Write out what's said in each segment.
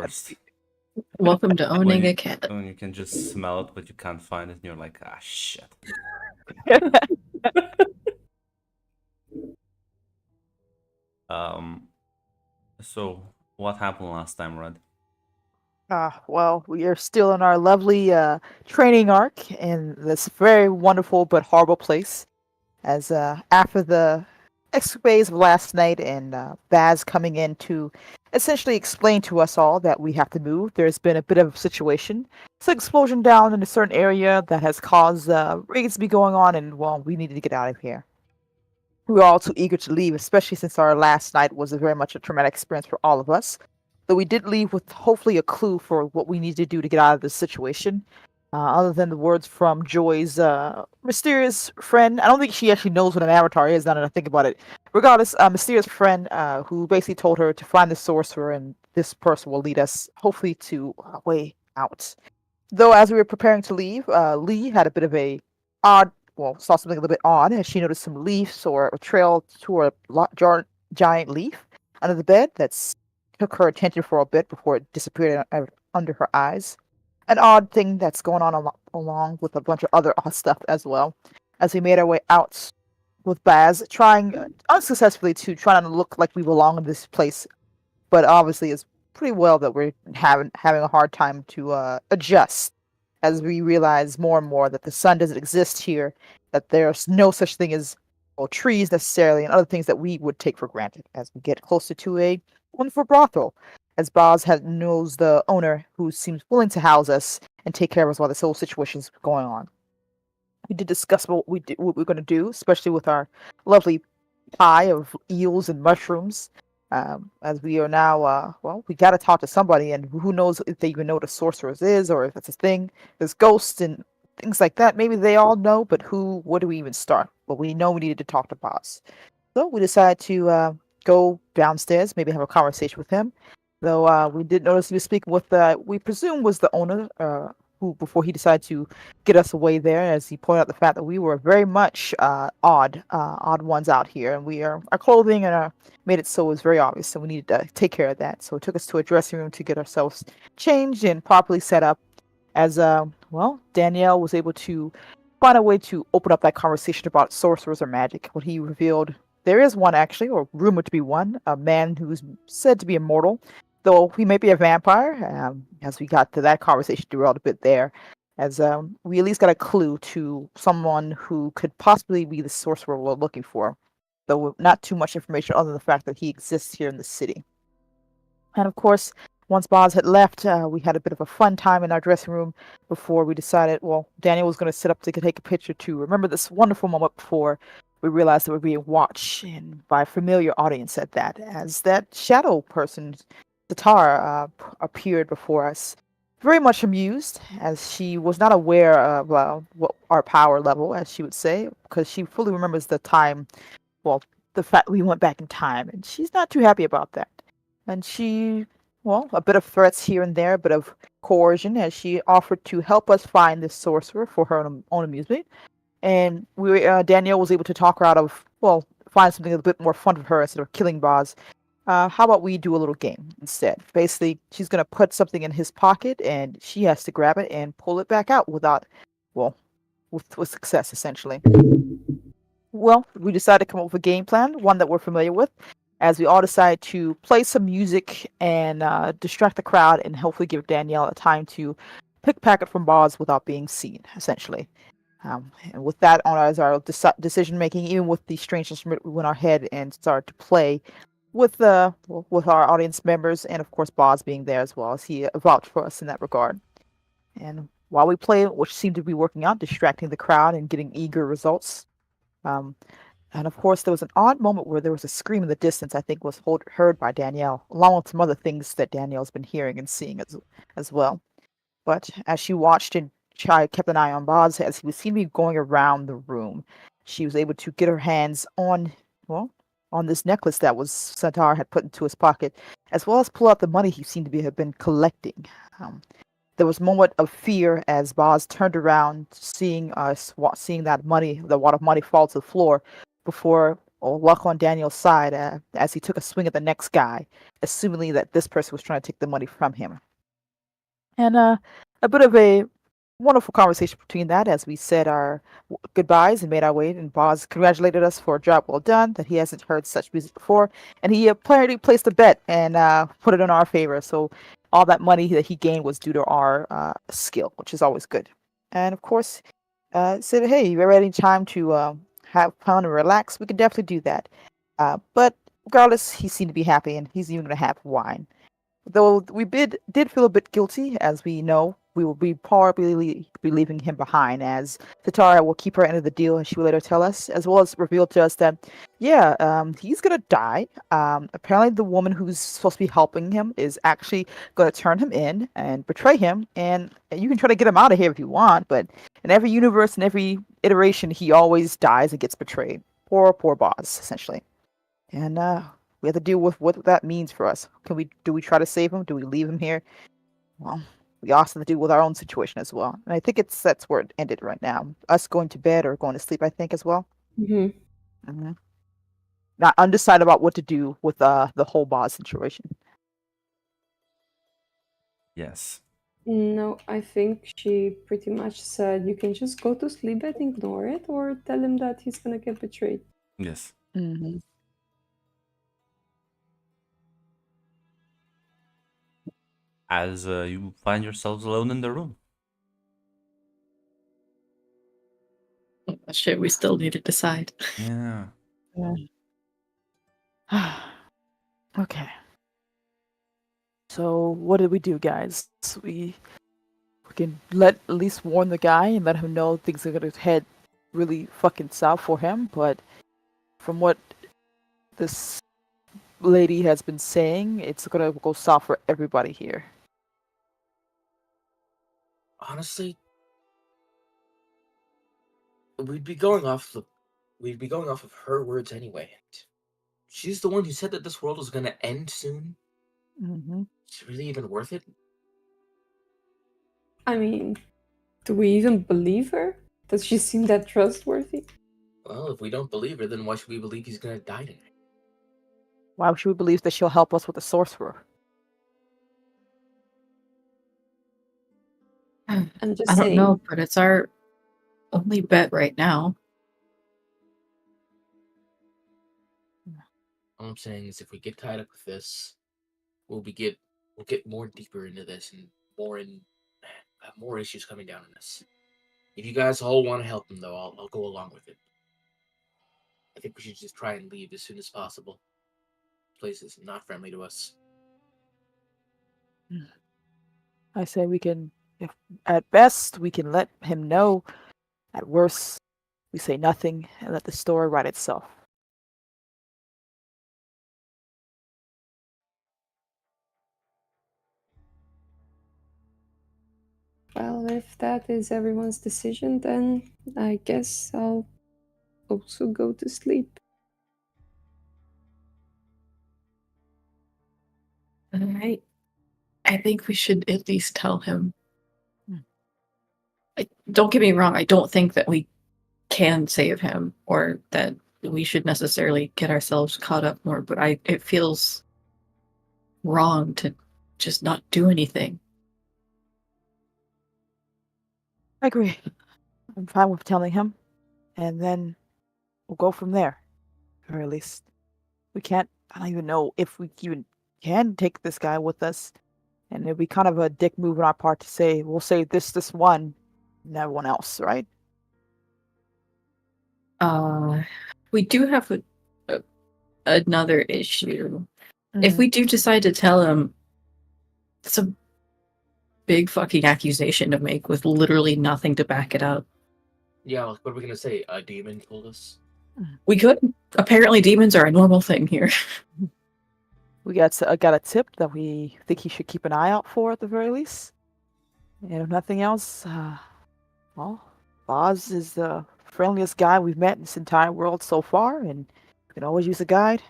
worst. Welcome to When owning you a cat. when you can just smell it, but you can't find it, and you're like, ah, shit. Um. So what happened last time, Red? Well, we are still in our lovely training arc in this very wonderful but horrible place. As after the escapades of last night and Baz coming in to essentially explain to us all that we have to move, there's been a bit of a situation. It's an explosion down in a certain area that has caused raids to be going on, and well, we needed to get out of here. We were all too eager to leave, especially since our last night was very much a traumatic experience for all of us. Though we did leave with hopefully a clue for what we need to do to get out of this situation. Other than the words from Joy's mysterious friend, I don't think she actually knows what an avatar is. Now that I think about it, regardless, a mysterious friend who basically told her to find the sorcerer, and this person will lead us hopefully to a way out. Though as we were preparing to leave, Lee had a bit of a odd, well, saw something a little bit odd as she noticed some leaves or a trail to a giant leaf under the bed that took her attention for a bit before it disappeared under her eyes. An odd thing that's going on along with a bunch of other odd stuff as well. As we made our way out with Baz, trying unsuccessfully to try not to look like we belong in this place, but obviously it's pretty well that we're having a hard time to adjust as we realize more and more that the sun doesn't exist here, that there's no such thing as well, trees necessarily, and other things that we would take for granted as we get closer to a wonderful brothel. As knows the owner, who seems willing to house us and take care of us while this whole situation is going on. We did discuss what we're going to do, especially with our lovely pie of eels and mushrooms. As we are now, well, we got to talk to somebody, and who knows if they even know what a sorceress is or if it's a thing. There's ghosts and things like that. Maybe they all know, but where do we even start? Well, we know we needed to talk to Boss. So we decided to go downstairs, maybe have a conversation with him. Though we did notice he was speaking with, we presume was the owner, who before he decided to get us away there, as he pointed out the fact that we were very much odd ones out here, and our clothing and our made it so it was very obvious, so we needed to take care of that. So it took us to a dressing room to get ourselves changed and properly set up. As well, Danielle was able to find a way to open up that conversation about sorcerers or magic. What he revealed, there is one actually, or rumored to be one, a man who's said to be immortal, though he may be a vampire. As we got to that conversation, derailed a bit there, as we at least got a clue to someone who could possibly be the sorcerer we're looking for, though not too much information other than the fact that he exists here in the city. And of course, once Boz had left, we had a bit of a fun time in our dressing room before we decided, well, Daniel was going to sit up to take a picture to remember this wonderful moment before we realized that we were being watched, and by a familiar audience at that, as that shadow person, Satar, appeared before us. Very much amused, as she was not aware of what our power level, as she would say, because she fully remembers the time, well, the fact we went back in time, and she's not too happy about that. And she, well, a bit of threats here and there, a bit of coercion, as she offered to help us find this sorcerer for her own amusement. And Danielle was able to talk her out of, well, find something a bit more fun for her instead of killing Boz. How about we do a little game instead? Basically, she's going to put something in his pocket, and she has to grab it and pull it back out without, well, with success, essentially. Well, we decided to come up with a game plan, one that we're familiar with, as we all decided to play some music and distract the crowd and hopefully give Danielle a time to pickpocket from Boz without being seen, essentially. And with that on as our decision making, even with the strange instrument, we went ahead and started to play with our audience members, and of course Boz being there as well, as he vouched for us in that regard. And while we played, which seemed to be working out, distracting the crowd and getting eager results. Um, and of course, there was an odd moment where there was a scream in the distance, I think was heard by Danielle, along with some other things that Danielle's been hearing and seeing as well. But as she watched and kept an eye on Boz as he was seen to be going around the room, she was able to get her hands on, well, on this necklace that was Satar had put into his pocket, as well as pull out the money he seemed to have been collecting. There was a moment of fear as Boz turned around, seeing that money, the wad of money, fall to the floor before or luck on Daniel's side as he took a swing at the next guy, assuming that this person was trying to take the money from him. And a bit of a wonderful conversation between that as we said our goodbyes and made our way. And Boz congratulated us for a job well done, that he hasn't heard such music before. And he apparently placed a bet and put it in our favor. So all that money that he gained was due to our skill, which is always good. And of course, said, hey, you're ready time to have fun and relax. We can definitely do that. But regardless, he seemed to be happy and he's even going to have wine. Though we did feel a bit guilty, as we know we will be probably be leaving him behind, as Tatara will keep her end of the deal, as she will later tell us, as well as reveal to us that, yeah, he's gonna die. Apparently, the woman who's supposed to be helping him is actually gonna turn him in and betray him, and you can try to get him out of here if you want, but in every universe, in every iteration, he always dies and gets betrayed. Poor boss, essentially. And we have to deal with what that means for us. Do we try to save him? Do we leave him here? Well, we also have to deal with our own situation as well. And I think that's where it ended right now. Us going to bed or going to sleep, I think, as well. Mm-hmm. Not undecided about what to do with the whole boss situation. Yes. No, I think she pretty much said you can just go to sleep and ignore it, or tell him that he's gonna get betrayed. Yes. Mm-hmm. As you find yourselves alone in the room. Shit, we still need to decide. Yeah. Okay. So what did we do, guys? We can at least warn the guy and let him know things are gonna head really fucking south for him. But from what this lady has been saying, it's gonna go south for everybody here. Honestly, we'd be going off of her words anyway. And she's the one who said that this world was gonna end soon. Mm-hmm. Is it really even worth it? I mean, do we even believe her? Does she seem that trustworthy? Well, if we don't believe her, then why should we believe he's gonna die tonight? Why should we believe that she'll help us with the sorcerer? I'm just I don't saying. know, but it's our only bet right now. All I'm saying is, if we get tied up with this, we'll get more deeper into this and have more issues coming down on us. If you guys all want to help him, though, I'll go along with it. I think we should just try and leave as soon as possible. This place is not friendly to us. I say we can, if at best, we can let him know. At worst, we say nothing and let the story write itself. Well, if that is everyone's decision, then I guess I'll also go to sleep. Alright. I think we should at least tell him. Don't get me wrong, I don't think that we can save him or that we should necessarily get ourselves caught up more, but it feels wrong to just not do anything. I agree. I'm fine with telling him, and then we'll go from there. Or at least we can't. I don't even know if we even can take this guy with us, and it'd be kind of a dick move on our part to say we'll save this one, and everyone else, right? We do have another issue. If we do decide to tell him, it's a big fucking accusation to make with literally nothing to back it up. Yeah, what are we gonna say? A demon told us? We could. Apparently demons are a normal thing here. We got a tip that we think he should keep an eye out for at the very least. And if nothing else, well, Boz is the friendliest guy we've met in this entire world so far, and we can always use a guide.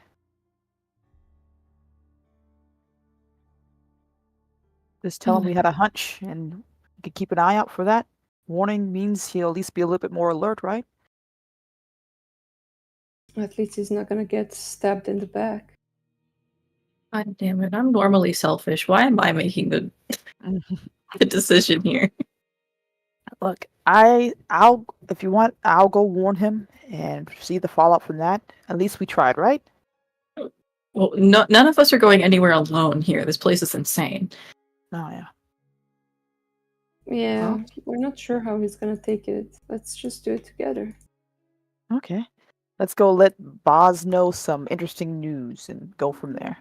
Just tell him we had a hunch, and we could keep an eye out for that. Warning means he'll at least be a little bit more alert, right? At least he's not gonna get stabbed in the back. God damn it! I'm normally selfish. Why am I making the decision here? Look, I'll if you want, I'll go warn him and see the fallout from that. At least we tried, right? Well, none of us are going anywhere alone here. This place is insane. Oh yeah. Yeah, Well. we're not sure how he's gonna take it. Let's just do it together. Okay. Let's go let Boz know some interesting news and go from there.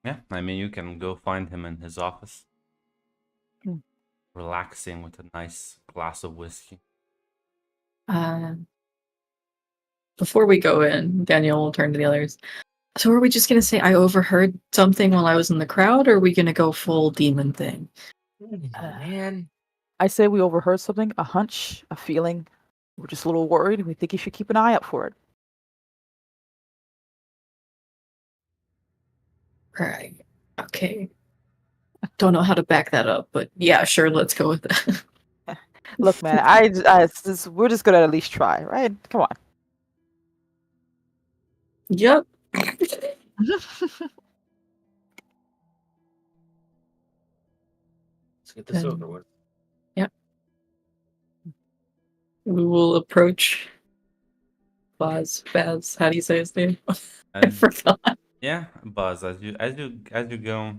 Yeah, I mean, you can go find him in his office, Hmm. relaxing with a nice glass of whiskey. Before we go in, Daniel will turn to the others. So are we just gonna say I overheard something while I was in the crowd, or are we gonna go full demon thing? Man, I say we overheard something, a hunch, a feeling. We're just a little worried. We think you should keep an eye out for it. Right. Okay. Don't know how to back that up, but yeah, sure, let's go with that. Look, man, we're just gonna at least try, right? Come on. Yep. let's get this Um, over with. We will approach Baz. How do you say his name? I As, forgot. yeah, Buzz, as you go,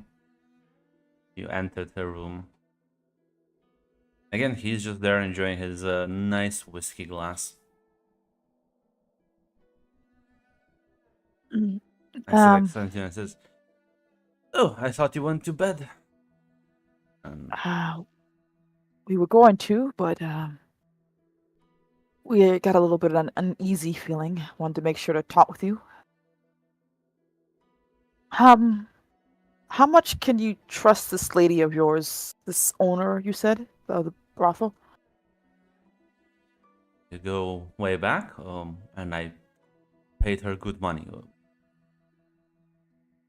you enter the room. Again, he's just there enjoying his nice whiskey glass. Mm, I sit next to him and says, "Oh, I thought you went to bed." And we were going to, but we got a little bit of an uneasy feeling. Wanted to make sure to talk with you. How much can you trust this lady of yours, this owner you said, of the brothel? you go way back, and I paid her good money.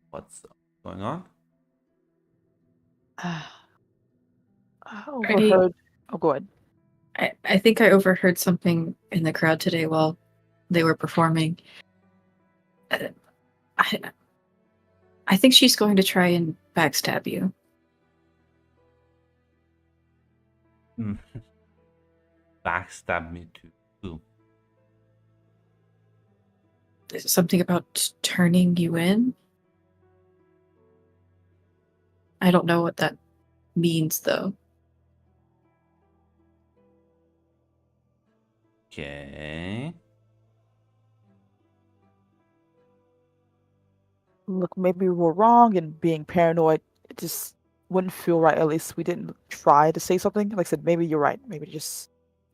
What's going on? I overheard. Oh, go ahead. I think I overheard something in the crowd today while they were performing. I think she's going to try and backstab you. Backstab me too. Is it something about turning you in? I don't know what that means, though. Okay. Look, maybe we were wrong and being paranoid. It just wouldn't feel right. At least we didn't try to say something. Like I said, maybe you're right. Maybe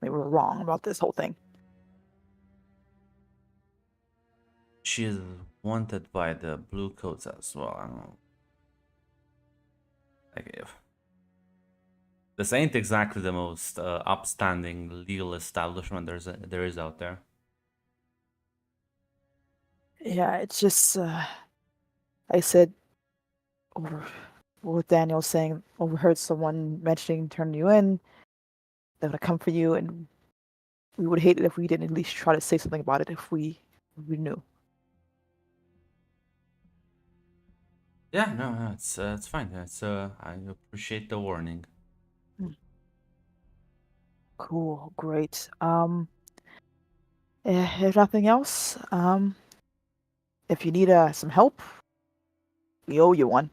we're wrong about this whole thing. She is wanted by the blue coats as well. I don't know. Like if this ain't exactly the most upstanding legal establishment there is out there. Yeah, it's just I said over what Daniel was saying, overheard someone mentioning turning you in. They're gonna come for you, and we would hate it if we didn't at least try to say something about it if we knew. Yeah, no, it's fine. I appreciate the warning. Cool, great. If nothing else, if you need some help, we owe you one.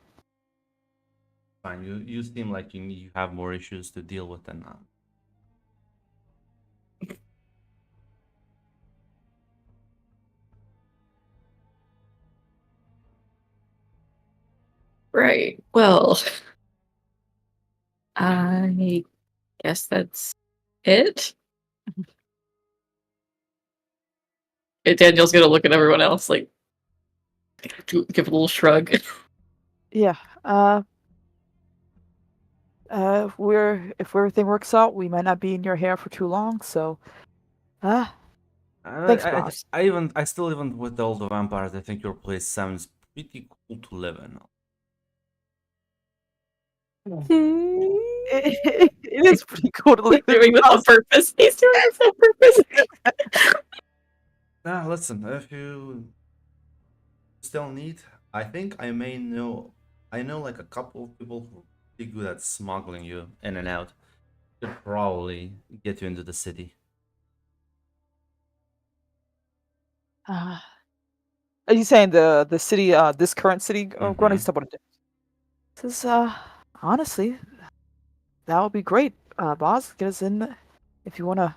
Fine. You seem like you have more issues to deal with than Right. Well, I guess that's it. Daniel's gonna look at everyone else like give a little shrug. Yeah. If everything works out, we might not be in your hair for too long. So, thanks, boss. I still even with all the vampires, I think your place sounds pretty cool to live in. it is pretty cool to live He's doing this on purpose. He's doing this on purpose. Now, listen, if you still need, I think I know like a couple of people who are pretty good at smuggling you in and out. Could probably get you into the city. Are you saying the city, this current city, Grunny? Mhm. Someone says, honestly, that would be great, boss. Get us in if you want to.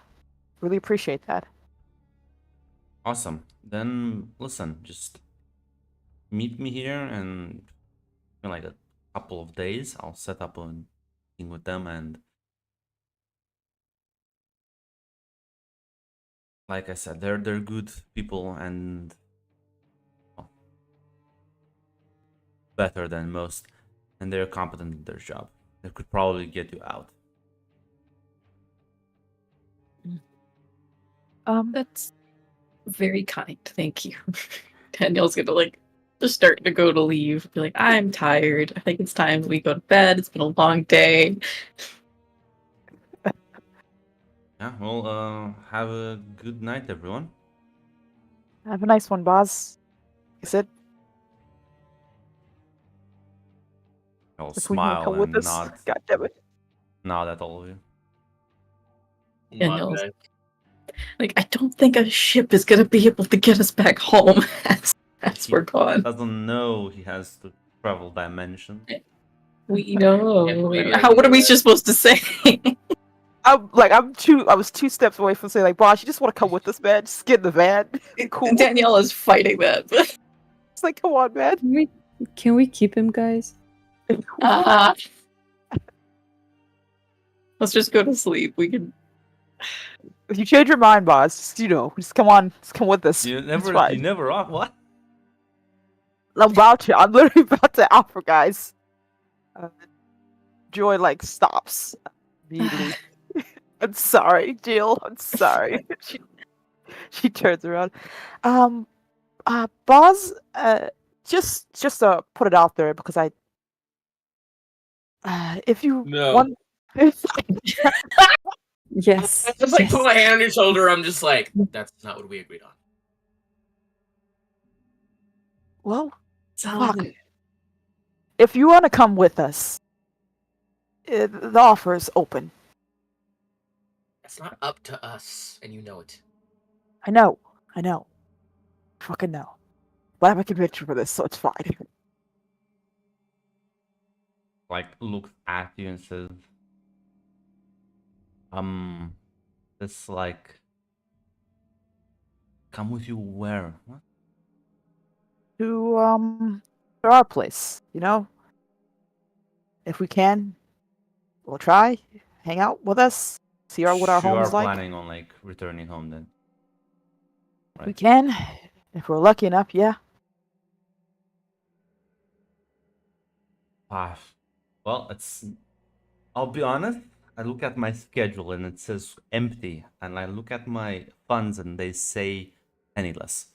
Really appreciate that. Awesome. Then listen, just meet me here and in like a couple of days I'll set up a meeting with them, and like I said, they're good people and well, better than most, and they're competent in their job. They could probably get you out. That's very kind. Thank you. Daniel's gonna like just start to go to leave. Be like, I'm tired. I think it's time we go to bed. It's been a long day. Yeah, well, have a good night, everyone. Have a nice one, boss. Is it? I'll If we want to smile come with and us, God damn it. nod at all of you. Daniel's Monday. like, I don't think a ship is gonna be able to get us back home as we're gone. Doesn't know he has to travel dimension. We know. Yeah, How? What are we just supposed to say? I was 2 steps away from saying like, boss, you just want to come with us, man? Just get in the van. Cool. Danielle is fighting that. It's like, come on, man. Can we keep him, guys? Let's just go to sleep. We can. If you change your mind, boss, just come on, just come with us. You It's never fine. off what? I'm about to. I'm literally about to offer, guys. Joy like stops immediately. I'm sorry, Jill. I'm sorry. she turns around. Boz, just to put it out there because if you No. want. Yes. I just like yes. put my hand on your shoulder. I'm just like, that's not what we agreed on. Well, fuck. If you want to come with us, the offer is open. It's not up to us, and you know it. I know. Fucking know. But I have a conviction for this, so it's fine. Like looks at you and says, this like come with you where? What? To our place, if we can, we'll try. Hang out with us. See what our You home are is like. planning on like returning home then? We can, if we're lucky enough. Yeah. Well, I'll be honest. I look at my schedule and it says empty, and I look at my funds and they say penniless.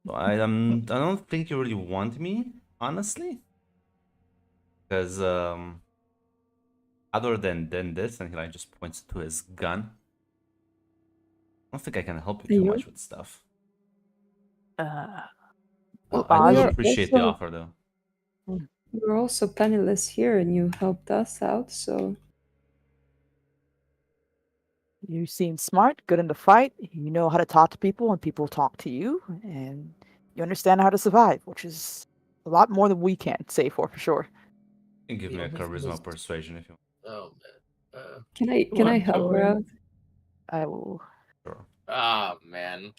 So I don't think you really want me, honestly, because other than this, and he like just points to his gun. I don't think I can help you too You? much with stuff. Well, I do you're appreciate the also- offer though. We're also penniless here, and you helped us out, so You seem smart, good in the fight. You know how to talk to people, and people talk to you, and you understand how to survive, which is a lot more than we can say for sure. You can give me a Yeah, charisma let's- persuasion if you Oh man. can I Come help on, her Joy. out? I will. sure. Ah man.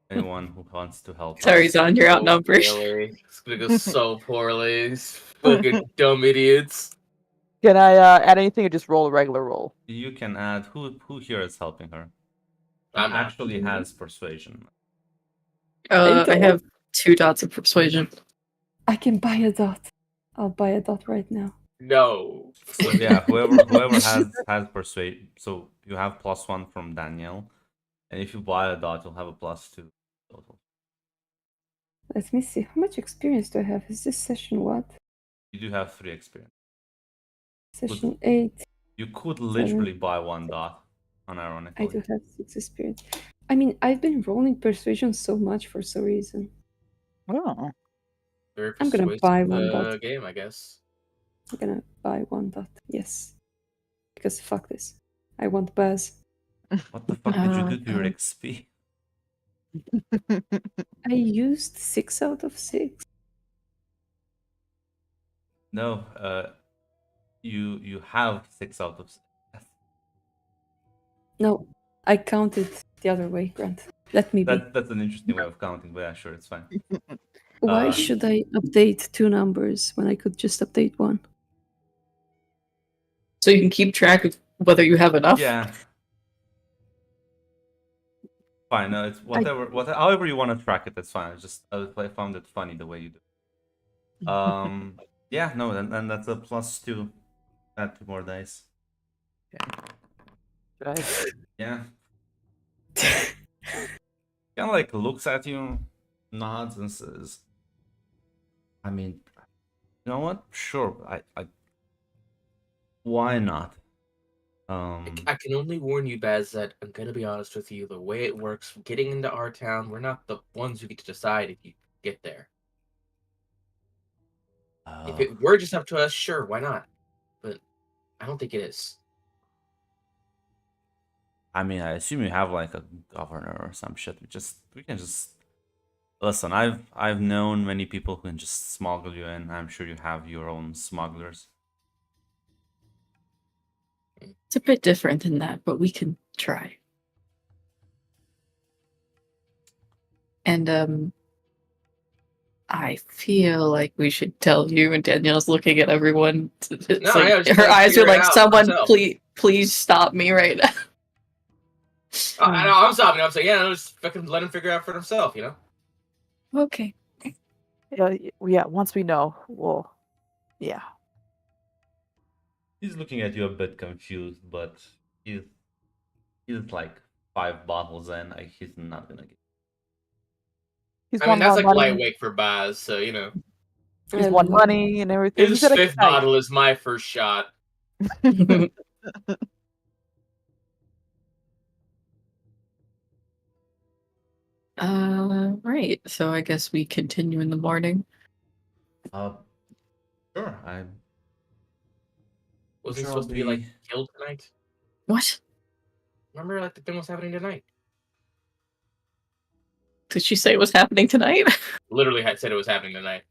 Anyone who wants to help. Sorry, us. Zon, you're outnumbered. Poorly. It's gonna go so poorly. These fucking dumb idiots. Can I add anything or just roll a regular roll? You can add who here is helping her. I'm not. Actually has persuasion. I have 2 dots of persuasion. I can buy a dot. I'll buy a dot right now. No. So yeah, whoever has persuade. So you have +1 from Danielle, and if you buy a dot, you'll have a +2 total. Let me see. How much experience do I have? Is this session what? You do have 3 experience. Session 8. You could literally buy 1 dot, unironically. I do have 6 experience. I mean, I've been rolling persuasion so much for some reason. Oh. Very I'm gonna persuasive buy 1 dot. game, I guess. I'm gonna buy 1 dot. Yes. Because fuck this. I want Buzz. What the fuck did you do to your Uh, XP? I used 6 out of 6. No, you have 6 out of 6. No, I counted the other way, Grant. Let me be. That's an interesting way of counting, but yeah, sure, it's fine. Why uh, should I update 2 numbers when I could just update 1? So you can keep track of whether you have enough. Yeah. Fine, no, it's whatever, however you want to track it, that's fine. I found it funny the way you do. Yeah, no, and that's a +2. Add 2 more dice. Right. Yeah. Kind of like looks at you, nods, and says, "I mean, you know what? Sure, I why not?" I can only warn you, Baz, that I'm gonna be honest with you. The way it works, getting into our town, we're not the ones who get to decide if you get there. If it were just up to us, sure, why not? But I don't think it is. I mean, I assume you have like a governor or some shit. We can just listen. I've known many people who can just smuggle you in. I'm sure you have your own smugglers. It's a bit different than that, but we can try. And I feel like we should tell you. And Danielle's looking at everyone. It's No, like, yeah, just her gotta eyes are figure it like, out "Someone, myself." please stop me right now." I know, I'm stopping. I'm saying, yeah, just fucking let him figure it out for himself, you know? Okay. Yeah, once we know, we'll. Yeah. He's looking at you a bit confused, but he's like 5 bottles in. Like, he's not gonna get. He's I won mean, that's more like money. lightweight for Baz, so, you know. He's won money and everything. His He's had a 5th good night. bottle is my first shot. Right. So I guess we continue in the morning. Sure. I Was he Sure, supposed to be, like, we- killed tonight? What? Remember, like, the thing was happening tonight? Did she say it was happening tonight? Literally had said it was happening tonight.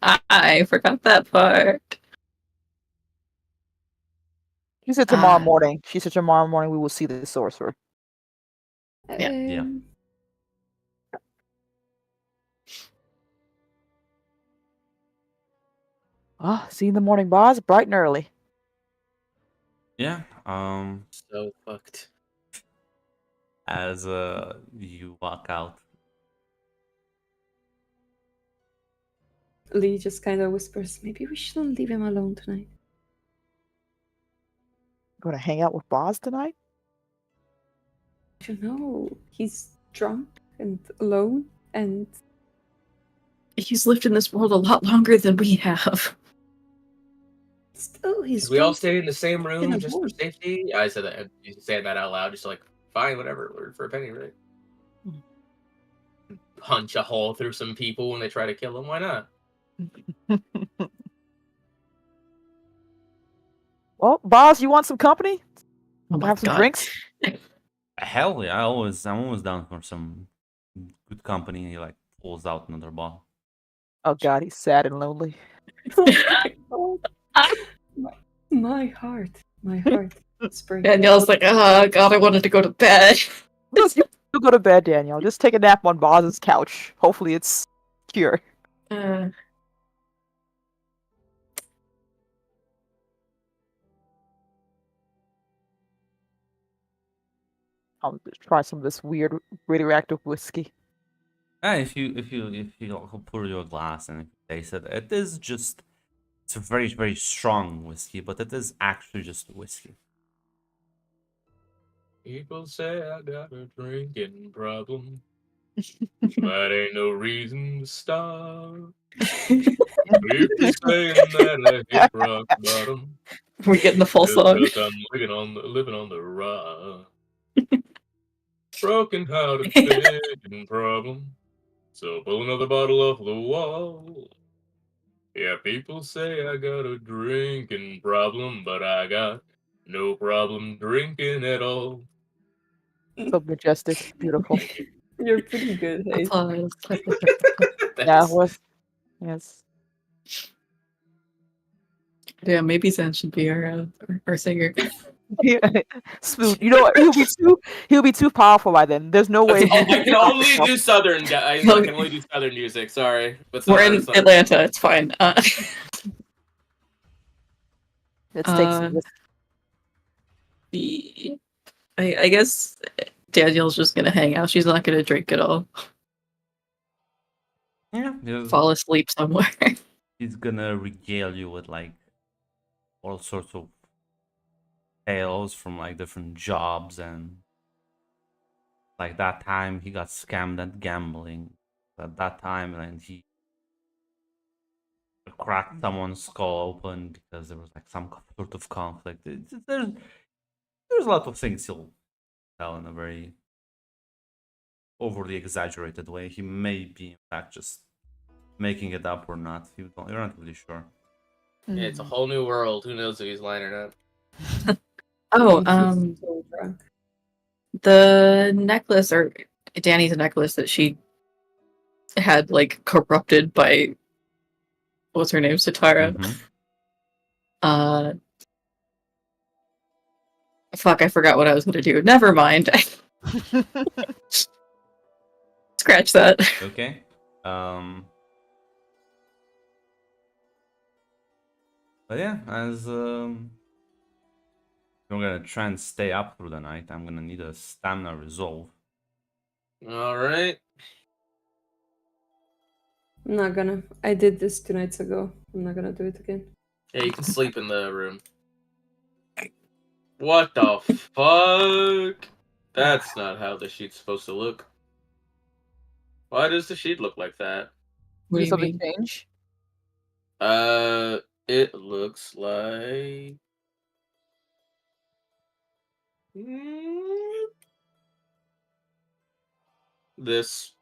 I forgot that part. She said tomorrow Ah. morning. She said tomorrow morning we will see the sorcerer. Yeah. See you in the morning, boss. Bright and early. Yeah. So fucked. As you walk out, Lee just kind of whispers, maybe we shouldn't leave him alone tonight. Gonna hang out with Boz tonight? I don't know. He's drunk and alone and He's lived in this world a lot longer than we have. still he's Should we all drunk. stay in the same room a just for room. safety? I said that. You saying that out loud, just like, fine, whatever, word for a penny, right? Punch a hole through some people when they try to kill him. Why not? Well, Boz, you want some company? Oh my Have some God. drinks? hell yeah! I'm always down for some good company. He like pulls out another bottle. Oh God, he's sad and lonely. My heart. My heart. It's breaking. Danielle's like, "Oh God, I wanted to go to bed." You go to bed, Danielle. Just take a nap on Boz's couch. Hopefully it's cure. I'll just try some of this weird radioactive whiskey. If you pour your glass and taste it, it's a very very strong whiskey, but it is actually just whiskey. People say I got a drinking problem. That ain't no reason to stop. People saying that I hit rock bottom. We're getting the full song. Just 'cause I'm living on the run. Broken hearted thinking problem. So pull another bottle off the wall. Yeah, people say I got a drinking problem, but I got no problem drinking at all. So majestic, beautiful. You're pretty good, hey. Applause. Yeah, Thanks. was yes. Yeah, maybe Zen should be our singer. Smooth. You know what? He'll be too powerful by then. There's no way. I can only do southern guys. I can only do southern music. Sorry, but We're in southern. Atlanta. It's fine. Let's take some risk. I guess Daniel's just gonna hang out. She's not gonna drink at all. Yeah, Fall asleep somewhere. he's gonna regale you with like all sorts of tales from like different jobs, and like that time he got scammed at gambling. At that time, and he cracked someone's skull open because there was like some sort of conflict. There's a lot of things he'll tell in a very overly exaggerated way. He may be in fact just making it up or not. You're not really sure. Yeah, it's a whole new world. Who knows if he's lying or not? Oh, He's so drunk. the necklace or Danny's necklace that she had like corrupted by what's her name, Satara. Mhm. Fuck, I forgot what I was gonna do. Never mind. Scratch that. Okay. But yeah, as I'm gonna try and stay up through the night. I'm gonna need a stamina resolve. All right. I'm not gonna. I did this 2 nights ago. I'm not gonna do it again. Yeah, you can sleep in the room. What the fuck? That's not how the sheet's supposed to look. Why does the sheet look like that? What do you something mean? change? It looks like this.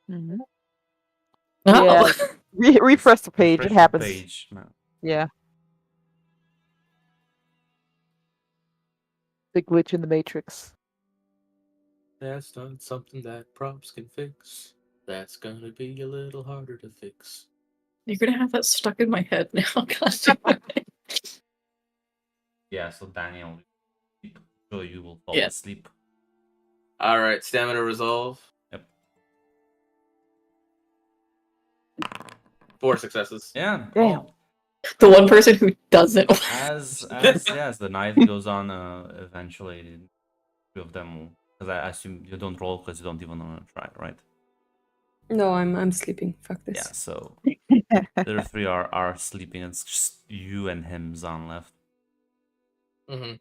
Mm-hmm. Oh. Yeah. Refresh the page. Refresh It the happens. page. No. Yeah. The glitch in the matrix. That's not something that props can fix. That's gonna be a little harder to fix. You're gonna have that stuck in my head now. God damn it. Yeah, so Daniel, sure you will fall Yeah. asleep. All right, stamina resolve. Yep. 4 successes. Yeah. Damn. well, The one person who doesn't. as the night goes on, eventually, two of them will. Because I assume you don't roll because you don't even want to try, right? No, I'm sleeping. Fuck this. Yeah. So the three are sleeping. It's just you and him, Zan, left. Mm-hmm.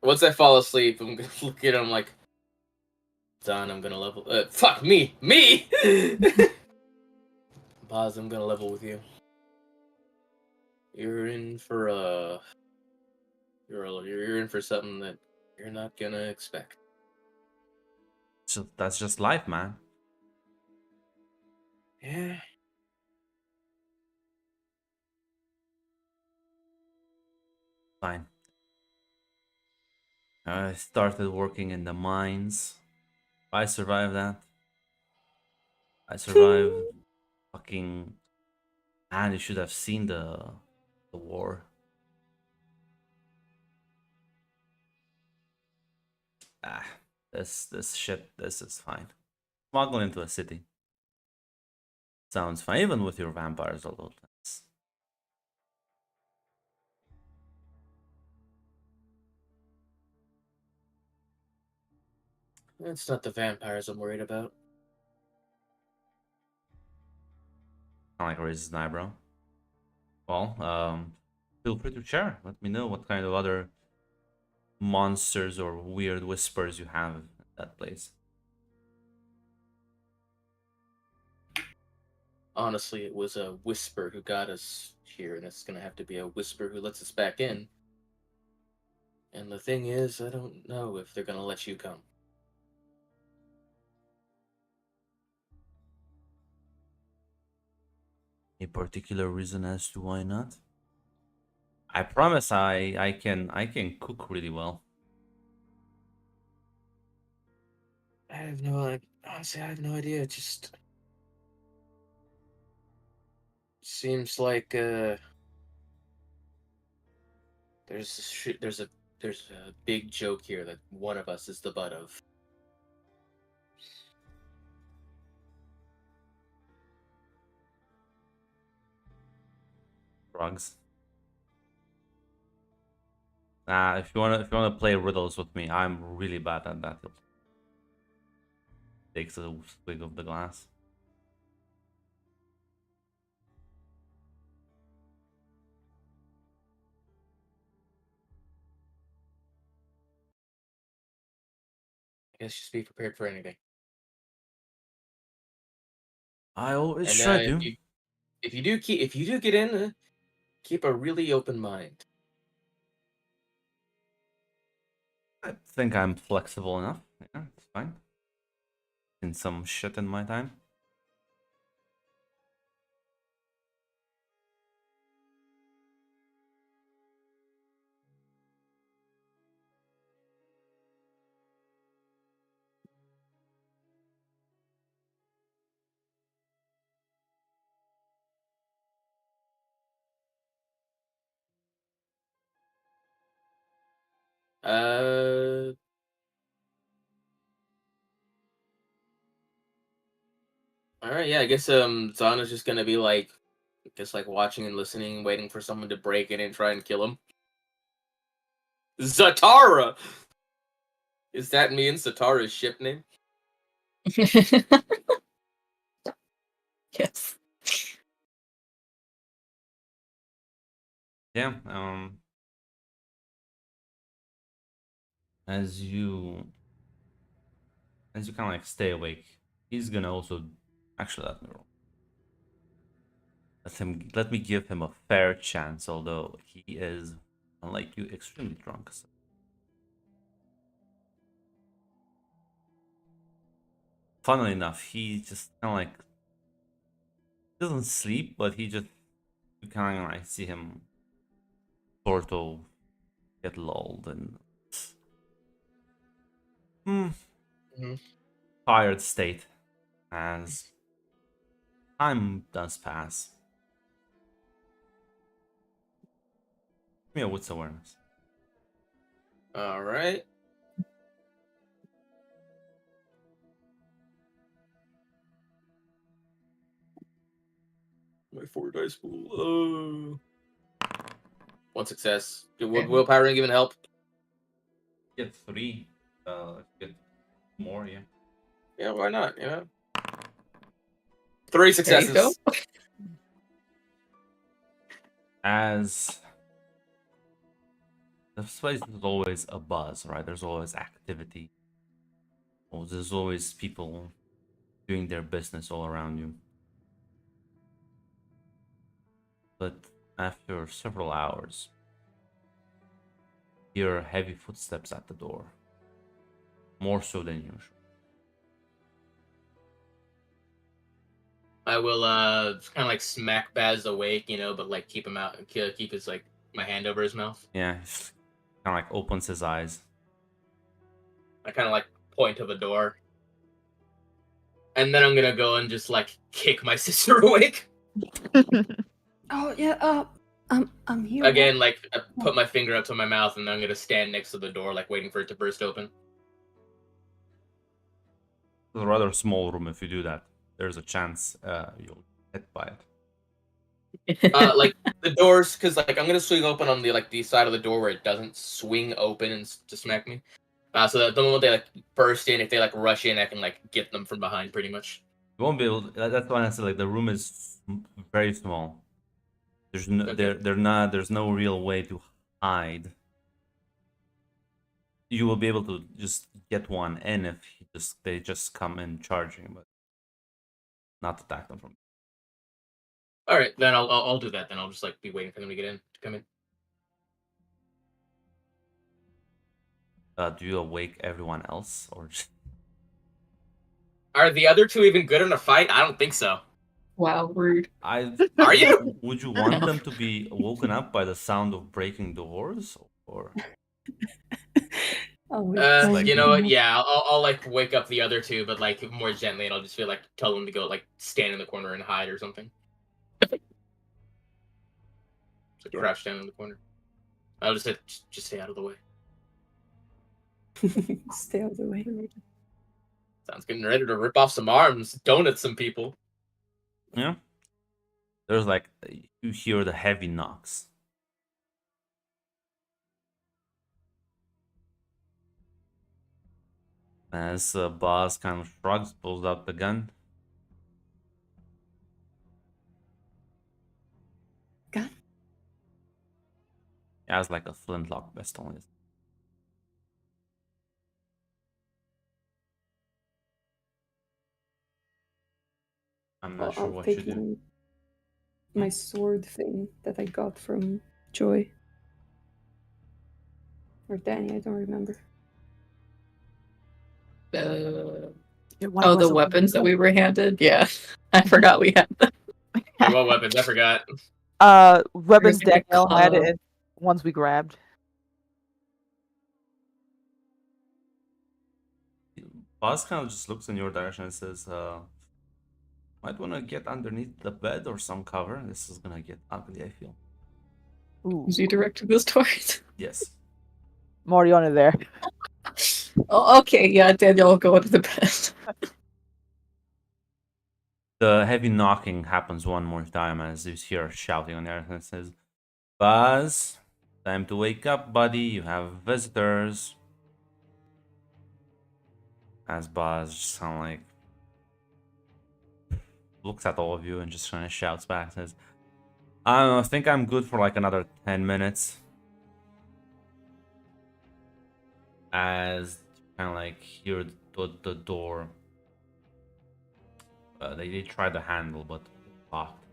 Once I fall asleep, I'm gonna look at him like, Don, I'm gonna level. Fuck me. Paz, I'm gonna level with you. You're in for you're in for something that you're not gonna expect. So that's just life, man. Yeah. Fine. I started working in the mines. I survived that. I survived fucking. Man, you should have seen the war. This shit. This is fine. Smuggle into a city. Sounds fine, even with your vampires, although that's. It's not the vampires I'm worried about. Kind of like raises an eyebrow. Well, feel free to share. Let me know what kind of other monsters or weird whispers you have in that place. Honestly, it was a whisper who got us here, and it's gonna have to be a whisper who lets us back in. And the thing is, I don't know if they're gonna let you come. A particular reason as to why not? I promise I can cook really well. Honestly, I have no idea. It just seems like there's a big joke here that one of us is the butt of. Drugs. If you wanna play riddles with me, I'm really bad at that. Takes a swig of the glass. I guess just be prepared for anything. I always And try to. if you do get in, keep a really open mind. I think I'm flexible enough. Yeah, it's fine. In some shit in my time. Uh, all right, yeah. I guess Zana's just gonna be like, just like watching and listening, waiting for someone to break in and try and kill him. Zatara! Is that me and Zatara's ship name? Yes. Yeah. As you kind of like stay awake, he's gonna also actually let me roll. Let me give him a fair chance, although he is, unlike you, extremely drunk. So. Funnily enough, he just kind of like doesn't sleep, but he just, you kind of like see him sort of get lulled and Mhm. tired state as time does pass. Give me a wits awareness. All right. My 4 dice pool. One success. Good willpower and giving help. Get 3. Get more, yeah. Yeah, why not? Yeah. 3 There you successes. go. As the place is always a buzz, right? There's always activity. Or there's always people doing their business all around you. But after several hours, you hear heavy footsteps at the door. More so than usual. I will kind of like smack Baz awake, but like keep him out, keep his like my hand over his mouth. Yeah, he kind of like opens his eyes. I kind of like point to the door, and then I'm gonna go and just like kick my sister awake Oh yeah. I'm here. again. Like I put my finger up to my mouth, and then I'm gonna stand next to the door, like waiting for it to burst open. It's a rather small room. If you do that, there's a chance you'll hit by it. Like the doors, because like I'm gonna swing open on the side of the door where it doesn't swing open and to smack me. So that the moment they like burst in, if they like rush in, I can like get them from behind, pretty much. You won't be able. That's why I said like the room is very small. There's no Okay. There's no real way to hide. You will be able to just get one in if they just come in charging, but not attack them from. All right, then I'll do that. Then I'll just like be waiting for them to get in to come in. Do you awake everyone else, or just... Are the other two even good in a fight? I don't think so. Wow, rude. Are you? Would you want No. them to be woken up by the sound of breaking doors, or... Oh, like- You know what? Yeah, I'll like wake up the other two, but like more gently, and I'll just feel like tell them to go like stand in the corner and hide or something. So crouch down in the corner. I'll just say, just stay out of the way. Stay out of the way. Sounds getting ready to rip off some arms, donut some people. Yeah. There's like you hear the heavy knocks. As Boss kind of shrugs, pulls out the gun. Gun? He has like a flintlock pistol on his. I'm not sure I'll what you take do. my sword thing that I got from Joy. Or Danny, I don't remember. One Oh, of us the will- weapons that we were handed? Yeah. I forgot we had them. Wait, what weapons? I forgot. Weapons There's like a Danielle had club. and ones we grabbed. Boss kind of just looks in your direction and says, might want to get underneath the bed or some cover. This is gonna get ugly, I feel. Ooh, Who's he directed this towards? Yes. Mariana there. Oh, okay, yeah, Daniel will go into the bed. The heavy knocking happens one more time as you hear shouting on the other and says, Buzz, time to wake up, buddy. You have visitors. As Buzz just kind of like looks at all of you and just kind of shouts back, says, I don't know, I think I'm good for like another 10 minutes. As kind of like hear the door. They try the handle, but it's locked.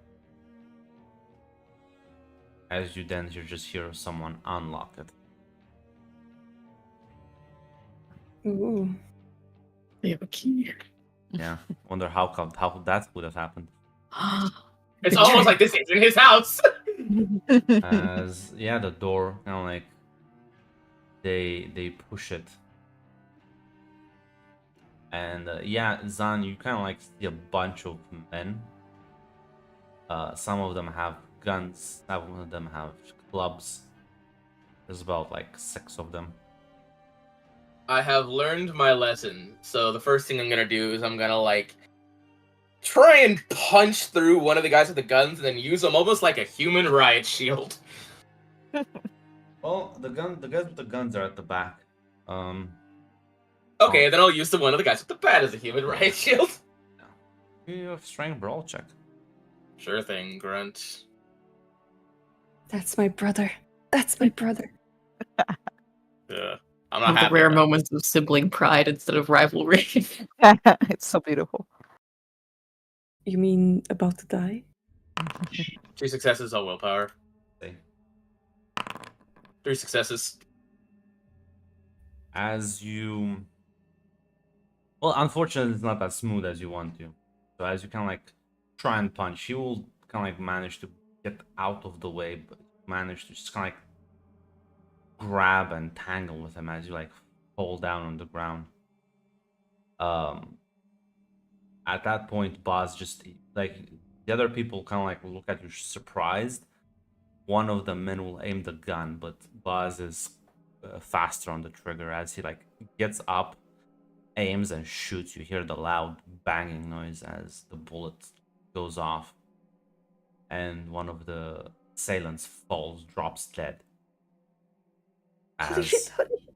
As you then just hear someone unlock it. Ooh. They have a key. Yeah, wonder how that would have happened. It's almost like this is in his house. As yeah, the door kind of like they push it, and yeah, Zan, you kind of like see a bunch of men. Some of them have guns, some of them have clubs. There's about like 6 of them. I have learned my lesson, so the first thing I'm gonna do is I'm gonna like try and punch through one of the guys with the guns and then use them almost like a human riot shield. Well, the guys with the guns are at the back. Okay, then I'll use the one of the guys with the bat as a human riot shield. You have strength brawl check. Sure thing, Grunt. That's my brother. That's my brother. I'm One not of the happy. rare about it. moments of sibling pride instead of rivalry. It's so beautiful. You mean about to die? 2 successes, all willpower. Okay. 3 successes. As you, well, unfortunately, it's not as smooth as you want to. So as you kind of like try and punch, you will kind of like manage to get out of the way, but manage to just kind of like grab and tangle with him as you like fall down on the ground. At that point, Boz just like the other people kind of like look at you surprised. One of the men will aim the gun, but Boz is faster on the trigger as he like gets up, aims and shoots. You hear the loud banging noise as the bullet goes off, and one of the assailants falls, drops dead. Holy shit, As holy shit.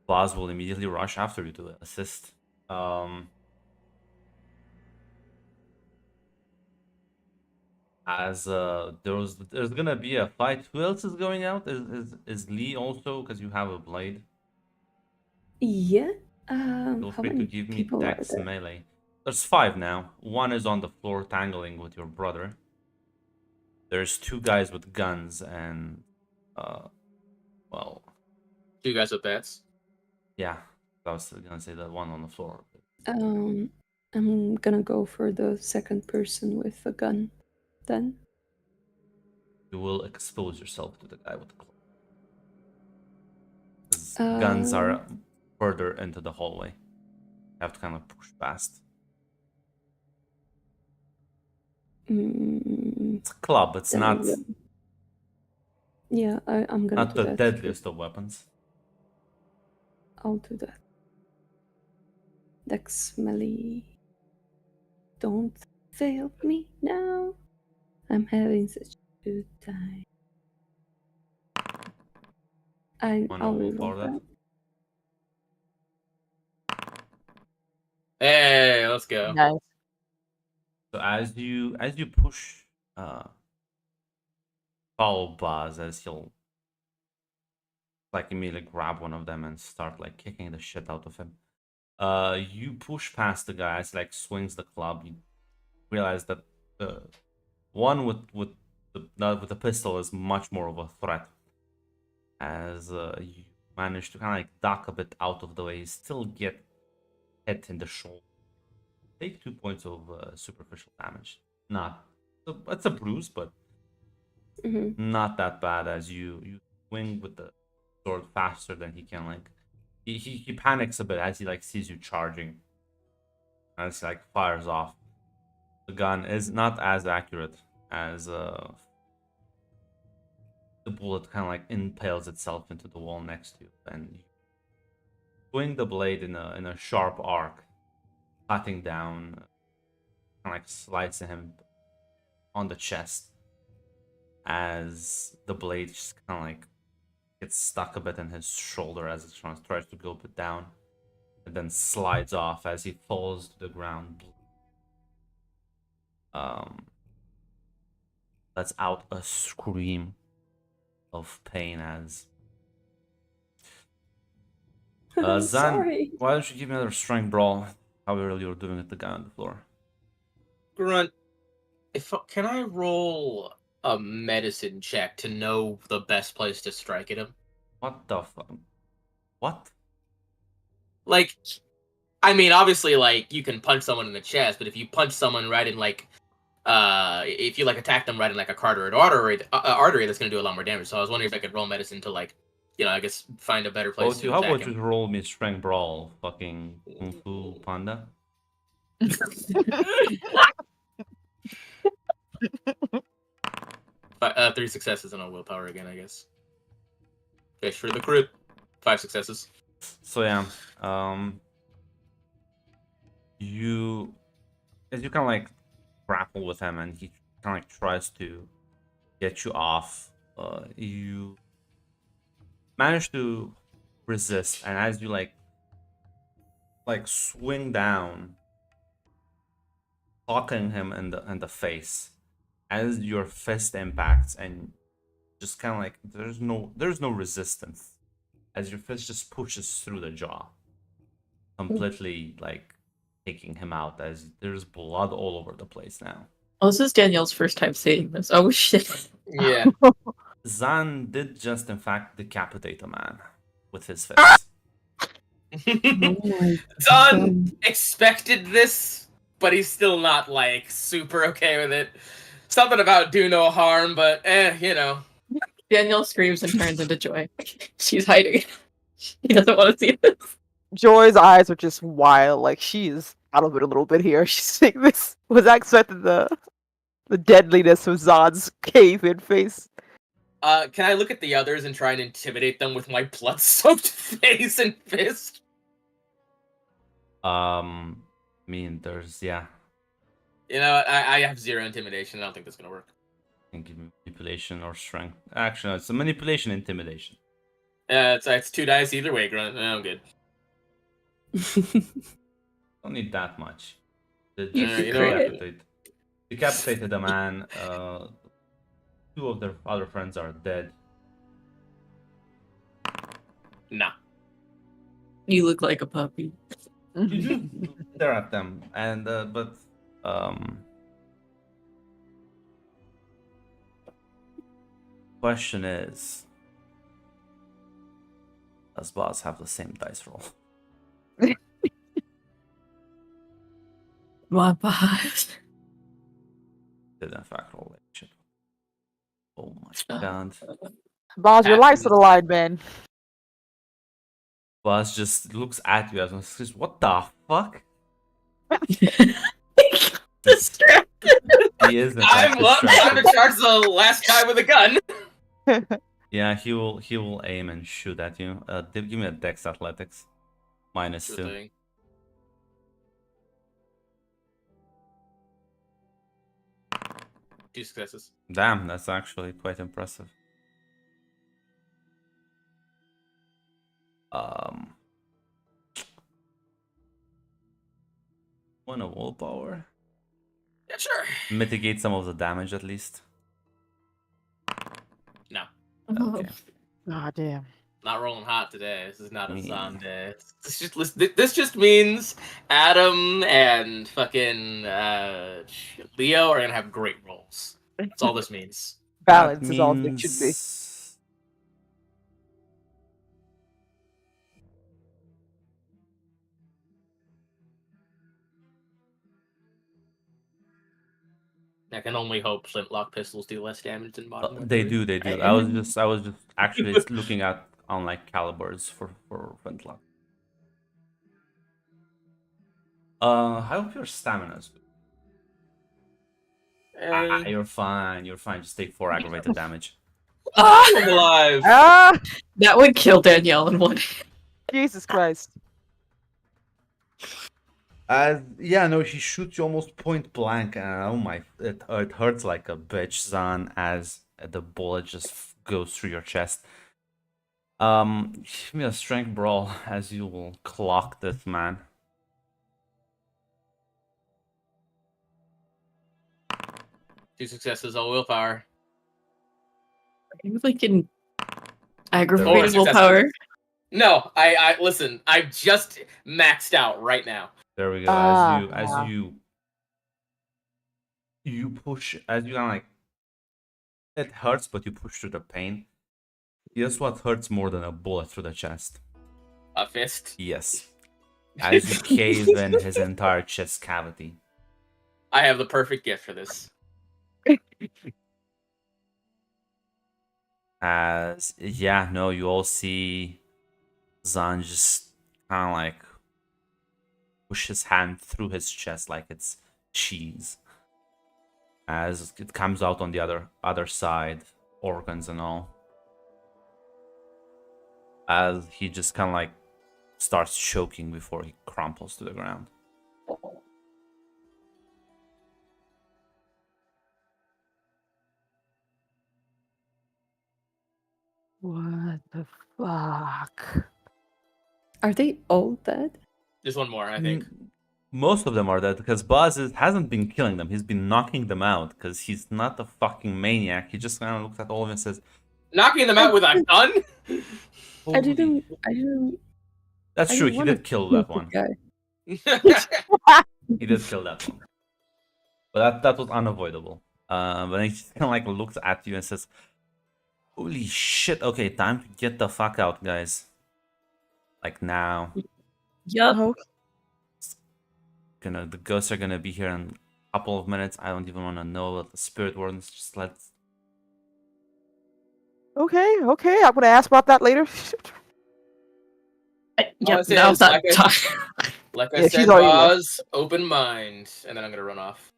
Boz will immediately rush after you to assist. As there's gonna be a fight. Who else is going out? Is Lee also? Because you have a blade. Yeah. Feel How free to many give me people are dex there? melee. There's 5 now. One is on the floor tangling with your brother. There's two guys with guns and well, Two guys with bats. yeah. I was gonna say the one on the floor. I'm gonna go for the second person with a gun. Then. You will expose yourself to the guy with the club. His guns are further into the hallway. You have to kind of push past. It's a club. It's then not I'm gonna- Yeah, I'm gonna not do the that. deadliest of weapons. I'll do that. Dex melee. Don't fail me now. I'm having such a good time. Wanna I'll roll reroll for that? Hey, let's go. Nice. So as you push follow Buzz, as he'll like immediately grab one of them and start like kicking the shit out of him. You push past the guy as he, like swings the club. You realize that the one with the pistol is much more of a threat. As you manage to kind of like duck a bit out of the way, you still get hit in the shoulder. Take 2 points of superficial damage. It's a bruise, but not that bad. As you swing with the sword faster than he can. Like he panics a bit as he like sees you charging, as he like fires off. The gun is not as accurate as the bullet kind of like impales itself into the wall next to you, and you swing the blade in a sharp arc, cutting down, kind of like slicing him on the chest, as the blade just kind of like gets stuck a bit in his shoulder as it tries to go a bit down, and then slides off as he falls to the ground. Lets out a scream of pain as I'm Zan, sorry. why don't you give me another strength brawl? However you're doing it, the guy on the floor. Grunt, can I roll a medicine check to know the best place to strike at him? What the fuck? What? Like, I mean, obviously, like you can punch someone in the chest, but if you punch someone right in like, if you like attack them right in like a carotid artery, that's gonna do a lot more damage. So I was wondering if I could roll medicine to like, I guess find a better place to How attack about you him. roll me strength brawl, fucking Kung Fu Panda? Three successes and a willpower again, I guess. Fish for the crit. 5 successes. So yeah, you as you kind of like grapple with him, and he kind of like tries to get you off. You manage to resist, and as you like swing down, clocking him in the face, as your fist impacts, and just kind of like there's no resistance, as your fist just pushes through the jaw, completely like taking him out, as there's blood all over the place now. Oh, this is Danielle's first time seeing this. Oh shit. Yeah. Zan did just in fact decapitate a man with his fist. Zan expected this, but he's still not like super okay with it. Something about do no harm, but Danielle screams and turns into Joy. She's hiding. He doesn't want to see this. Joy's eyes are just wild. Like she's out of it a little bit here. She's saying this was I expecting the deadliness of Zod's cave-in face. Can I look at the others and try and intimidate them with my blood-soaked face and fist? I mean, there's You know what? I have 0 intimidation. I don't think that's gonna work. I can give me manipulation or strength. Actually, no, it's a manipulation intimidation. It's 2 dice either way, Grunt. I'm good. Don't need that much. They You just could crit. decapitated a man. 2 of their other friends are dead. Nah. You look like a puppy. You do stare at them, and question is, does Boz have the same dice roll? My boss. Did in fact roll that shit. Oh my god. Boz, your life's on the line, man. Boz just looks at you and says, "What the fuck?" Distracted. He is in fact I'm up. Time distracted. to charge the last guy with a gun. Yeah, he will aim and shoot at you. Give me a Dex Athletics. -2. Sure thing. Two successes. Damn, that's actually quite impressive. Want a willpower? Yeah, sure. Mitigate some of the damage at least. No, Okay. Ah, damn. not rolling hot today. This is not a Me Zon neither. day. This just means Adam and fucking Leo are gonna have great rolls. That's all this means. Balance That is all it should be. means- I can only hope flintlock pistols do less damage than bottom. They do. I was just actually looking at on like calibers for flintlock. I hope your stamina's good. You're fine. You're fine. Just take 4 aggravated damage. I'm alive. Ah, That would kill Danielle in one. Jesus Christ. Yeah, no, he shoots you almost point blank, and oh my, it hurts like a bitch, Zan, as the bullet just goes through your chest. Give me a strength brawl as you will clock this man. Two successes, all willpower. You like in Four aggravated successes. willpower. No, I listen. I just maxed out right now. There we go. Ah, As you push, as you kind of like, it hurts, but you push through the pain. Guess what hurts more than a bullet through the chest? A fist. Yes. As you cave in his entire chest cavity. I have the perfect gift for this. As yeah, no, you all see Zan just kind of like push his hand through his chest like it's cheese. As it comes out on the other side, organs and all. As he just kind of like starts choking before he crumples to the ground. What the fuck? Are they all dead? Just one more, I think. Most of them are dead because Buzz hasn't been killing them. He's been knocking them out because he's not a fucking maniac. He just kind of looks at all of them and says, Knocking them out with a gun? I "Holy-" didn't. That's I true. didn't He wanna did kill shoot that the one. guy. He did kill that one. But that was unavoidable. But he just kind of like looks at you and says, "Holy shit! Okay, time to get the fuck out, guys. Like now. Yup. Oh, The ghosts are gonna be here in a couple of minutes. I don't even want to know what the spirit wardens. Just let's." okay. I'm gonna ask about that later. Yep, Honestly, now's that like I- time. Like I Yeah, said, she's already left. Buzz, open mind. And then I'm gonna run off.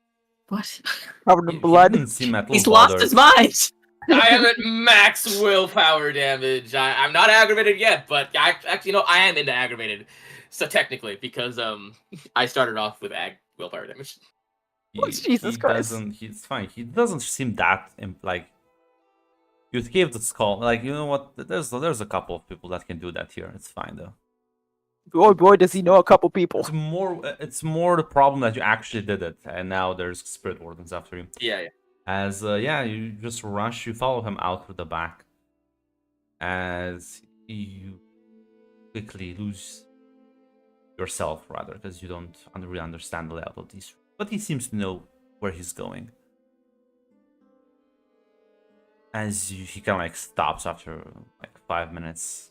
What? Covered He in blood. didn't seem at all He's lost bothered. his mind. I am at max willpower damage. I'm not aggravated yet, but actually, I am into aggravated. So technically, because I started off with willpower damage. Oh, Jesus Christ. He's fine. He doesn't seem that like. You gave the skull. Like, you know what? There's a couple of people that can do that here. It's fine though. Boy, does he know a couple people. It's more the problem that you actually did it, and now there's spirit wardens after you. Yeah. As you just rush, you follow him out through the back. As you quickly lose yourself, rather, because you don't really understand the layout of these. But he seems to know where he's going. he kind of like stops after like 5 minutes,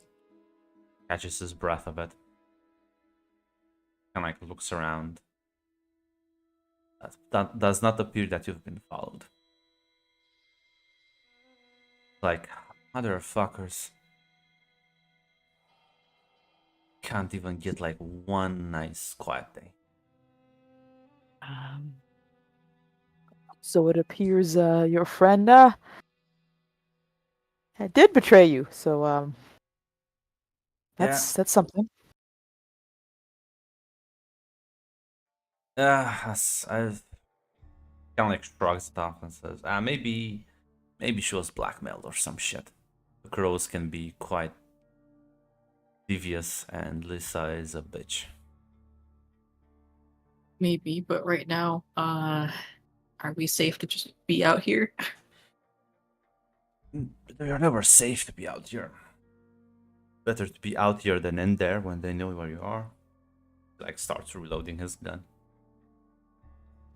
catches his breath a bit, kind of like looks around. That does not appear that you've been followed. Like, motherfuckers. Can't even get like one nice quiet day. So it appears your friend did betray you. So that's something. I've kind of like shrugs it off and says, maybe she was blackmailed or some shit. The crows can be quite devious, and Lisa is a bitch. Maybe, but right now, are we safe to just be out here? You're never safe to be out here. Better to be out here than in there when they know where you are. Like, starts reloading his gun.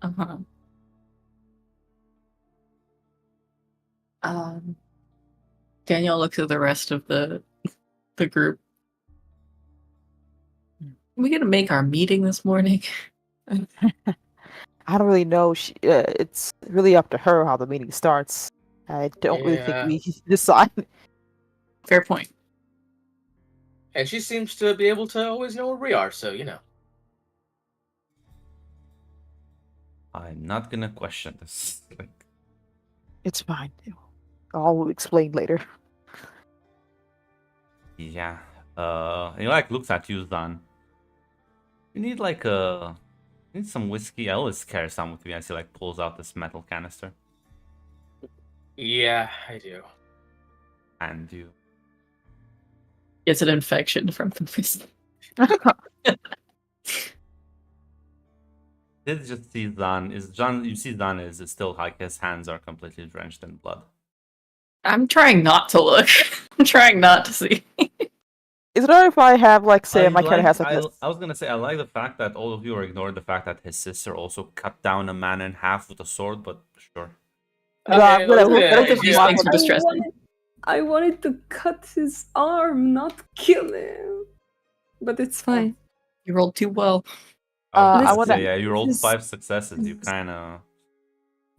Uh-huh. Daniel looks at the rest of the group. Are we gonna make our meeting this morning? I don't really know. It's really up to her how the meeting starts. I don't really think Yeah. we decide. Fair point. And she seems to be able to always know where we are, so you know. I'm not gonna question this. Like, It's fine. I'll explain later. yeah. He like looks at you, Zan. You need like some whiskey. I always carry some with me as he like pulls out this metal canister. Yeah, I do. And you It's an infection from the whiskey. did just see Zan. You see Zan is still like his hands are completely drenched in blood. I'm trying not to look. I'm trying not to see. Is it alright if I have, like, say, I my character has like I, this? I was gonna say I like the fact that all of you are ignoring the fact that his sister also cut down a man in half with a sword, but sure. No, I'm gonna- let's just These mark things it. are distressing. I wanted to cut his arm, not kill him. But it's fine. You rolled too well. I was I gonna wanna- say, yeah, you rolled this- 5 successes. You kind of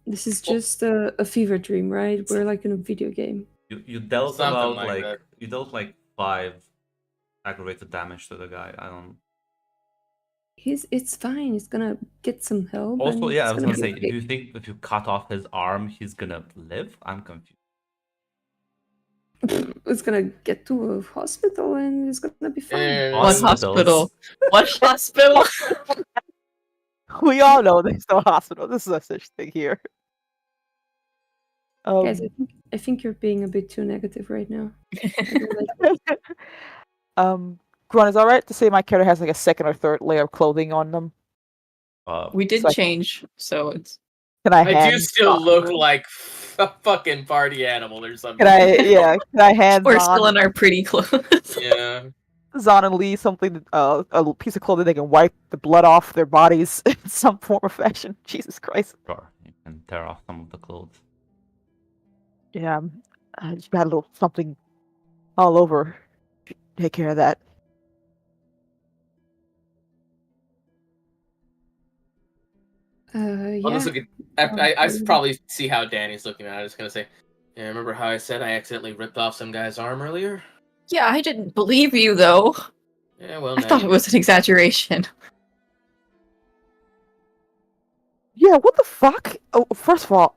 This is just a fever dream, right? We're like in a video game. you dealt Something about like that. you dealt like 5 aggravated damage to the guy. I don't. It's fine. He's gonna get some help. Also, and yeah, I it's was gonna gonna be say, okay. do you think if you cut off his arm, he's gonna live? I'm confused. It's gonna get to a hospital and it's gonna be fine. What Hospitals. hospital? What hospital? We all know there's no hospital. This is no such thing here. Guys, I think you're being a bit too negative right now. I don't like Grunt, is it alright to say my character has like a second or third layer of clothing on them? We did So I- change, so it's Can I I do hand? still look like a fucking party animal or something. Can I? Yeah. Can I hand we're still Zon, in our pretty clothes. Yeah. Zon and Lee something? A piece of clothing they can wipe the blood off their bodies in some form or fashion. Jesus Christ. Sure, you can tear off some of the clothes. Yeah. Just had a little something all over. Take care of that. I'll yeah. just look at, I probably see how Danny's looking at it. I'm just gonna say, yeah, remember how I said I accidentally ripped off some guy's arm earlier? Yeah, I didn't believe you though. Yeah, well, I now thought you it was an exaggeration. Yeah. What the fuck? Oh, first of all,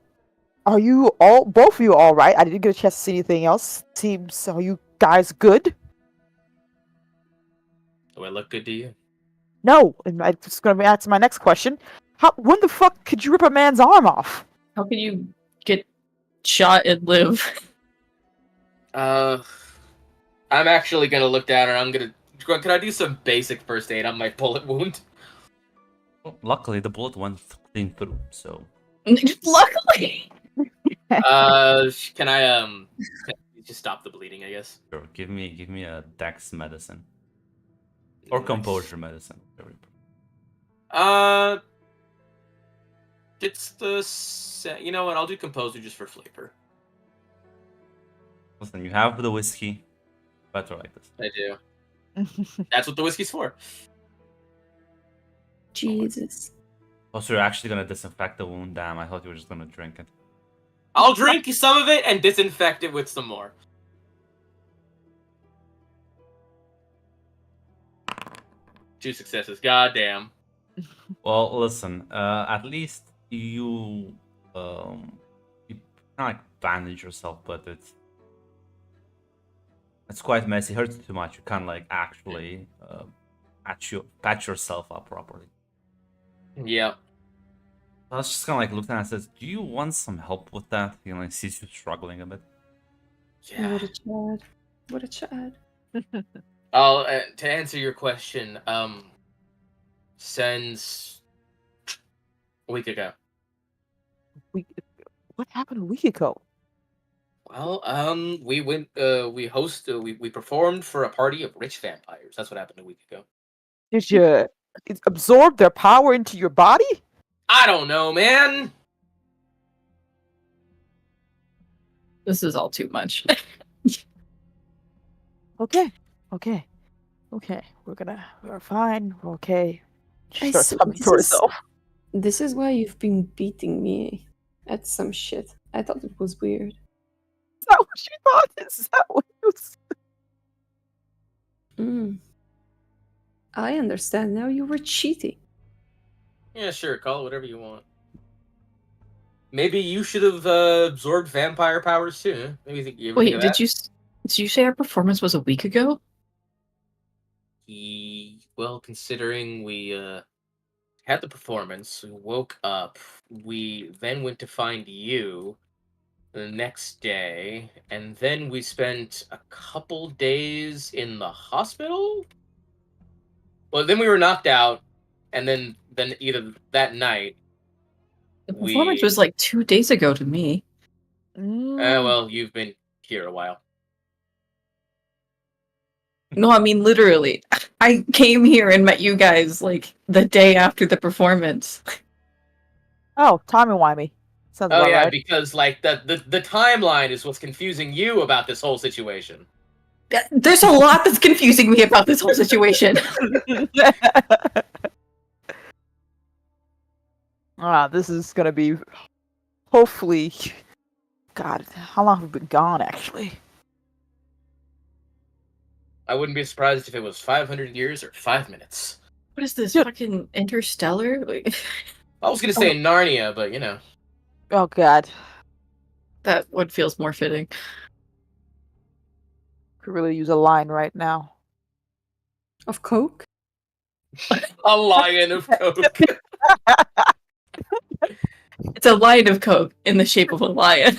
are you all? Both of you all right? I didn't get a chance to see anything else. Seems. Are you guys good? Do I look good to you? No. And I'm just gonna answer my next question. When the fuck could you rip a man's arm off? How can you get shot and live? I'm actually gonna look down and I'm gonna. Can I do some basic first aid on my bullet wound? Well, luckily, the bullet went clean through, so Luckily. Can I just stop the bleeding? I guess. sure. Give me a dex medicine or composure medicine. whatever you prefer. It's the you know what? I'll do composer just for flavor. Listen, you have the whiskey. Better like this. I do. That's what the whiskey's for. Jesus. Oh, so you're actually gonna disinfect the wound? Damn, I thought you were just gonna drink it. I'll drink some of it and disinfect it with some more. Two successes. Goddamn. Well, listen. At least you you kind of like bandage yourself, but it's quite messy. Hurts too much. You can't like actually patch yourself up properly. Yep. I was just kind of like looking at it and says, "Do you want some help with that?" You know, like sees you struggling a bit. Yeah. What a Chad. What a Chad. To answer your question, since a week ago. What happened a week ago? Well, we went, we performed for a party of rich vampires. That's what happened a week ago. Did you absorb their power into your body? I don't know, man. This is all too much. Okay. We're fine. We're okay. She starts see, humming to herself. This is why you've been beating me at some shit. I thought it was weird. Is that what you thought? Is that what you I understand now. You were cheating. Yeah, sure. Call it whatever you want. Maybe you should have absorbed vampire powers too. Huh? Maybe you ever think Wait, of did that? you say our performance was a week ago? Well, considering we had the performance, we woke up, we then went to find you the next day, and then we spent a couple days in the hospital. Well, then we were knocked out, and then either that night. The performance was like 2 days ago to me. Well, you've been here a while. No, I mean literally. I came here and met you guys like the day after the performance. Oh, timey-wimey. Sounds Oh about yeah, right. because like the timeline is what's confusing you about this whole situation. There's a lot that's confusing me about this whole situation. This is gonna be hopefully. God, how long have we been gone? Actually, I wouldn't be surprised if it was 500 years or 5 minutes. What is this Dude. fucking Interstellar? Like, I was gonna say Narnia, but you know. oh god, that one feels more fitting. could really use a line right now. Of Coke? A lion of coke. It's a line of Coke in the shape of a lion.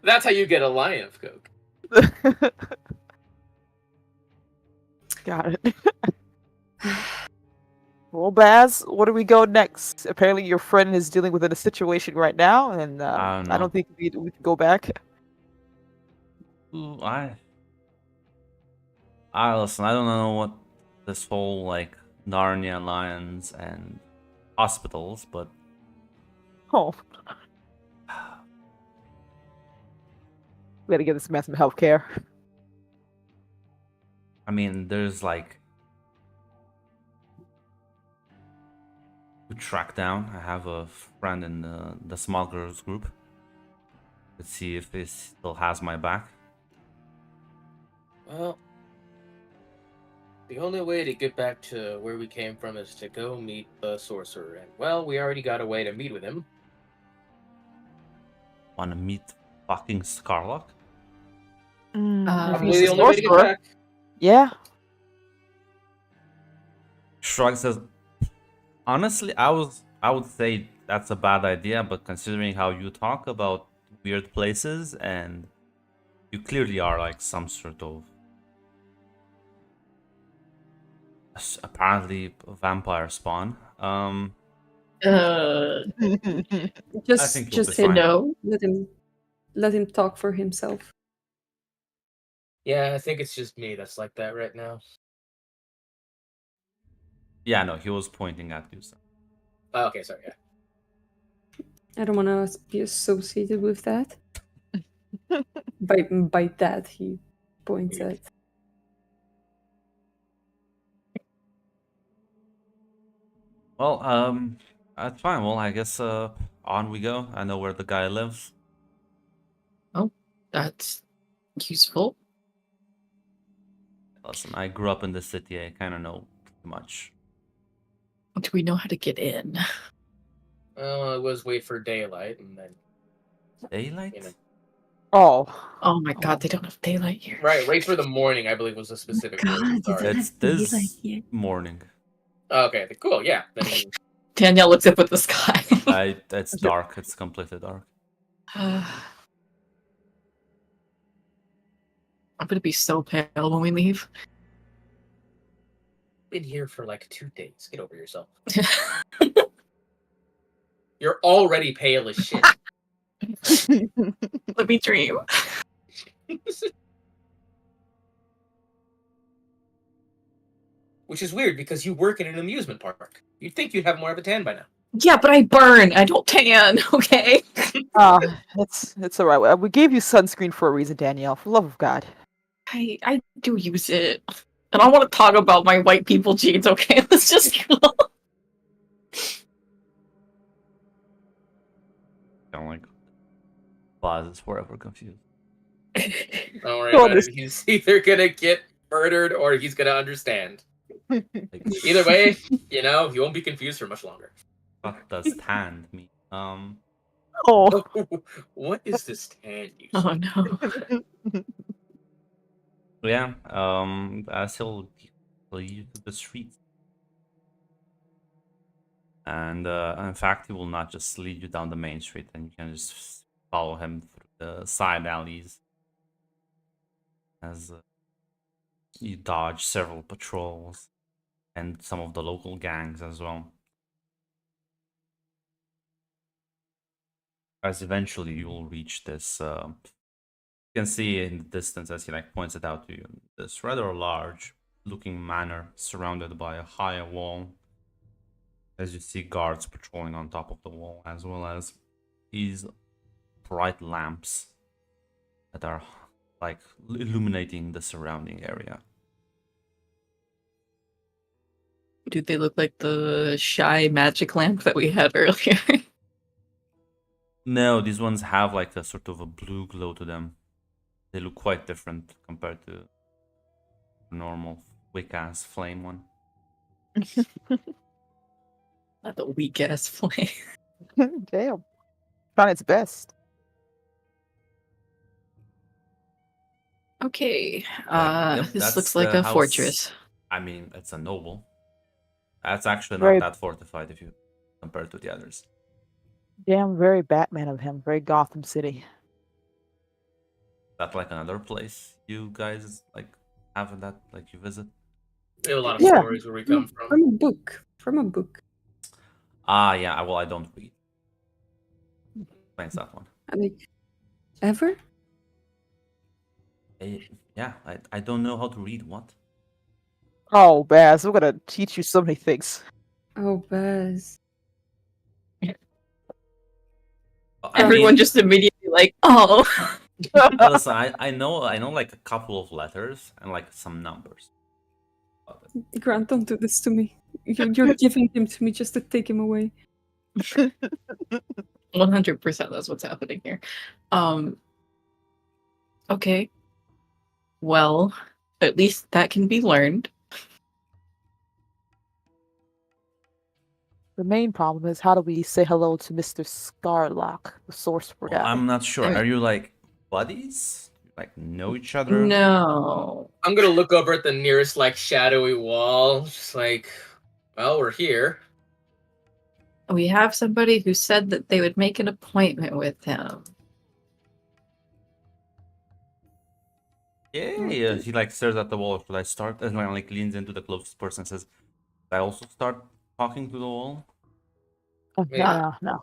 That's how you get a lion of coke. Got it. Well, Baz, where do we go next? Apparently, your friend is dealing with a situation right now, and I don't I don't think we can go back. Ooh, I listen. I don't know what this whole like Narnia lions and hospitals, but Oh, we gotta get this man some health care. I mean, there's like to track down. I have a friend in the smugglers group. Let's see if he still has my back. Well, the only way to get back to where we came from is to go meet the sorcerer. And well, we already got a way to meet with him. Want to meet fucking Scarlock? If Probably he's the a only way to get sorcerer, back. yeah. Shrug says, honestly, I would say that's a bad idea, but considering how you talk about weird places and you clearly are like some sort of apparently vampire spawn. Just, think you'll just be fine. No. let him talk for himself. Yeah, I think it's just me that's like that right now. Yeah, no, he was pointing at you. So. Oh, okay, sorry. Yeah. I don't want to be associated with that. By that he points Weird. at. Well, that's fine. Well, I guess on we go. I know where the guy lives. That's useful. Listen, I grew up in the city. I kind of know pretty much. Do we know how to get in? Well, it was wait for daylight and then Daylight? you know. Oh. Oh my god, they don't have daylight here. Right, wait for the morning, I believe was the specific word. Sorry. It's this morning. Okay, cool, yeah. Then Danielle looks up at the sky. It's dark. It's completely dark. I'm gonna be so pale when we leave. been here for like 2 days. Get over yourself. You're already pale as shit. Let me dream. Which is weird because you work in an amusement park. You'd think you'd have more of a tan by now. Yeah, but I burn. I don't tan. Okay. It's all right. We gave you sunscreen for a reason, Danielle. For the love of God. I do use it. And I want to talk about my white people jeans. Okay, let's just go. Kind of like Buzz is forever confused. Don't worry Oh, about this- it. He's either gonna get murdered or he's gonna understand. Like, Either way, you know, he won't be confused for much longer. what does tanned mean? Oh. What is this tan you Oh say? no. Yeah. As he'll lead you to the streets, and in fact, he will not just lead you down the main street, and you can just follow him through the side alleys as you dodge several patrols and some of the local gangs as well. As eventually you will reach this, you can see in the distance as he like points it out to you, this rather large looking manor surrounded by a high wall. As you see guards patrolling on top of the wall, as well as these bright lamps that are like illuminating the surrounding area. Do they look like the shy magic lamp that we had earlier? No, these ones have like a sort of a blue glow to them. They look quite different compared to the normal wick-ass flame one. Not the weak ass flame. Damn. Trying its best. Okay. Yep, This that's looks like the a house. fortress. I mean, it's a noble. That's actually not Very- that fortified if you compare it to the others. Damn, very Batman of him. Very Gotham City. That like another place you guys like have that like you visit? We have a lot of Yeah. stories where we come from. From a book. From a book. Ah, yeah. Well, I don't read. Explains that one. Like, ever? Yeah, I don't know how to read. What? Oh, Baz, we're gonna teach you so many things. Oh, Baz. I Everyone mean, just immediately like, oh. listen, I know like a couple of letters and like some numbers. Grant, don't do this to me. You're giving him to me just to take him away. 100% that's what's happening here. Okay. Well, at least that can be learned. The main problem is how do we say hello to Mr. Scarlock, the sorcerer Well, guy? I'm not sure. I mean- Are you like buddies? Like know each other? No. I'm gonna look over at the nearest like shadowy wall, just like, well, we're here. We have somebody who said that they would make an appointment with him. Yeah. He like stares at the wall. Should I start? And like leans into the closest person and says, "Should I also start talking to the wall?" Yeah. No.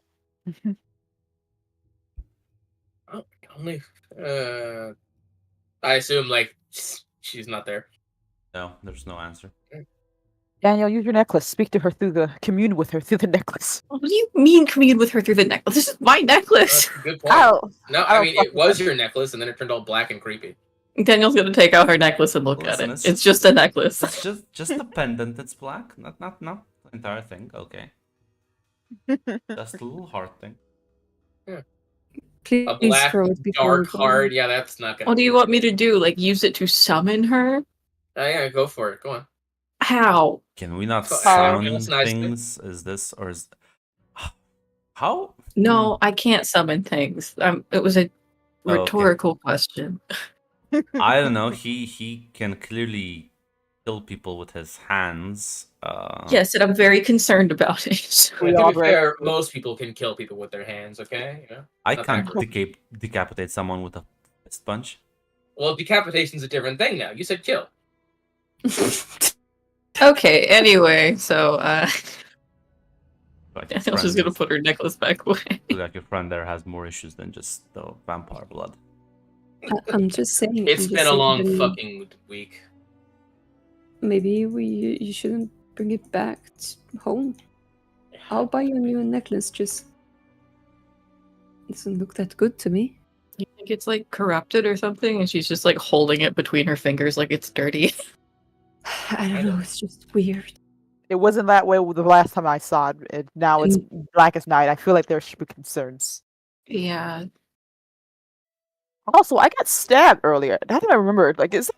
Oh, only. I assume like she's not there. No, there's no answer. Daniel, use your necklace. Speak to her commune with her through the necklace. What do you mean commune with her through the necklace? This is my necklace. That's a good point. Oh, No, I I don't mean it fucking was your necklace, and then it turned all black and creepy. Daniel's gonna take out her necklace and look Listen, at it. It's just a necklace. It's just the pendant that's black, not the entire thing. Okay, just a little heart thing. Please A black, throw it before dark we go. heart. Yeah, that's not gonna. What do be you it. want me to do? Like use it to summon her? Yeah, go for it. Go on. How? Can we not Oh, summon that's nice. things? Is this or is how? No, I can't summon things. It was a Oh, okay. rhetorical question. I don't know. He can clearly kill people with his hands. Yes, and I'm very concerned about it. We To all be fair, most people can kill people with their hands. Okay. Yeah. I Not can't backwards. decapitate someone with a fist punch. Well, decapitation's a different thing now. You said kill. Okay, anyway, so Like your Daniel's just gonna friend put her necklace back away. like your friend there has more issues than just the vampire blood. I'm just saying. It's I'm just been a saying, long then fucking week. Maybe you shouldn't bring it back home. I'll buy you a new necklace. Just doesn't look that good to me. You think it's like corrupted or something, and she's just like holding it between her fingers like it's dirty. I don't know. It's just weird. It wasn't that way the last time I saw it. Now it's black as night. I feel like there should be concerns. Yeah. Also, I got stabbed earlier. How did I remember? Like, is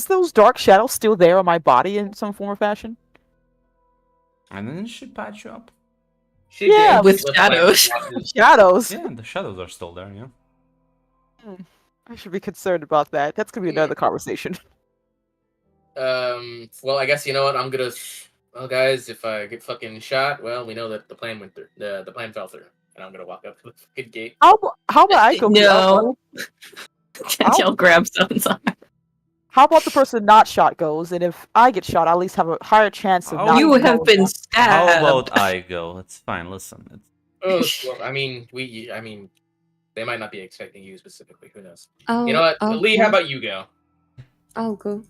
those dark shadows still there on my body in some form or fashion? And then she patch you up. She Yeah, did with like, shadows. swatches. Shadows. Yeah, the shadows are still there. Yeah. I should be concerned about that. That's gonna be another conversation. Well, I guess you know what I'm gonna. Well, guys, if I get fucking shot, well, we know that the plan went through. The plan fell through, and I'm gonna walk up to the fucking gate. How about I go? No. Danielle grabs Sun's arm. How about the person not shot goes, and if I get shot, I at least have a higher chance of Oh, not. You getting have shot. been How stabbed. about I go? It's fine. Listen, it's Oh, well, I mean, they might not be expecting you specifically. Who knows? I'll, You know what, I'll Lee? go. How about you go? I'll go.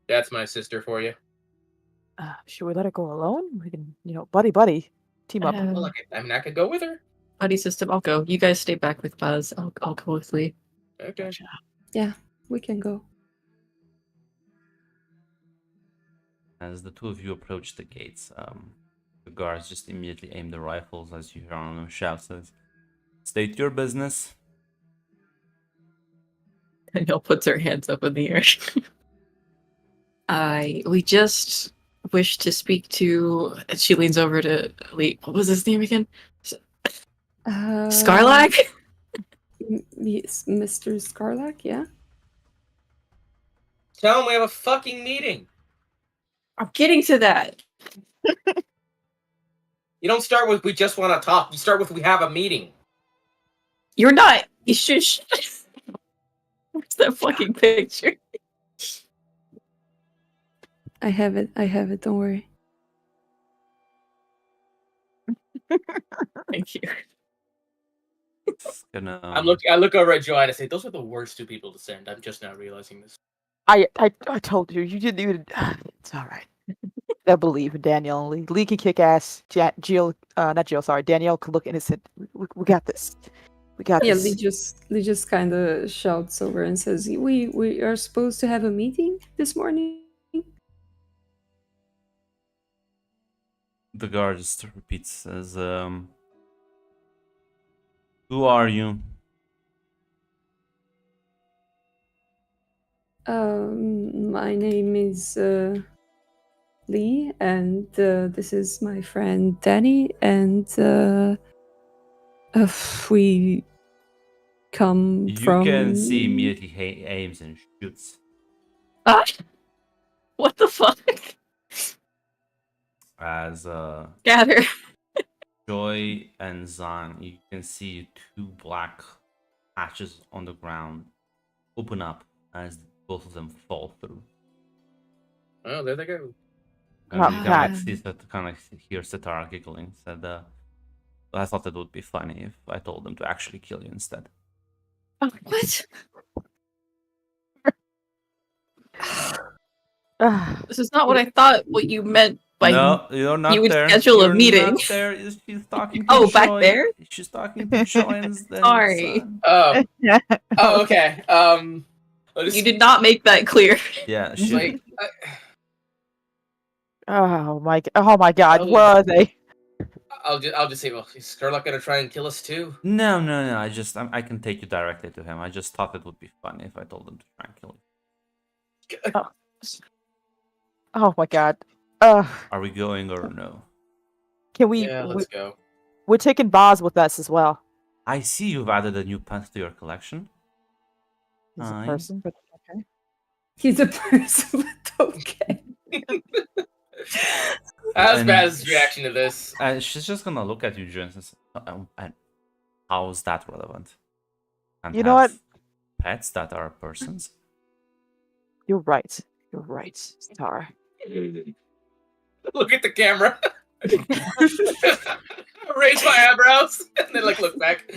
That's my sister for you. Should we let her go alone? We can, buddy, team up. Well, I could go with her. Buddy system, I'll go. You guys stay back with Buzz. I'll go with Lee. Okay. Yeah, we can go. as the two of you approach the gates, the guards just immediately aim their rifles as you hear one of them shout, says, "State your business." Danielle puts her hands up in the air. We just wish to speak to. She leans over to Lee. What was his name again? Scarlac? Yes, Mr. Scarlac, yeah? Tell him we have a fucking meeting. I'm getting to that. You don't start with "we just want to talk." You start with "we have a meeting." You're not. You should. Where's that fucking picture? I have it, don't worry. Thank you. It's gonna, I look over at Joanne and say, "Those are the worst two people to send." I'm just now realizing this. I told you, you didn't even. It's all right. I believe in Danielle and Lee. Lee can kick ass. Jill, not Jill. Sorry, Danielle can look innocent. We got this. We got Yeah, this. Lee just kind of shouts over and says, "We are supposed to have a meeting this morning." the guard just repeats, says, "Who are you?" My name is Lee, and this is my friend Danny, and we come You from. can see immediately he aims and shoots. Ah! What the fuck? As Gather. Joy and Zan, you can see two black patches on the ground open up as both of them fall through. Oh, there they go. And Oh, you God. kind of hear Sitara giggling. Said, "I thought it would be funny if I told them to actually kill you instead." Oh, what? Ah, This is not what I thought. What you meant by No, you're not you would there. schedule a You're meeting. Not there. She's talking to Oh, back Shoy. there? She's talking to Shoy's then Sorry. son. Oh, yeah. oh, okay. I'll just, You did not make that clear. Yeah, she like, Oh my god, Oh. where are they? I'll just say, well, is Skurlock gonna try and kill us too? No. I can take you directly to him. I just thought it would be funny if I told him to try and kill you. Oh my god. Are we going or no? Can we, Yeah, let's go. we're taking Boz with us as well. I see you've added a new pet to your collection. He's a Aye. person, but okay. He's a person, but okay. How's And Baz's reaction to this? She's just gonna look at you, Jones, and say, and how's that relevant? And You know what? have pets that are persons? You're right. You're right, Star. Look at the camera. Raise my eyebrows and then like look back.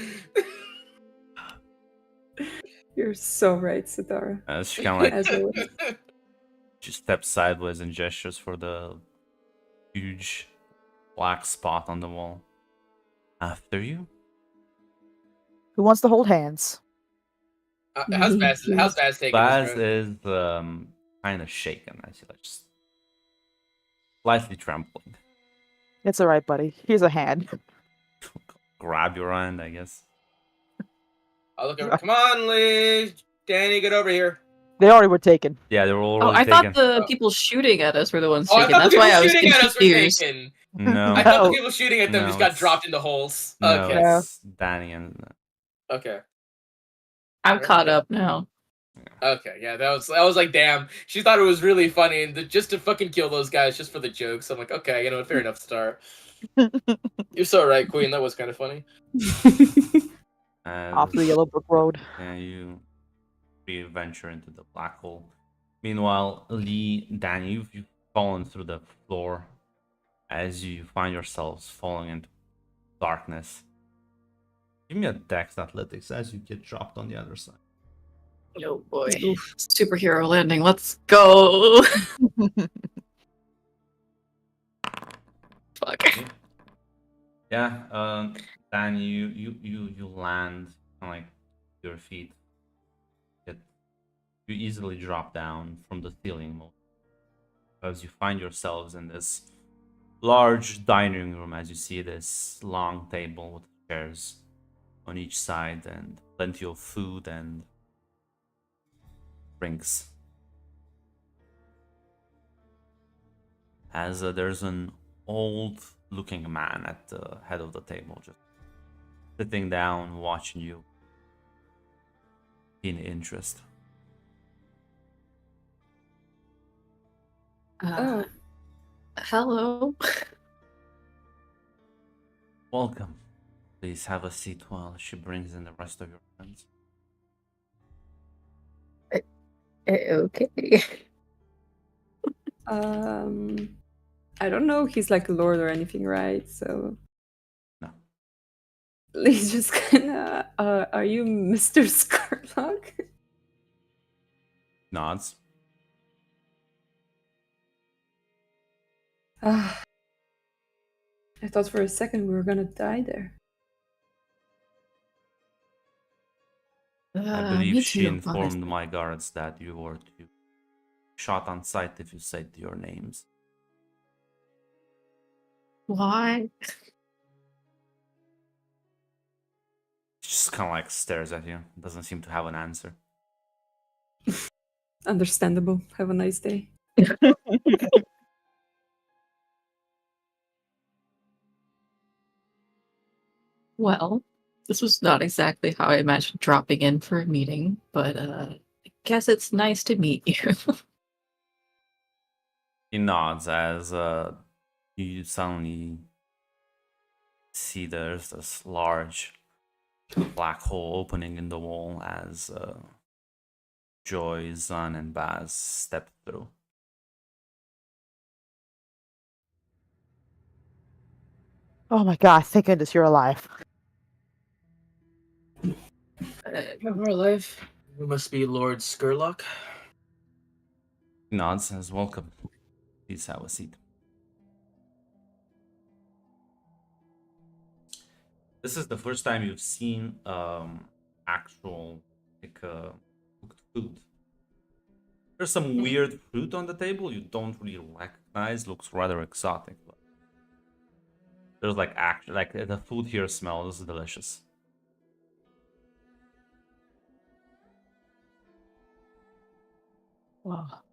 You're so right, Satara. She kind of like As always. she steps sideways and gestures for the huge black spot on the wall. After you? Who wants to hold hands? How's Baz taking Baz this? is kind of shaken as he like just slightly trembling. It's alright, buddy. Here's a hand. Grab your hand, I guess. I'll look over. Come on, Lee. Danny, get over here. They already were taken. Yeah, they were Oh, already I taken. thought the people shooting at us were the ones Oh, I taken. thought That's the why people I was shooting at us were confused. taken. No, I thought the No. people shooting at them No, just got it's- dropped into holes. no, Okay. it's Danny and Okay. I'm caught up now. Okay. Yeah, that was like, damn. She thought it was really funny and just to fucking kill those guys just for the jokes. I'm like, okay, you know what? Fair enough, Star. You're so right, Queen. That was kind of funny. Off the yellow brick road. and you venture into the black hole. Meanwhile, Lee, Danny, you've fallen through the floor as you find yourselves falling into darkness. Give me a Dex Athletics as you get dropped on the other side. Oh boy. Superhero landing. Let's go. Fuck. Yeah, Dan, you land on like your feet. You easily drop down from the ceiling as you find yourselves in this large dining room. As you see this long table with chairs on each side and plenty of food and drinks. As there's an old-looking man at the head of the table, just sitting down, watching you in interest. Oh, Hello. Welcome. Please have a seat while she brings in the rest of your friends. Okay. I don't know. He's like a lord or anything, right? So No. Lee's just kinda. Are you Mr. Skurlock? Nods. I thought for a second we were gonna die there. I me believe she too, informed honestly. my guards that you were to be shot on sight if you said your names. Why? She just kind of like stares at you. Doesn't seem to have an answer. Understandable. Have a nice day. Well, this was not exactly how I imagined dropping in for a meeting, but I guess it's nice to meet you. He nods as you suddenly see there's this large black hole opening in the wall as Joy, Zun, and Baz step through. Oh my god, thank goodness you're alive. Of our life, we must be Lord Skurlock. He nods and says, "Welcome. Please have a seat." This is the first time you've seen actual cooked food. There's some weird fruit on the table you don't really recognize. Looks rather exotic, but there's like the food here smells delicious. Well,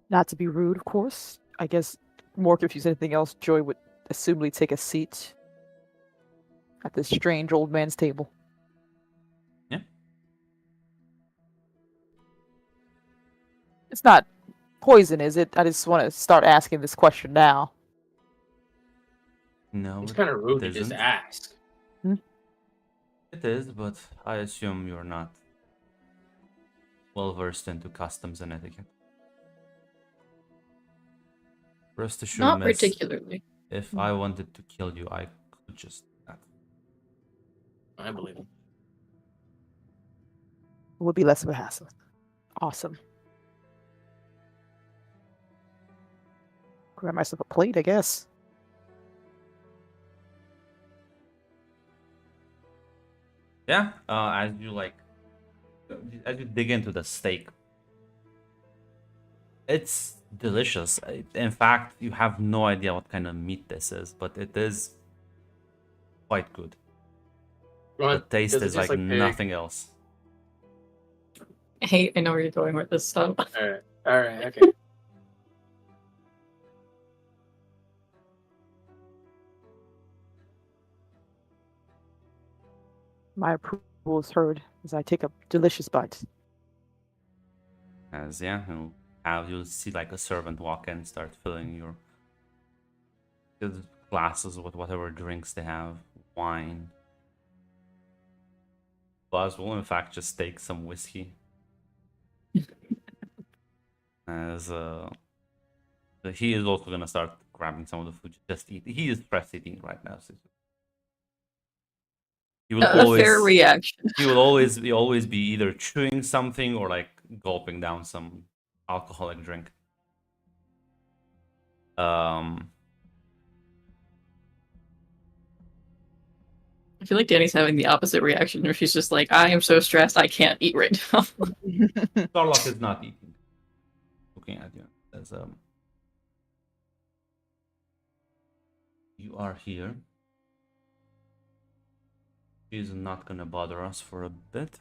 not to be rude, of course. I guess more confused than anything else, Joy would assumably take a seat at this strange old man's table. Yeah. It's not poison, is it? I just want to start asking this question now. No, It's kind of rude to it just isn't. ask. It is, but I assume you're not well versed into customs and etiquette. Rest assured, Not miss, particularly. if I wanted to kill you, I could just do that. I believe him. It would be less of a hassle. Awesome. Grab myself a plate, I guess. Yeah, as you dig into the steak, it's delicious. In fact, you have no idea what kind of meat this is, but it is quite good. The taste Does it is taste like pig? nothing else. Hey, I know where you're going with this stuff. Alright, okay. My approval is heard as I take a delicious bite. As you'll see like a servant walk in, and start filling your glasses with whatever drinks they have, wine. Buzz will in fact just take some whiskey. As he is also gonna start grabbing some of the food. Just eat. He is stress eating right now. So he will A fair reaction. He will always be either chewing something or like gulping down some alcoholic drink. I feel like Danny's having the opposite reaction, where she's just like, I am so stressed, I can't eat right now. Starlock is not eating. Looking at you as you are here. She's not gonna bother us for a bit.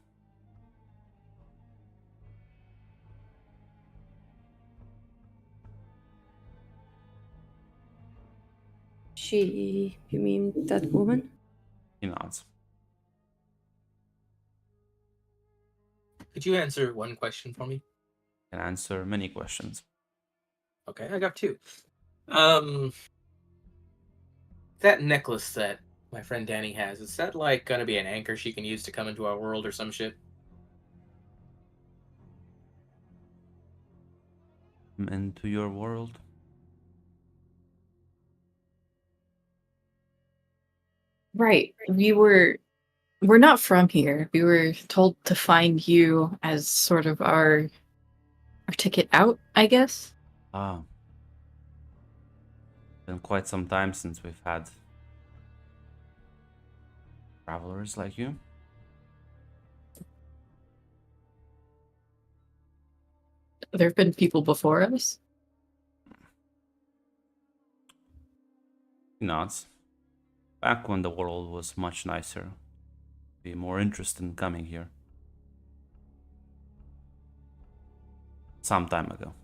You mean that woman? He nods. Could you answer one question for me? Can answer many questions. Okay, I got two. That necklace that my friend Danny has, is that like gonna be an anchor she can use to come into our world or some shit? Into your world. Right. We're not from here. We were told to find you as sort of our ticket out, I guess. Ah. Been quite some time since we've had travelers like you. There have been people before us. He nods. Back when the world was much nicer, be more interested in coming here. Some time ago.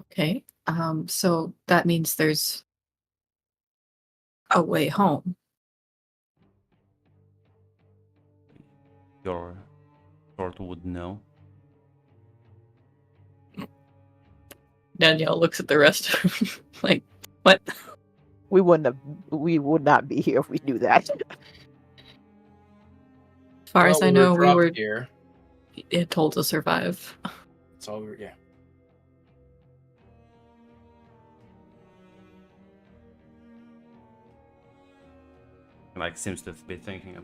Okay. So that means there's a way home. Your sort would know. Danielle looks at the rest of them like, what? We would not be here if we knew that. As far as I know, we were here. told to survive. That's all we were. Yeah. Like, seems to be thinking of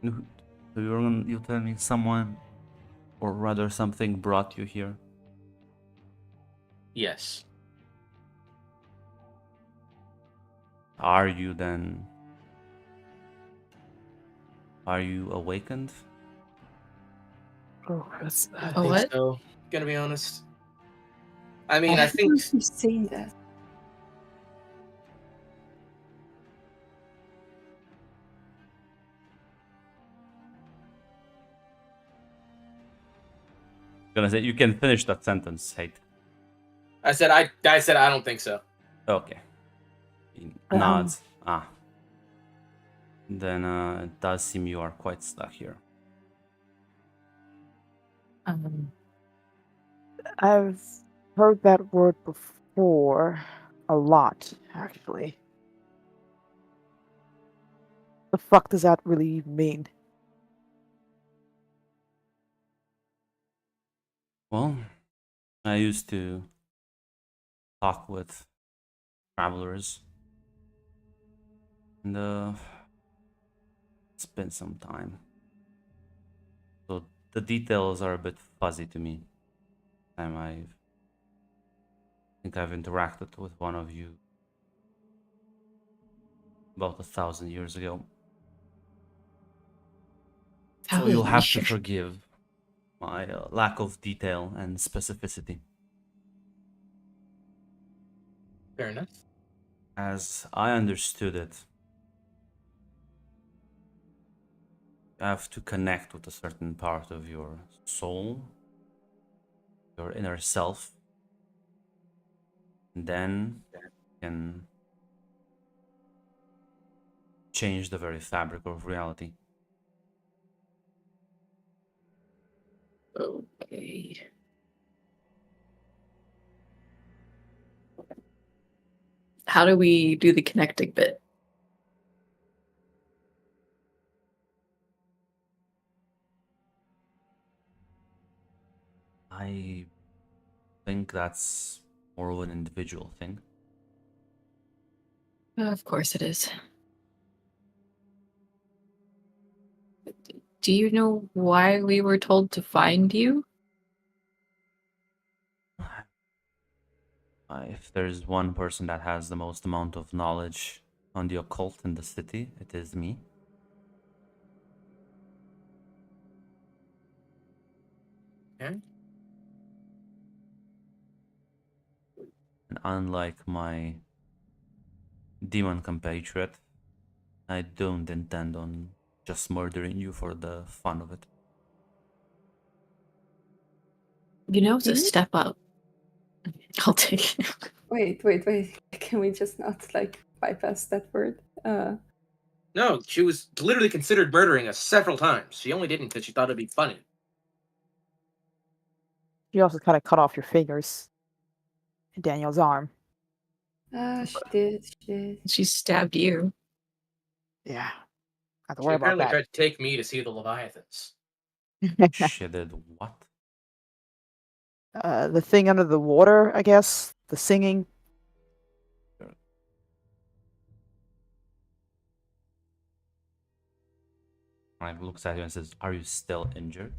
it. So you tell me someone, or rather something, brought you here? Yes. Are you then? Are you awakened? Oh, that's, I A think what? so. Gonna be honest. I mean, I Why think would you say that? Gonna say you can finish that sentence, Hate. I said I don't think so. Okay. He Um, nods. Then it does seem you are quite stuck here. I've heard that word before. A lot, actually. The fuck does that really mean? Well, I used to talk with travelers, and it's been some time. So the details are a bit fuzzy to me. I think I've interacted with one of you about 1,000 years ago. So you'll have to forgive my lack of detail and specificity. Fair enough. As I understood it, you have to connect with a certain part of your soul, your inner self, and then you can change the very fabric of reality. Okay. How do we do the connecting bit? I think that's more of an individual thing. Of course it is. Do you know why we were told to find you? If there's one person that has the most amount of knowledge on the occult in the city, it is me. Okay. And unlike my demon compatriot, I don't intend on just murdering you for the fun of it. You know, it's a Hmm? step up. I'll take it. Wait. Can we just not like bypass that word? No, she was literally considered murdering us several times. She only didn't because she thought it'd be funny. You also kind of cut off your fingers in Daniel's arm. She did. She did. She stabbed you. Yeah. Have to She worry about apparently that. tried to take me to see the Leviathans. She did what? The thing under the water, I guess. The singing. Like looks at you and says, "Are you still injured?"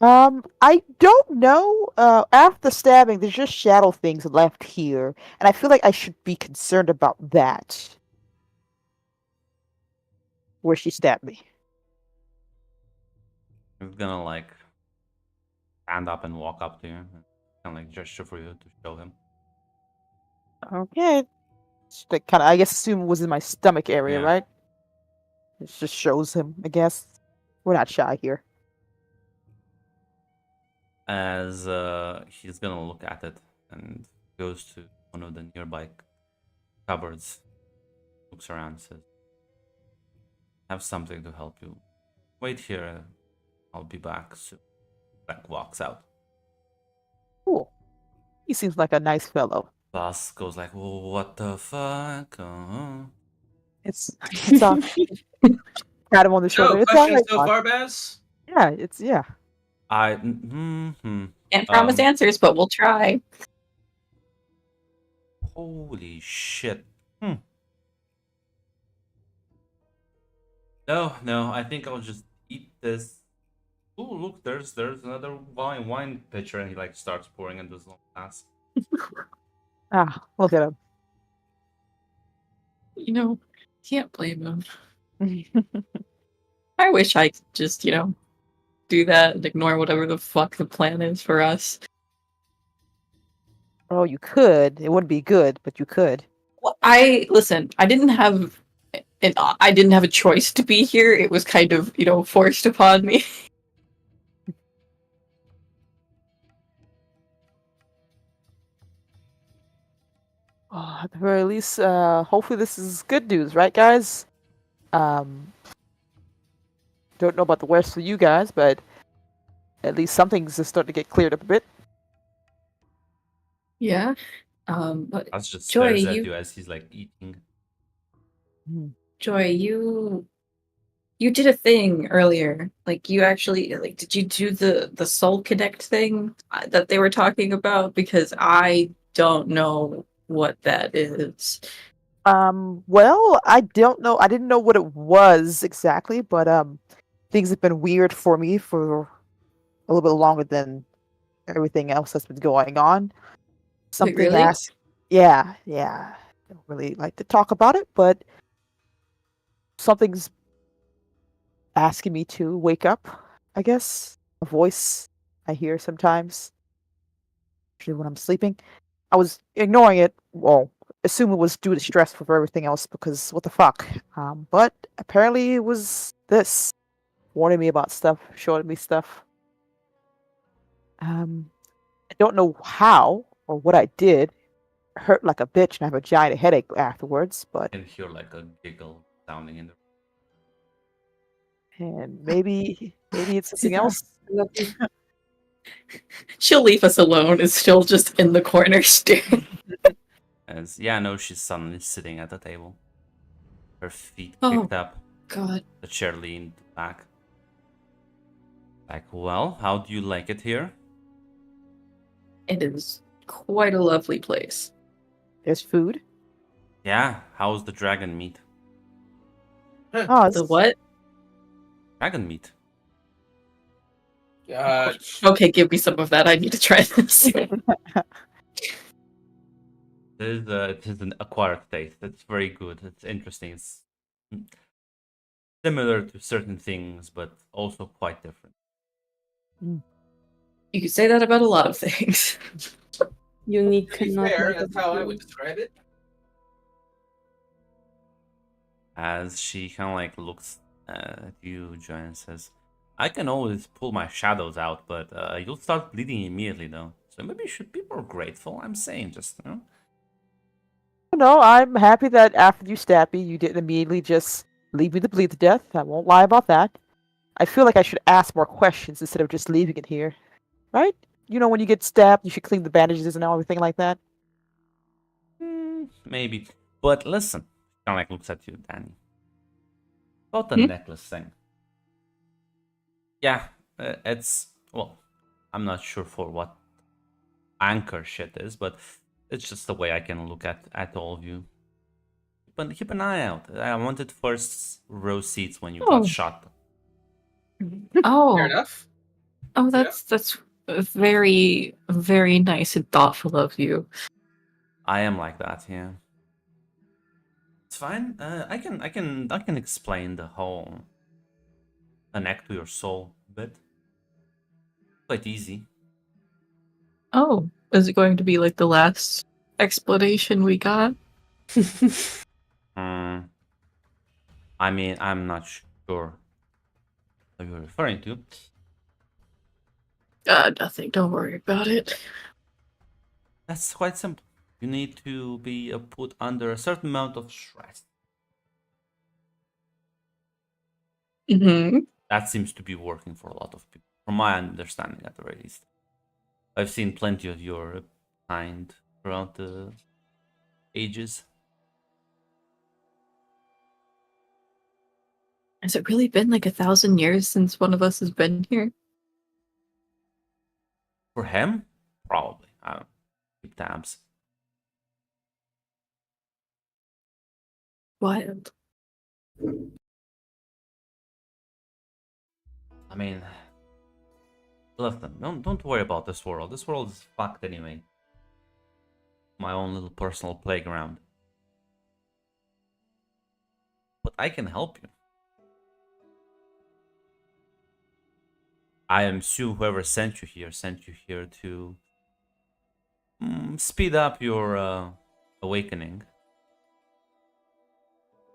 I don't know. After the stabbing, there's just shadow things left here, and I feel like I should be concerned about that. Where she stabbed me. He's gonna like stand up and walk up to you and kind of like gesture for you to show him. Okay. That kind of, I guess, assume was in my stomach area, Yeah. right? It just shows him, I guess. We're not shy here. As he's gonna look at it and goes to one of the nearby cupboards, looks around, says, "I have something to help you. Wait here. I'll be back soon." Like walks out. Cool. He seems like a nice fellow. Boss goes like, "Well, what the fuck?" It's all pat him on the shoulder. So, It's all question right, so boss. far, Baz? Yeah. Can't promise answers, but we'll try. Holy shit. No, I think I'll just eat this. Oh, look, there's another wine pitcher, and he like starts pouring into his little glass. Ah, look at You know, can't blame him. him. I wish I could just, do that and ignore whatever the fuck the plan is for us. Oh, you could. It wouldn't be good, but you could. Well, listen. I didn't have a choice to be here. It was kind of, forced upon me. Oh, at the very least, hopefully this is good news, right, guys? Don't know about the rest of you guys, but at least something's just starting to get cleared up a bit. Yeah. But That's just Joy, stares at you- you as he's like eating. Joy, you did a thing earlier. Like you actually did you do the Soul Connect thing that they were talking about? Because I don't know what that is. Well, I don't know. I didn't know what it was exactly, but things have been weird for me for a little bit longer than everything else that's been going on. Something really? asked, yeah. I don't really like to talk about it, but something's asking me to wake up, I guess. A voice I hear sometimes, usually when I'm sleeping. I was ignoring it, well, assume it was due to stress for everything else because what the fuck. But apparently it was this. Warning me about stuff, showing me stuff. I don't know how or what I did. Hurt like a bitch and I have a giant headache afterwards, but And hear like a giggle sounding in the. and maybe it's something Sit down. else. Lovely. She'll leave us alone. Is still just in the corner staring. As no, she's suddenly sitting at the table. Her feet Oh. kicked up, God. the chair leaned back. Like, well, how do you like it here? It is quite a lovely place. There's food. Yeah, how's the dragon meat? Oh, The what? Dragon meat. Okay, give me some of that. I need to try this. It is an acquired taste. It's very good. It's interesting. It's similar to certain things, but also quite different. You could say that about a lot of things. Unique To be and not fair, like that's a how I blue. would describe it. As she kind of like looks at you, Joy, and says, I can always pull my shadows out, but you'll start bleeding immediately, though. So maybe you should be more grateful. I'm saying, just, no, I'm happy that after you stabbed me, you didn't immediately just leave me to bleed to death. I won't lie about that. I feel like I should ask more questions instead of just leaving it here. Right? You know, when you get stabbed, you should clean the bandages and everything like that. Maybe. But listen, kind of like looks at you, Danny. About the Hmm? necklace thing. Yeah, it's, well, I'm not sure for what anchor shit is, but it's just the way I can look at all of you. But keep an eye out. I wanted first row seats when you Oh. got shot. Oh, Fair enough. oh, that's very, very nice and thoughtful of you. I am like that, yeah. It's fine. I can explain the whole connect to your soul bit. Quite easy. Oh, is it going to be like the last explanation we got? I mean, I'm not sure what you're referring to. Nothing. Don't worry about it. That's quite simple. You need to be put under a certain amount of stress. Mm-hmm. That seems to be working for a lot of people, from my understanding at the very least. I've seen plenty of your kind throughout the ages. Has it really been like 1,000 years since one of us has been here? For him, probably. I don't know. Keep tabs. Wild. I mean, listen, don't worry about this world. This world is fucked anyway. My own little personal playground. But I can help you. I assume whoever sent you here to speed up your awakening.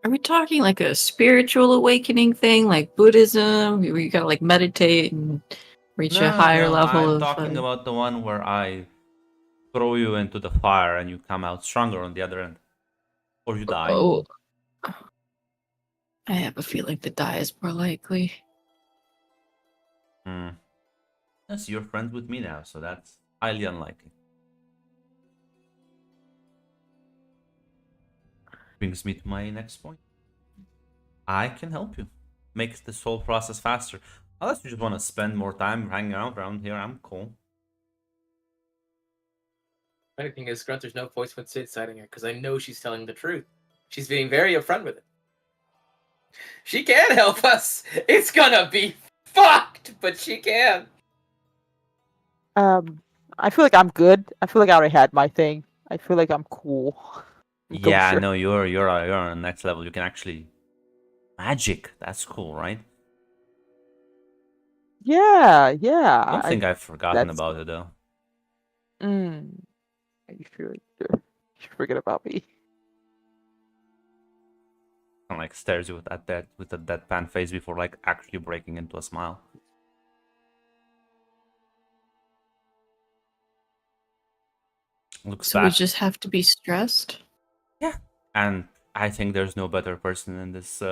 Are we talking like a spiritual awakening thing, like Buddhism, where you gotta like meditate and reach a higher level I'm of? talking about the one where I throw you into the fire and you come out stronger on the other end, or you die. Oh, I have a feeling to die is more likely. Yes, you're friends with me now, so that's highly unlikely. Brings me to my next point. I can help you. Makes this whole process faster. Unless you just want to spend more time hanging out around here, I'm cool. Funny thing is, Grunt, there's no voice when Sid's citing her because I know she's telling the truth. She's being very upfront with it. She can help us. It's gonna be fucked, but she can. I feel like I'm good. I feel like I already had my thing. I feel like I'm cool. Go Yeah, sure. no, you're on the next level. You can actually magic. That's cool, right? Yeah. I don't think I've forgotten that's- about it though. You should forget about me. Kind of like stares you with a deadpan face before like actually breaking into a smile. Looks So back. we just have to be stressed? And I think there's no better person in this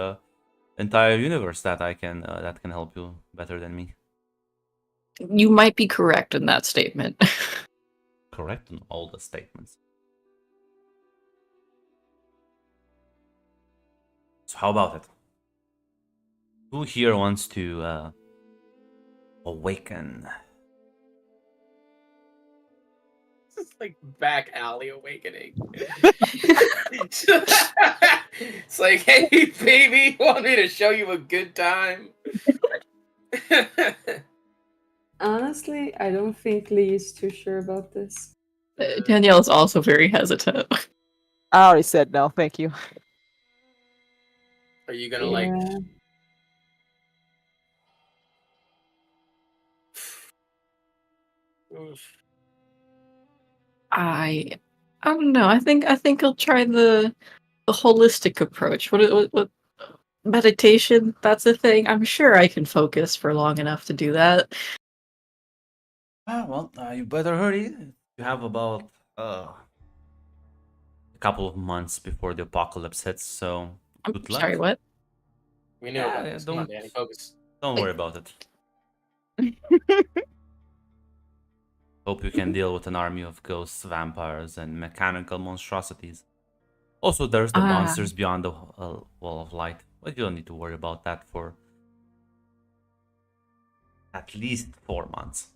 entire universe that can help you better than me. You might be correct in that statement. Correct in all the statements. So how about it? Who here wants to awaken? This is like back alley awakening. It's like, hey, baby, want me to show you a good time? Honestly, I don't think Lee is too sure about this. Danielle is also very hesitant. I already said no, thank you. Are you gonna like? Yeah. Oof. I don't know. I think I'll try the holistic approach. What meditation? That's a thing. I'm sure I can focus for long enough to do that. Well, you better hurry. You have about a couple of months before the apocalypse hits, so I'm good luck. sorry, what? We know about this. Come on, Danny, focus. Don't worry about it. Hope you can deal with an army of ghosts, vampires, and mechanical monstrosities. Also, there's the monsters beyond the wall of light, but you don't need to worry about that for at least 4 months.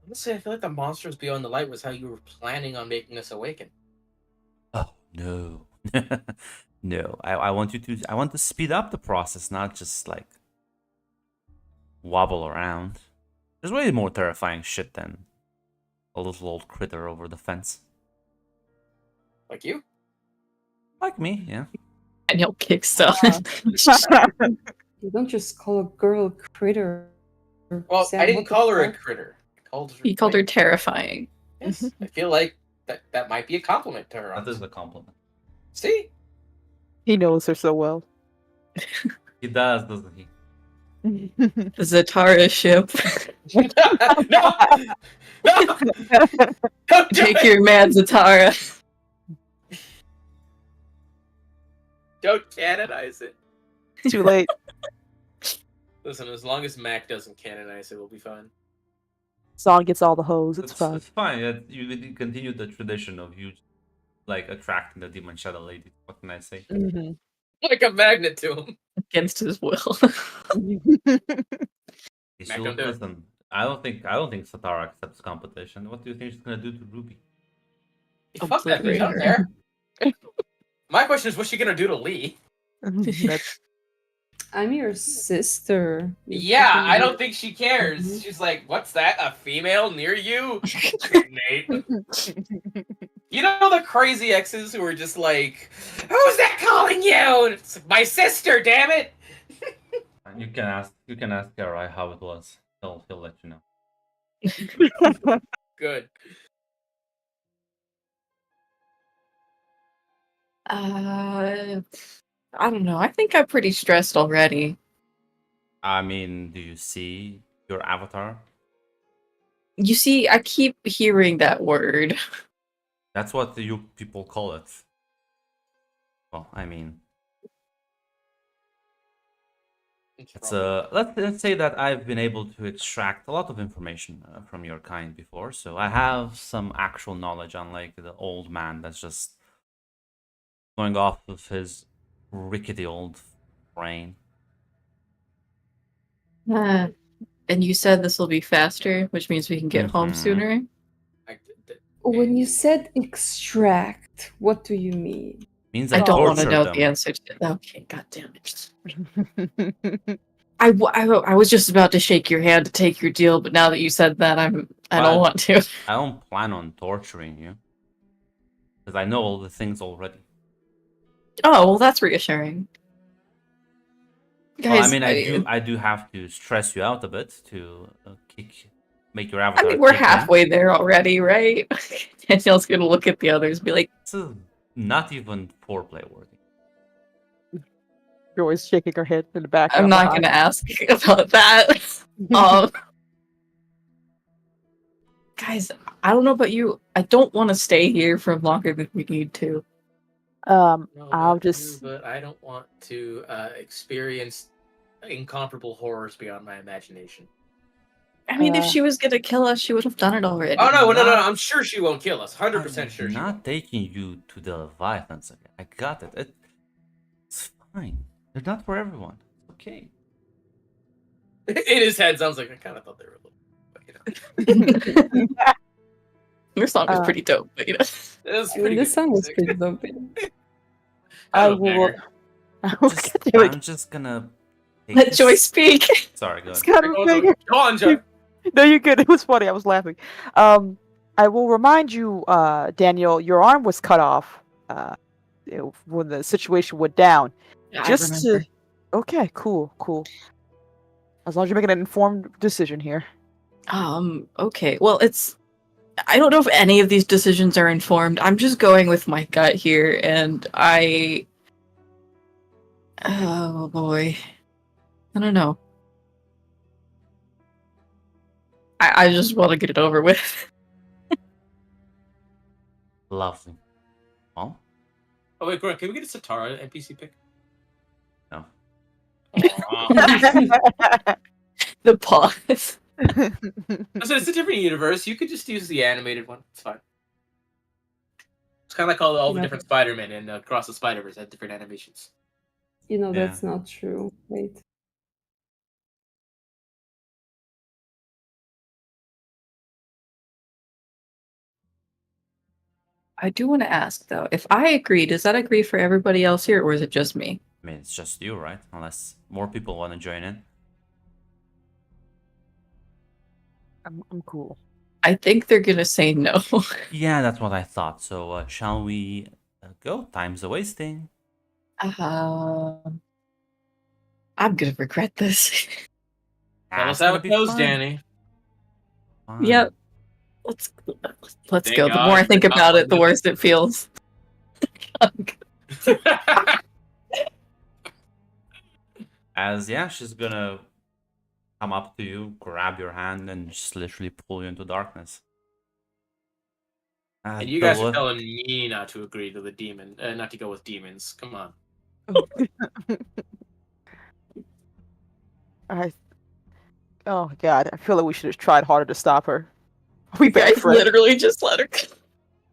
Honestly, I feel like the monsters beyond the light was how you were planning on making us awaken. Oh no, no! I want to speed up the process, not just like wobble around. There's way more terrifying shit than a little old critter over the fence. Like you? Like me, yeah. Danielle kicks down. You don't just call a girl a critter. Well, Sam, I didn't what the call her a fuck? critter. He called her like- terrifying. Yes, I feel like that might be a compliment to her. That is honestly. a compliment. See? He knows her so well. He does, doesn't he? The Zatara ship. No! Don't do Take it! your man, Zatara. Don't canonize it. Too late. Listen, as long as Mac doesn't canonize it, we'll be fine. Song gets all the hoes. It's fine. It's fine. You continue the tradition of you like attracting the demon shadow lady. What can I say? Mhm. Like a magnet to him. Against his will. Hey, Mac, so don't do it. listen, I don't think Satara accepts competition. What do you think she's gonna do to Ruby? Fuck that bitch, I don't care. My question is, what's she gonna do to Lee? That's I'm your sister. You Yeah, I fucking- don't think she cares. Mhm. She's like, "What's that? A female near you?" Nate. You know the crazy exes who are just like, "Who's that calling you?" And it's like, my sister, damn it. And you can ask Garai how it was. He'll let you know. Good. I don't know. I think I'm pretty stressed already. I mean, do you see your avatar? You see, I keep hearing that word. That's what you people call it. Well, I mean, it's let's say that I've been able to extract a lot of information from your kind before, so I have some actual knowledge, unlike the old man that's just going off of his rickety old brain. Ah. And you said this will be faster, which means we can get home Mhm. sooner. When you said extract, what do you mean? Means I I don't want to tortured know them. the answer to that. Okay, god damn it. I was just about to shake your hand to take your deal, but now that you said that, I don't But- want to. I don't plan on torturing you, because I know all the things already. Oh, well, that's reassuring. Well, I Guys, mean, I do have to stress you out a bit to make your I avatar. mean, we're kick in. halfway there already, right? Danielle's gonna look at the others and be like, It's not even foreplay worthy. You're always shaking her head in the back. I'm not gonna ask about that. Um, guys, I don't know about you. I don't want to stay here for longer than we need to. No, I'll not you, just. but I don't want to experience incomparable horrors beyond my imagination. I mean, if Uh, she was gonna kill us, she would have done it already. Oh no, no, no! Not- I'm sure she won't kill us. 100% sure she not won't. taking you to the Leviathans again. I got it. It's fine. They're not for everyone. It's okay. In his head, sounds like I kind of thought they were a little. But, you know, Your song was Uh, pretty dope, but you know. it was I pretty mean, the good song was music. pretty dope. I Hello, will. banger. I'm just gonna. take Let this- Joy speak. Sorry, go It's ahead. kind of Go a on, banger. Go on, Joe. No, you're good. It was funny. I was laughing. I will remind you, Daniel, your arm was cut off when the situation went down. I Just remember. to. Okay, cool. As long as you're making an informed decision here. Okay. Well, I don't know if any of these decisions are informed. I'm just going with my gut here, and oh boy. I don't know. I just want to get it over with. Lovely. Well, Oh wait, Gordon, can we get a Satara NPC pick? no. Aw. The pause. So it's a different universe. You could just use the animated one. It's fine. It's kind of like all the Yeah. different Spider-Man and Across the Spider-Verse had different animations. You know, Yeah. that's not true. Wait. I do want to ask though, if I agree, does that agree for everybody else here, or is it just me? I mean, it's just you, right? Unless more people want to join in. I'm cool. I think they're gonna say no. Yeah, that's what I thought. So, shall we go? Time's a wasting. I'm gonna regret this. Tell us That's how gonna it be goes, fine. Danny. Fine. Yep. Let's Thank go. The God more I you're think not about one it, the of worse it feels. As yeah, she's gonna come up to you, grab your hand, and just literally pull you into darkness. And you guys Bill, are telling me not to agree to the demon, not to go with demons. Come on. Oh God, I feel like we should have tried harder to stop her. We You bad guys friends. literally just let her go.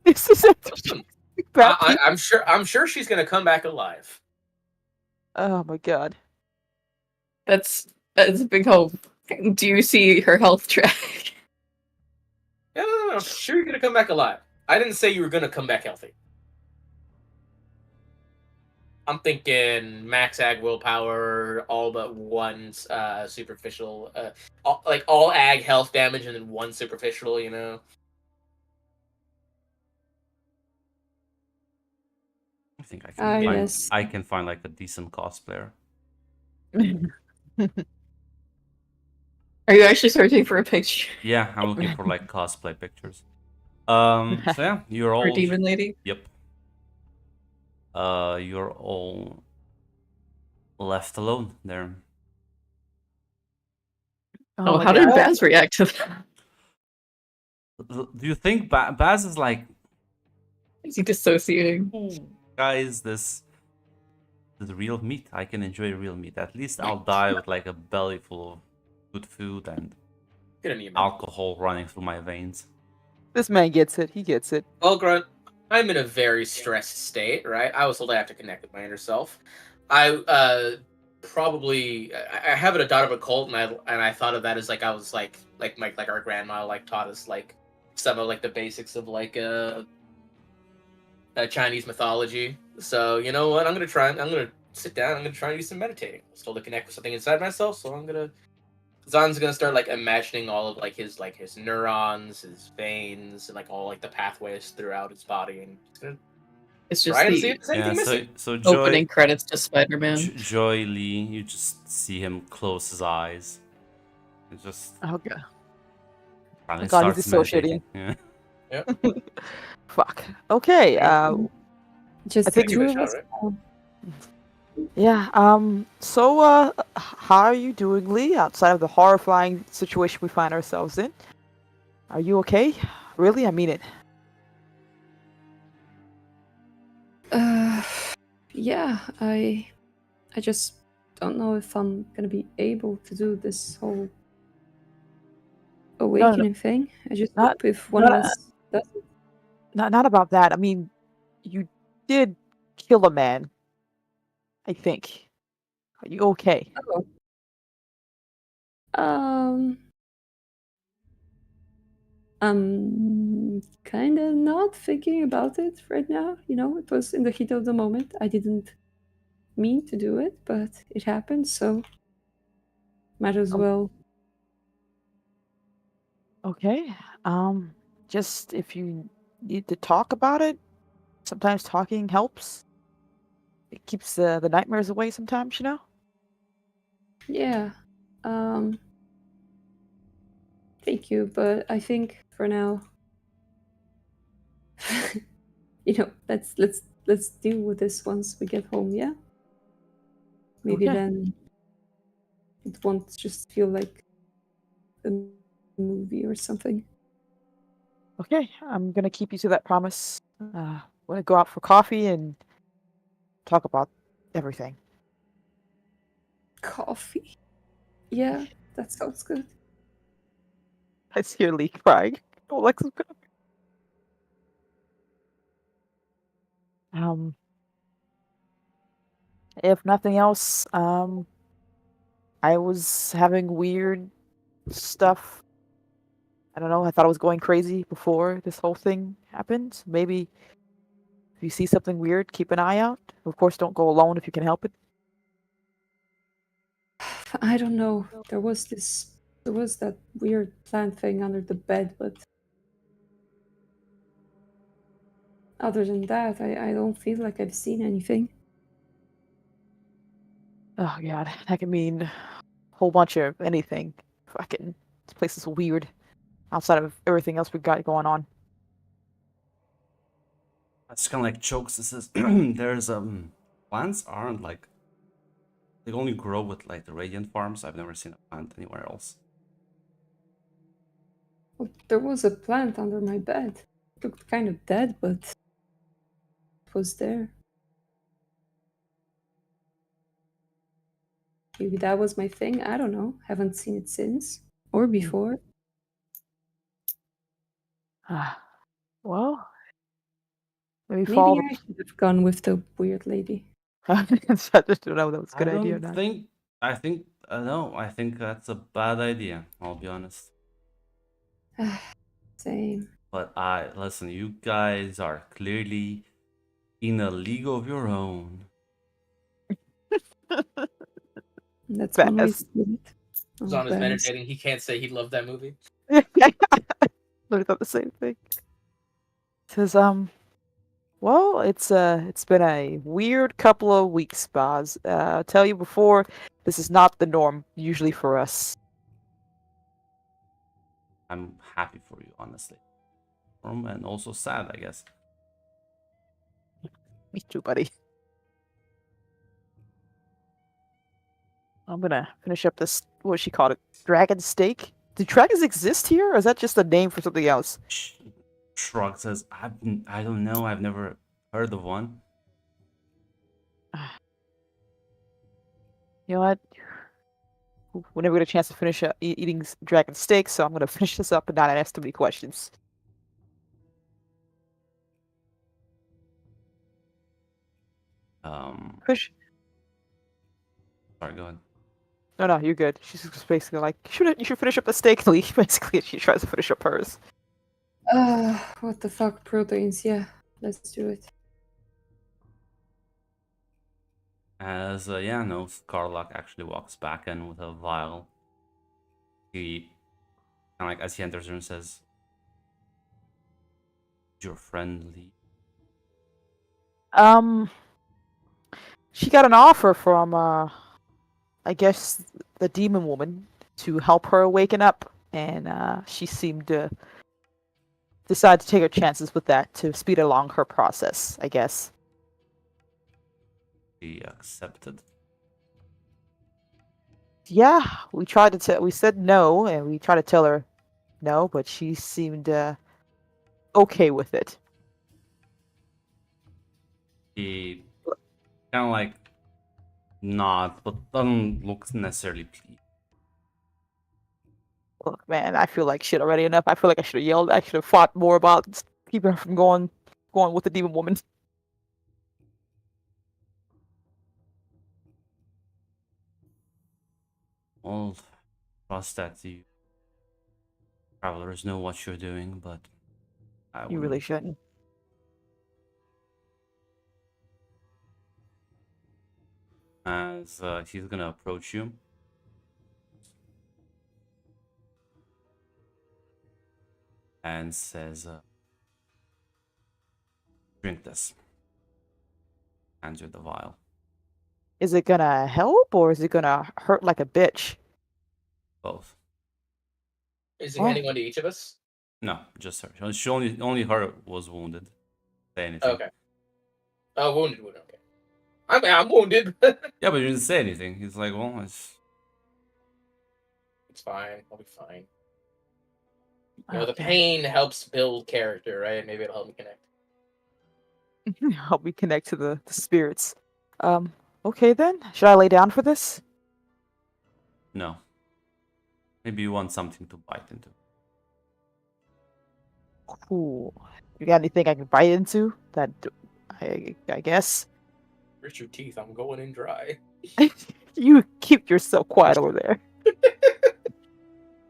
This is Listen, bad I'm sure. I'm sure she's gonna come back alive. Oh my God. That's a big hope. Do you see her health track? Yeah, no. I'm sure you're gonna come back alive. I didn't say you were gonna come back healthy. I'm thinking max ag willpower, all but one superficial, all ag health damage and then one superficial. You know. I think I can find yes. I can find like a decent cosplayer. Are you actually searching for a picture Yeah, I'm looking for like cosplay pictures. So yeah, you're for all Demon Lady? yep. You're all left alone there. Oh, my how did God. Baz react to that? Do you think Baz is like, Is he dissociating? guys, this is real meat. I can enjoy real meat. At least I'll die with like a belly full of good food and Good on you, man. alcohol running through my veins. This man gets it. He gets it. Well, Grunt, I'm in a very stressed state, right? I was told I have to connect with my inner self. I probably I have a daughter of a cult, and I thought of that as like I was like our grandma like taught us like some of like the basics of like Chinese mythology. So you know what? I'm gonna sit down. I'm gonna try and do some meditating. I was told to connect with something inside myself, so Zan's gonna start like imagining all of like his neurons, his veins, and like all like the pathways throughout his body, and he's gonna It's just try and see the if there's anything Yeah, missing. so Joy opening credits to Spider-Man. Joy Lee, you just see him close his eyes. And just Oh god. finally God, he's starts dissociating. meditating. Yeah. Fuck. Okay. Just I the think- two Give it of a us. shot, Yeah. So, how are you doing, Lee? Outside of the horrifying situation we find ourselves in, are you okay? Really, I mean it. Yeah, I just don't know if I'm gonna be able to do this whole awakening thing. I just Not- hope if one of not- us does it. Not about that. I mean, you did kill a man. I think. Are you okay? Oh. I'm kind of not thinking about it right now. You know, it was in the heat of the moment. I didn't mean to do it, but it happened, so might as well. Okay. Just if you need to talk about it, sometimes talking helps. It keeps the nightmares away sometimes, you know? Yeah. Thank you, but I think for now, you know, let's deal with this once we get home. Yeah. Maybe Okay. then it won't just feel like a movie or something. Okay, I'm gonna keep you to that promise. We're gonna go out for coffee and talk about everything. Coffee. Yeah, that sounds good. I see your Lee crying. Oh, Alexa's gonna. If nothing else, I was having weird stuff. I don't know. I thought I was going crazy before this whole thing happened. Maybe if you see something weird, keep an eye out. Of course, don't go alone if you can help it. I don't know. There was that weird plant thing under the bed, but other than that, I don't feel like I've seen anything. Oh god, that can mean a whole bunch of anything. Fucking, this place is weird. Outside of everything else we've got going on. That's kind of like jokes. This is there's plants aren't like they only grow with like the radiant farms. I've never seen a plant anywhere else. Well, there was a plant under my bed. It looked kind of dead, but it was there. Maybe that was my thing. I don't know. Haven't seen it since or before. Well, maybe Maybe follow I should have gone with the weird lady. I just don't know if that was a good I idea or don't not. think. I think no. I think that's a bad idea. I'll be honest. Same. But listen. You guys are clearly in a league of your own. That's one way to Baz. put it. He's Oh, on his Baz. meditating. He can't say he loved that movie. Literally thought the same thing. Says, well, it's been a weird couple of weeks, Baz. I'll tell you before, this is not the norm usually for us. I'm happy for you, honestly. And also sad, I guess. Me too, buddy. I'm gonna finish up this, what she called it, dragon steak. Do dragons exist here, or is that just a name for something else? Shrug says, I don't know. I've never heard of one. You know what? We never get a chance to finish eating dragon steak, so I'm gonna finish this up and not ask too many questions. Push. Sorry, go ahead. No, you're good. She's just basically like, you should finish up the steak, Lee. Basically, she tries to finish up hers. What the fuck? Proteins, yeah. Let's do it. As Karlak actually walks back in with a vial. He kind of like as he enters the room says, "Your friend Lee." She got an offer from I guess the demon woman to help her waken up, and she seemed to decide to take her chances with that to speed along her process, I guess. He accepted. Yeah, we tried to we said no, and we tried to tell her no, but she seemed okay with it. He kind of like nods, but doesn't look necessarily pleased. Look, man, I feel like shit already enough. I feel like I should have yelled. I should have fought more about keeping her from going with the demon woman. Well, trust that you travelers know what you're doing, but I You really wouldn't. shouldn't. As he's gonna approach you. And says, drink this. Hands you the vial. Is it gonna help or is it gonna hurt like a bitch? Both. Is he Oh. handing one to each of us? No, just her. She only her was wounded. Say anything. Okay. Oh, wounded. Okay. I'm wounded. Yeah, but you didn't say anything. He's like, well, it's fine. I'll be fine. You know, the Okay. pain helps build character, right? Maybe it'll help me connect. Help me connect to the spirits. Okay then. Should I lay down for this? no. Maybe you want something to bite into. Cool. You got anything I can bite into? That I guess. Grit your teeth. I'm going in dry. You keep yourself quiet over there.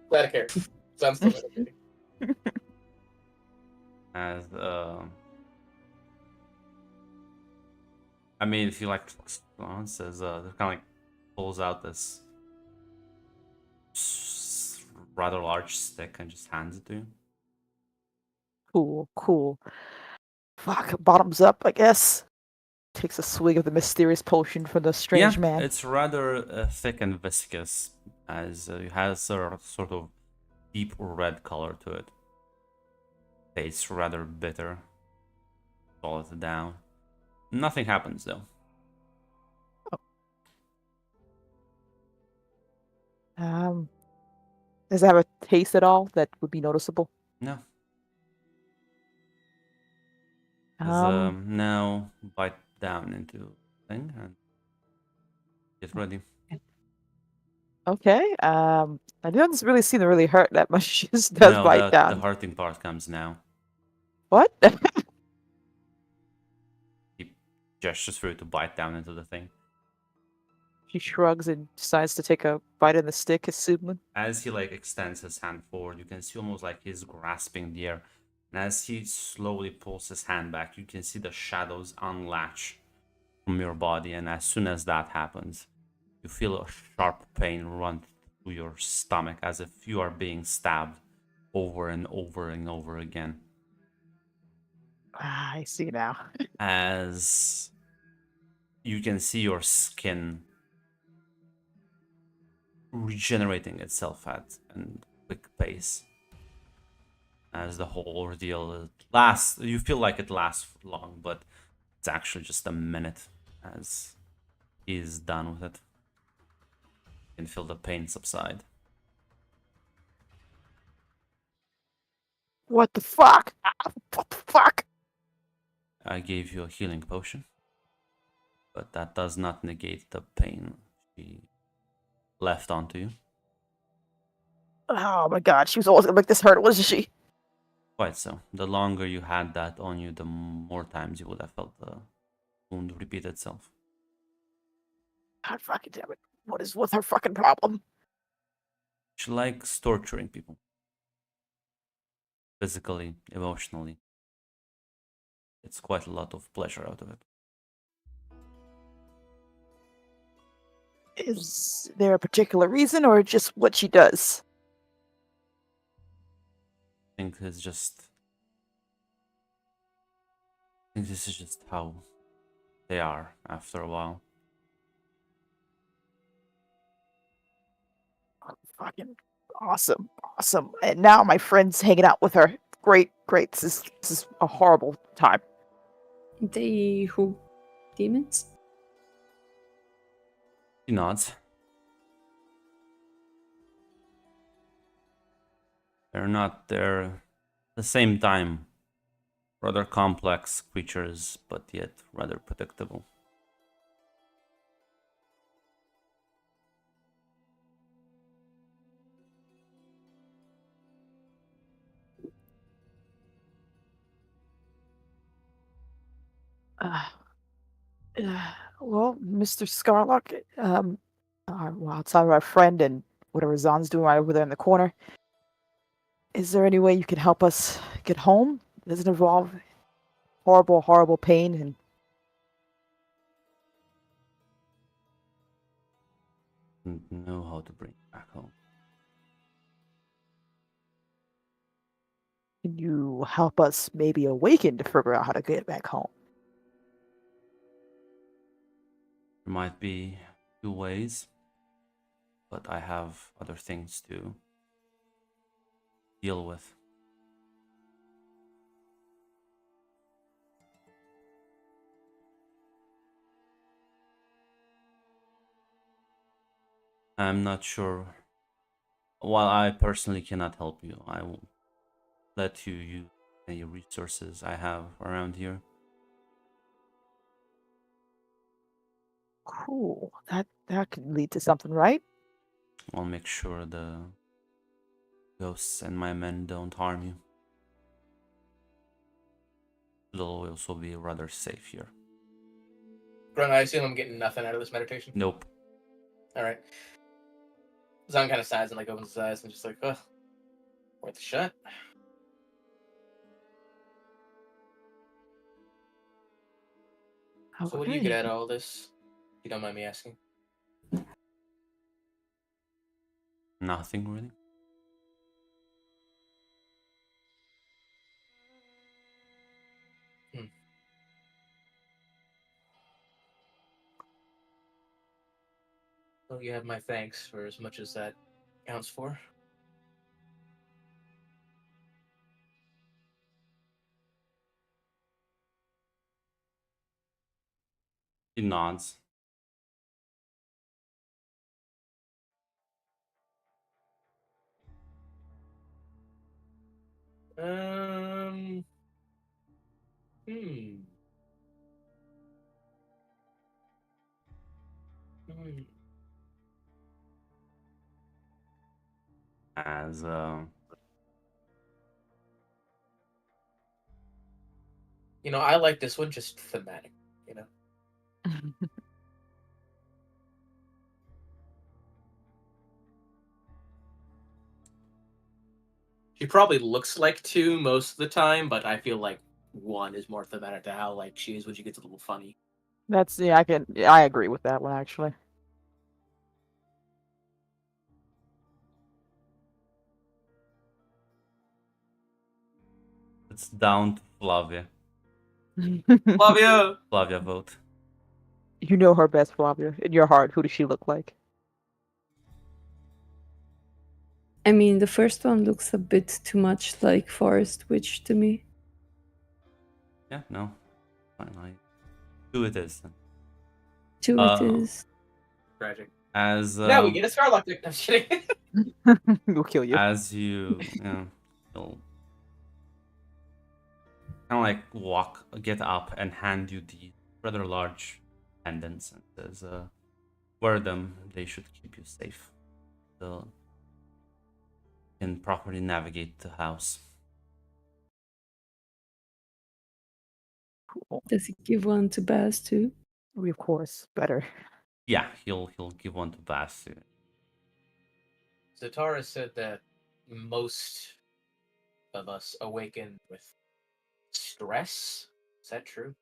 Glad I care. Sounds still meditating. As I mean, if you like, says kind of like pulls out this rather large stick and just hands it to you. Cool. Fuck, bottoms up, I guess. Takes a swig of the mysterious potion from the strange man. It's rather thick and viscous, as it has a sort of deep red color to it. Tastes rather bitter. Swallow it down. Nothing happens though. Does it have a taste at all that would be noticeable? No. Um, Now bite down into the thing and get ready. Okay. I don't really seem to really hurt that much. She just does No, bite down. the hurting part comes now. What? He gestures for you to bite down into the thing. She shrugs and decides to take a bite in the stick, assuming. As he like extends his hand forward, you can see almost like he's grasping the air. And as he slowly pulls his hand back, you can see the shadows unlatch from your body, and as soon as that happens, you feel a sharp pain run through your stomach as if you are being stabbed over and over and over again. I see now. As you can see your skin regenerating itself at a quick pace. As the whole ordeal lasts, you feel like it lasts long, but it's actually just a minute as he's done with it. You can feel the pain subside. What the fuck? Ah, what the fuck? I gave you a healing potion, but that does not negate the pain she left onto you. Oh my god, she was always gonna make this hurt, wasn't she? Quite so. The longer you had that on you, the more times you would have felt the wound repeat itself. God fucking damn it. What is with her fucking problem? She likes torturing people. Physically, emotionally. It's quite a lot of pleasure out of it. Is there a particular reason or just what she does? I think this is just how they are after a while. Fucking awesome. Awesome. And now my friend's hanging out with her. Great, great. This is a horrible time. They who? Demons? She nods. They're at the same time rather complex creatures, but yet rather predictable. Uh, well, Mr. Scarlock, well, outside of our friend and whatever Zon's doing right over there in the corner, is there any way you can help us get home? Does it involve horrible, horrible pain and Didn't know how to bring it back home. can you help us maybe awaken to figure out how to get back home? There might be 2 ways, but I have other things to deal with. I'm not sure. While I personally cannot help you, I will let you use any resources I have around here. Cool. That could lead to something, right? I'll make sure the ghosts and my men don't harm you. You'll also be rather safe here. Grung, I assume I'm getting nothing out of this meditation. Nope. All right. Zon kind of sighs and like opens his eyes and just like, ugh, worth a shot. So what do you get out of all this? If you don't mind me asking. Nothing really. Well, you have my thanks for as much as that counts for. He nods. Um. Hmm. Hmm. As You know, I like this one just thematic. You know. She probably looks like 2 most of the time, but I feel like 1 is more thematic to how like she is when she gets a little funny. That's yeah. I agree with that one actually. It's down to Flavia. Flavia! Flavia vote. You know her best, Flavia. In your heart, who does she look like? I mean, the first one looks a bit too much like Forest Witch to me. Yeah, no. Fine, I do it is then. Two it is. Tragic. As Now we get a Scarlock deck. I'm just kidding. We'll kill you. as you you'll kind of like get up and hand you the rather large pendants and says, wear them, they should keep you safe. So you can properly navigate the house. Cool. Does he give one to Baz too? We of course better. Yeah, he'll give one to Bass too. Zatara said that most of us awaken with stress. Is that true?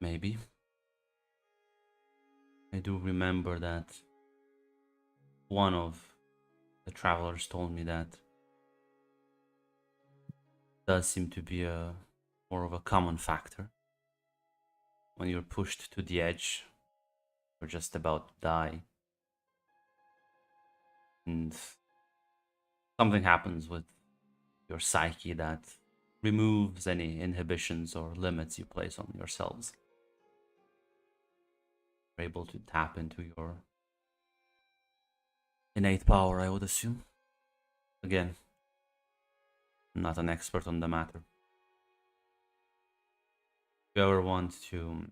Maybe. I do remember that one of the travelers told me that does seem to be more of a common factor. When you're pushed to the edge, you're just about to die. And something happens with your psyche that removes any inhibitions or limits you place on yourselves. You're able to tap into your innate power, I would assume. Again, I'm not an expert on the matter. If you ever want to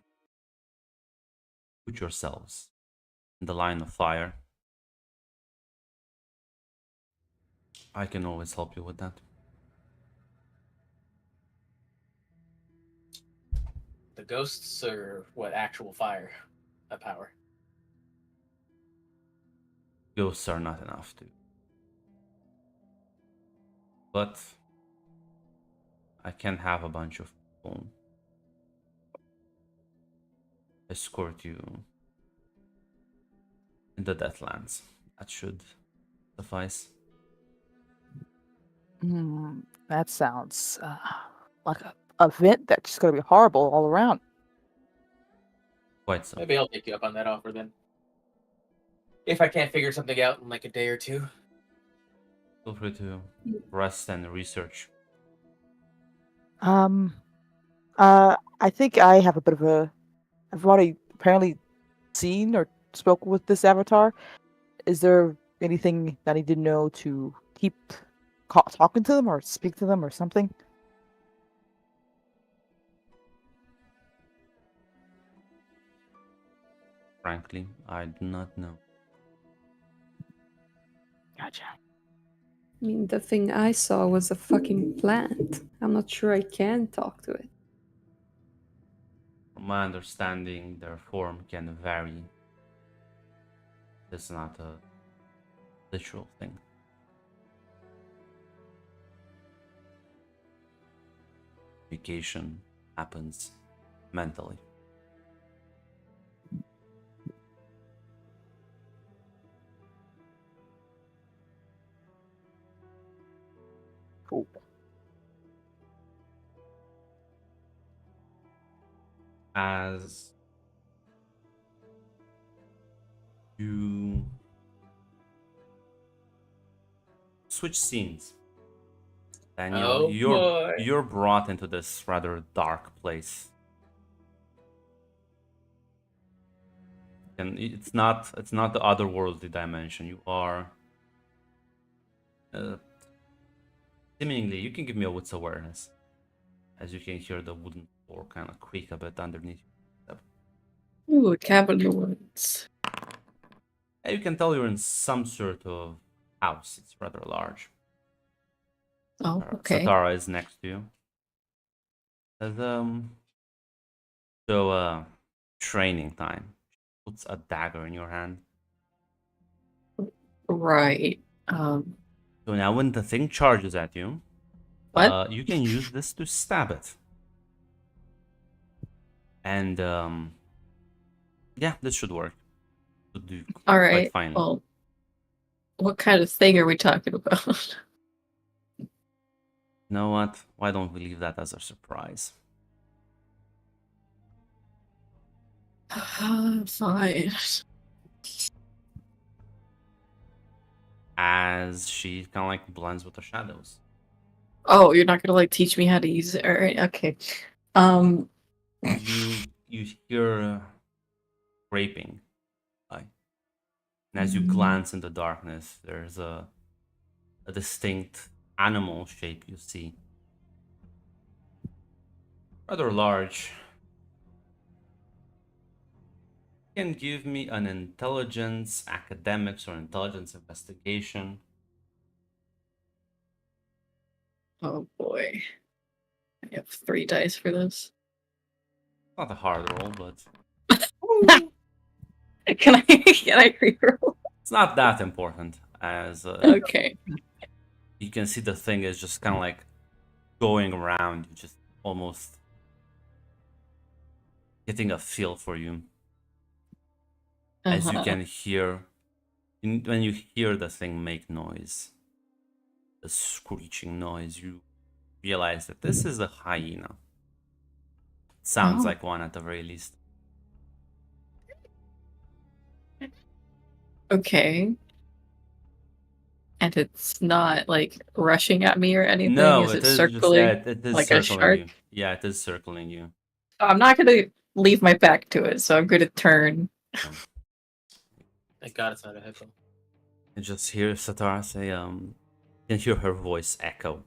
put yourselves in the line of fire, I can always help you with that. The ghosts are what actual fire power. Ghosts are not enough to. But I can have a bunch of people escort you in the Deathlands. That should suffice. That sounds like a event that's just gonna be horrible all around. Quite so. Maybe I'll take you up on that offer then. If I can't figure something out in like a day or two. Feel free to rest and research. I think I have a bit of a. I've already apparently seen or spoken with this avatar. Is there anything that I need to know to keep talking to them or speak to them or something? Frankly, I do not know. Gotcha. I mean, the thing I saw was a fucking plant. I'm not sure I can talk to it. From my understanding, their form can vary. It's not a literal thing. Communication happens mentally. Cool. As you switch scenes, Daniel, Oh, boy. you're brought into this rather dark place. And it's not the otherworldly dimension. You are seemingly, you can give me a wits awareness, as you can hear the wooden floor kind of creak a bit underneath you. Ooh, cabin in the woods. You can tell you're in some sort of house. It's rather large. Oh, okay. Satara is next to you. Says, so training time. Puts a dagger in your hand. Right. So now when the thing charges at you, What? you can use this to stab it. And yeah, this should work. Should do All quite right. fine. Well, what kind of thing are we talking about? You know what? Why don't we leave that as a surprise? Fine. As she kind of like blends with the shadows. Oh, you're not gonna like teach me how to use it. All right. Okay. Um. You hear scraping, like, and as you Mhm. glance in the darkness, there's a distinct animal shape you see. Rather large. You can give me an intelligence, academics, or intelligence investigation. Oh boy. I have 3 dice for this. Not a hard roll, but Can I reroll? it's not that important. As Okay. you can see, the thing is just kind of like going around, you just almost getting a feel for you. As you Uh-huh. can hear, when you hear the thing make noise, the screeching noise, you realize that this is a hyena. Sounds Oh. like one at the very least. Okay. And it's not like rushing at me or anything. No, Is it it is just circling it is like a circling shark? you. Yeah, it is circling you. I'm not gonna leave my back to it, so I'm gonna turn. Thank God it's not a headphone. You just hear Satara say, you can hear her voice echo.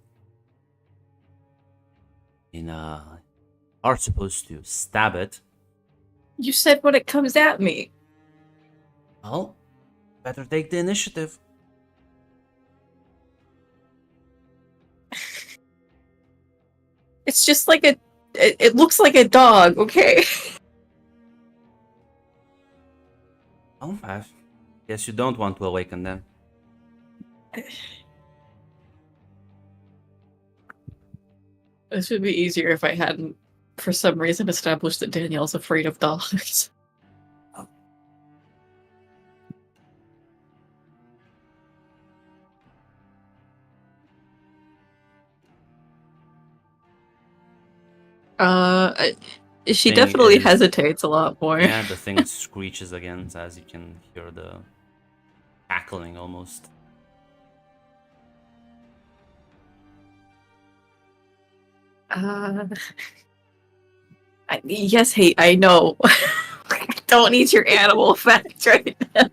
Are supposed to stab it. You said when it comes at me. Well, better take the initiative. It's just like it looks like a dog, okay? Oh, I guess you don't want to awaken them. This would be easier if I hadn't, for some reason, established that Danielle's afraid of dogs. She Thing definitely is- hesitates a lot more. Yeah, the thing screeches again, as you can hear the cackling almost. Yes, hey, I know. I don't need your animal effect right now.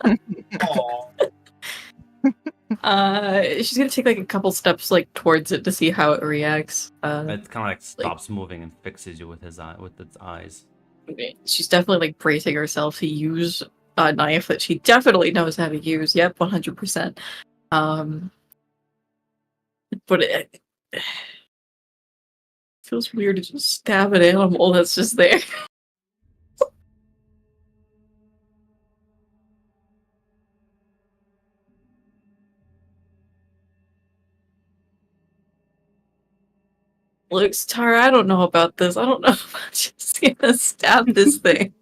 She's gonna take like a couple steps like towards it to see how it reacts. It kind of like stops moving and fixes you with its eyes. She's definitely like bracing herself to use a knife that she definitely knows how to use. Yep, 100%. But it feels weird to just stab an animal that's just there. Look, Tara, I don't know about this. I don't know if I'm just gonna stab this thing.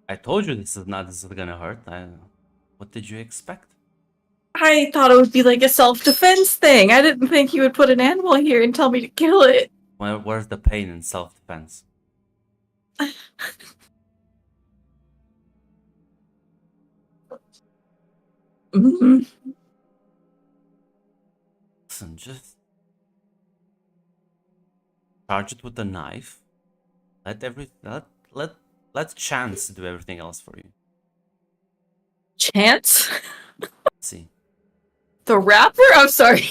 I told you this is gonna hurt. What did you expect? I thought it would be like a self-defense thing. I didn't think you would put an animal here and tell me to kill it. Where's the pain in self-defense? Mhm. Listen, just charge it with a knife. Let chance do everything else for you. Chance? Let's see. The rapper? I'm sorry.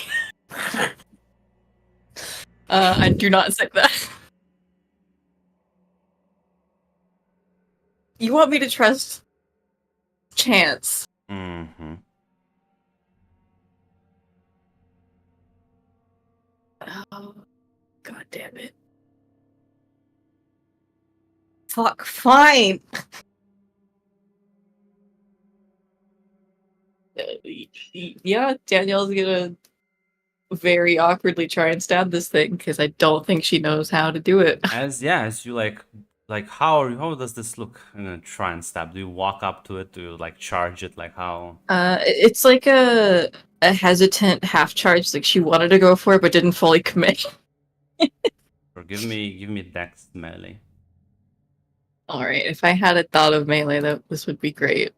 I do not say that. You want me to trust Chance? Mm-hmm. Oh, God damn it. Fuck, fine. Yeah, Danielle's gonna very awkwardly try and stab this thing because I don't think she knows how to do it. As you like how does this look? I'm gonna try and stab. Do you walk up to it? Do you like charge it? Like how? It's like a hesitant half charge. Like she wanted to go for it but didn't fully commit. Or give me dex melee. All right, if I had a thought of melee, this would be great.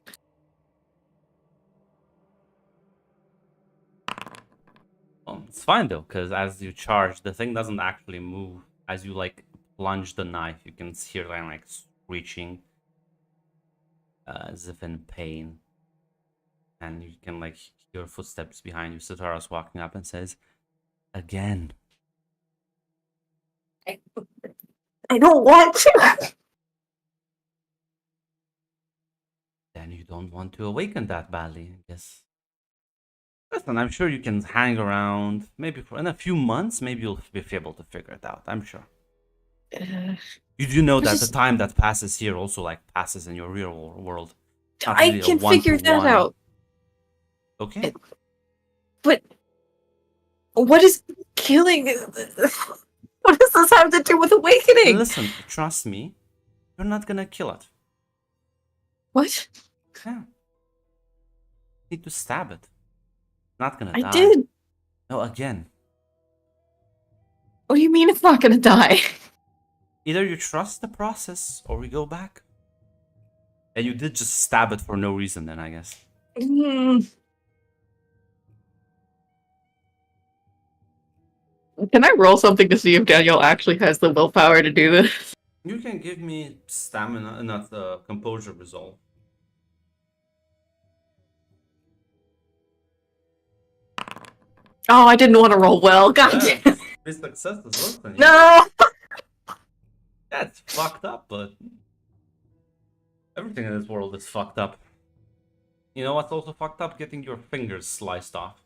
Well, it's fine though, because as you charge, the thing doesn't actually move. As you like plunge the knife, you can hear them like screeching, as if in pain, and you can like hear footsteps behind you. Sitaras walking up and says, "Again." I don't want to. Then you don't want to awaken that badly, I guess. Listen, I'm sure you can hang around. Maybe in a few months, maybe you'll be able to figure it out. I'm sure. You do know that the just- time that passes here also like passes in your real world. Not I really a can figure that one-to-one. out. Okay. But what is killing? What does this have to do with awakening? Listen, trust me. You're not gonna kill it. What? Yeah. You need to stab it. Not gonna I die. did. No, again. What do you mean it's not gonna die? Either you trust the process or we go back. And you did just stab it for no reason then, I guess. Can I roll something to see if Daniel actually has the willpower to do this? You can give me stamina, not composure resolve. Oh, I didn't want to roll well. God Yeah, damn. it's success as well. No! That's fucked up, but everything in this world is fucked up. You know what's also fucked up? Getting your fingers sliced off.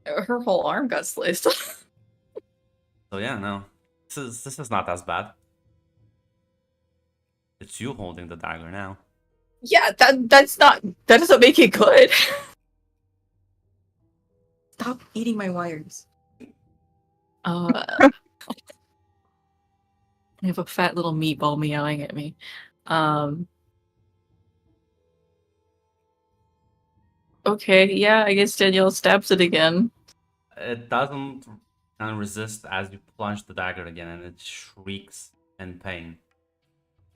Her whole arm got sliced off. So yeah, no. This is not as bad. It's you holding the dagger now. Yeah, that doesn't make it good. Stop eating my wires. I have a fat little meatball meowing at me. Okay, yeah, I guess Danielle stabs it again. It doesn't resist as you plunge the dagger again, and it shrieks in pain.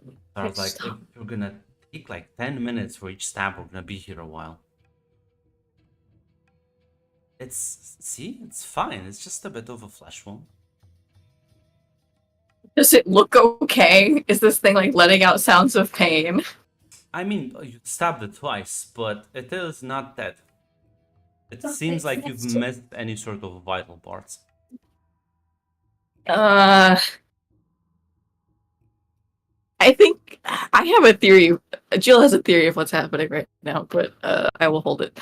So I was like, if Stop. you're gonna take like 10 minutes for each stab, we're gonna be here a while. It's fine. It's just a bit of a flesh wound. Does it look okay? Is this thing like letting out sounds of pain? I mean, you stabbed it twice, but it is not dead. It That seems makes like you've sense. missed any sort of vital parts. I think I have a theory. Jill has a theory of what's happening right now, but I will hold it.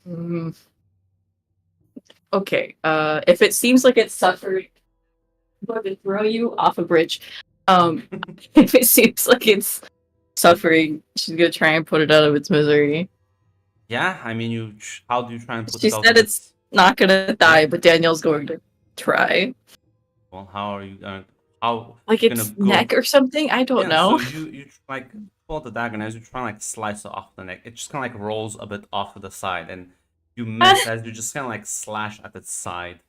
Mm, okay. If it seems like it's suffering, I'm going to throw you off a bridge. If it seems like it's suffering, she's gonna try and put it out of its misery. Yeah, I mean, how do you try and put She it out said of it's not gonna die, but Danielle's going to try. Well, how are you gonna... How Like you're its gonna go- neck or something? I don't know. So you like pull the dagger and as you try and like slice it off the neck, it just kind of like rolls a bit off to the side, and you miss as you just kind of like slash at its side.